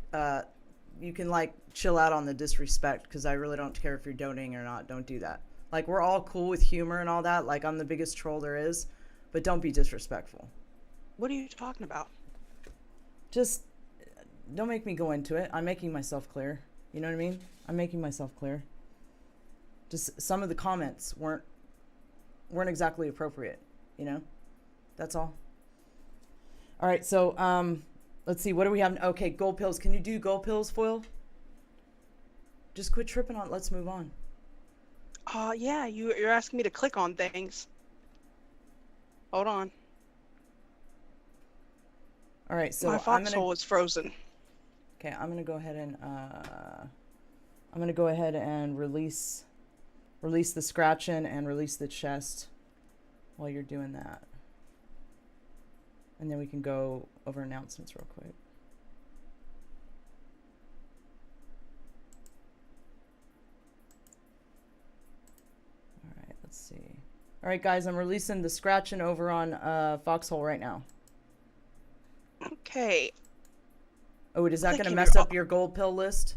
S2: you can like chill out on the disrespect, because I really don't care if you're donating or not. Don't do that. Like, we're all cool with humor and all that. Like, I'm the biggest troll there is, but don't be disrespectful.
S1: What are you talking about?
S2: Just don't make me go into it. I'm making myself clear. You know what I mean? I'm making myself clear. Just some of the comments weren't exactly appropriate, you know? That's all. All right, so let's see. What do we have? Okay, gold pills. Can you do gold pills, Foil? Just quit tripping on it. Let's move on.
S1: Yeah, you're asking me to click on things. Hold on.
S2: All right, so
S1: my foxhole is frozen.
S2: Okay, I'm gonna go ahead and release the scratching and release the chest while you're doing that, and then we can go over announcements real quick. Let's see. All right, guys, I'm releasing the scratching over on Foxhole right now.
S1: Okay.
S2: Oh, is that going to mess up your gold pill list?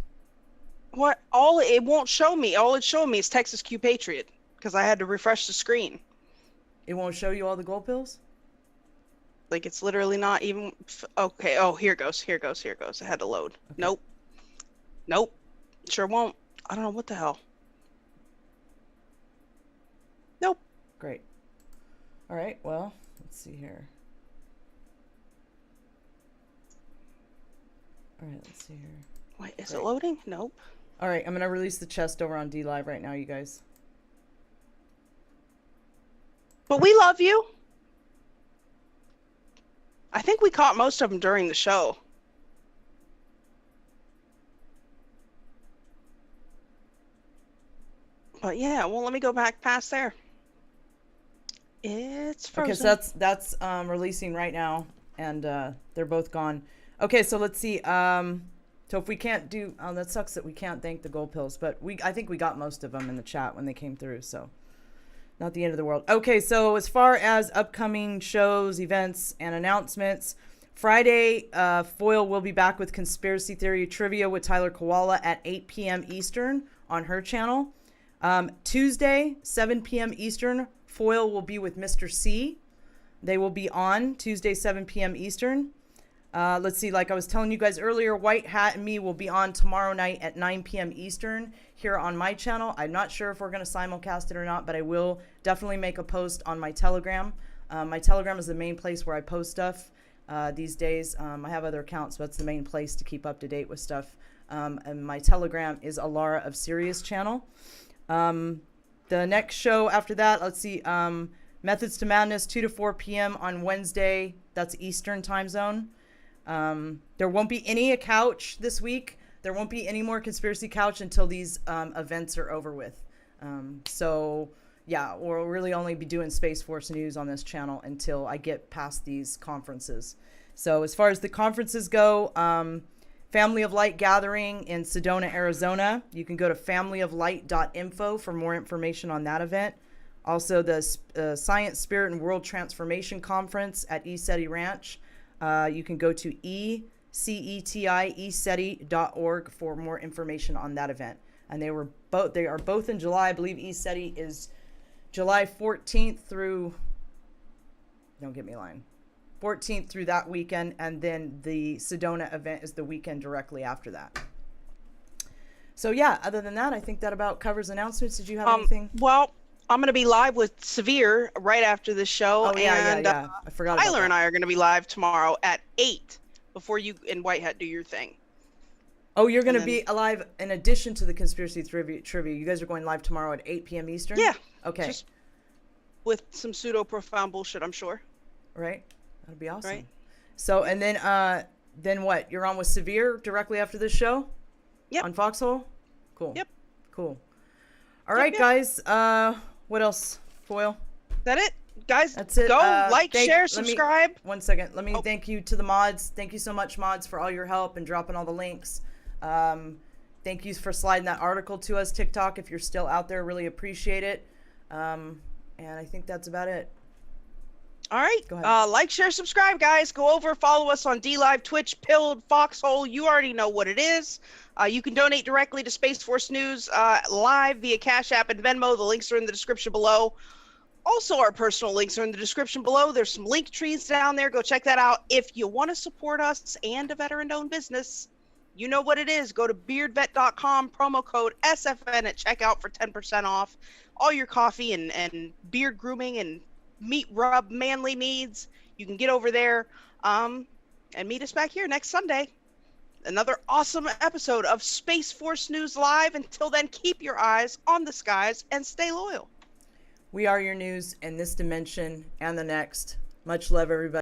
S1: What? It won't show me. All it's showing me is Texas Q Patriot, because I had to refresh the screen.
S2: It won't show you all the gold pills?
S1: Like, it's literally not even... Okay, oh, here goes. It had to load. Okay. Nope. Sure won't. I don't know what the hell. Nope.
S2: Great. All right, well, let's see here. All right, let's see here.
S1: Wait, is it loading? Nope.
S2: All right, I'm going to release the chest over on D Live right now, you guys.
S1: But we love you. I think we caught most of them during the show. But yeah, well, let me go back past there. It's frozen.
S2: Okay, so that's releasing right now, and they're both gone. Okay, so let's see. So if we can't do, that sucks that we can't thank the gold pills, but I think we got most of them in the chat when they came through, so not the end of the world. Okay, so as far as upcoming shows, events, and announcements, Friday, Foil will be back with Conspiracy Theory Trivia with Tyler Koala at 8 p.m. Eastern on her channel. Tuesday, 7 p.m. Eastern, Foil will be with Mr. C. They will be on Tuesday, 7 p.m. Eastern. Let's see, like I was telling you guys earlier, White Hat and me will be on tomorrow night at 9 p.m. Eastern here on my channel. I'm not sure if we're going to simulcast it or not, but I will definitely make a post on my Telegram. My Telegram is the main place where I post stuff these days. I have other accounts, but it's the main place to keep up to date with stuff. And my Telegram is Alara of Sirius channel. The next show after that, let's see, Methods to Madness, 2 to 4 p.m. on Wednesday. That's Eastern time zone. There won't be any couch this week. There won't be any more Conspiracy Couch until these events are over with. So, yeah, we'll really only be doing Space Force news on this channel until I get past these conferences. So as far as the conferences go, Family of Light Gathering in Sedona, Arizona. You can go to familyoflight.info for more information on that event. Also, the Science, Spirit, and World Transformation Conference at ESETI Ranch. You can go to ECETI.org for more information on that event. And they are both in July. I believe ESETI is July 14th through, don't get me lying, 14th through that weekend, and then the Sedona event is the weekend directly after that. So yeah, other than that, I think that about covers announcements. Did you have anything?
S1: Well, I'm going to be live with Severe right after the show.
S2: Oh, yeah,
S1: and,
S2: yeah. I forgot about
S1: Tyler
S2: that.
S1: and I are going to be live tomorrow at 8 before you and White Hat do your thing.
S2: Oh, you're going to be live in addition to the conspiracy trivia. You guys are going live tomorrow at 8 p.m. Eastern?
S1: Yeah.
S2: Okay.
S1: Just with some pseudo-profound bullshit, I'm sure.
S2: Right. That'd be awesome.
S1: Right.
S2: So, and then what? You're on with Severe directly after this show?
S1: Yep.
S2: On Foxhole? Cool.
S1: Yep.
S2: Cool. All right, guys. What else? Foil?
S1: Is that it? Guys,
S2: that's it.
S1: Go share, subscribe.
S2: One second. Let me thank you to the mods. Thank you so much, mods, for all your help and dropping all the links. Thank you for sliding that article to us, TikTok, if you're still out there. Really appreciate it. And I think that's about it.
S1: All right.
S2: Go ahead.
S1: Like, share, subscribe, guys. Go over, follow us on DLive, Twitch, Pilled, Foxhole. You already know what it is. You can donate directly to Space Force News live via Cash App and Venmo. The links are in the description below. Also, our personal links are in the description below. There's some link trees down there. Go check that out. If you want to support us and a veteran-owned business, you know what it is. Go to BeardVet.com, promo code SFN at checkout for 10% off. All your coffee and beard grooming and meat rub manly needs, you can get over there and meet us back here next Sunday. Another awesome episode of Space Force News Live. Until then, keep your eyes on the skies and stay loyal.
S2: We are your news in this dimension and the next. Much love, everybody.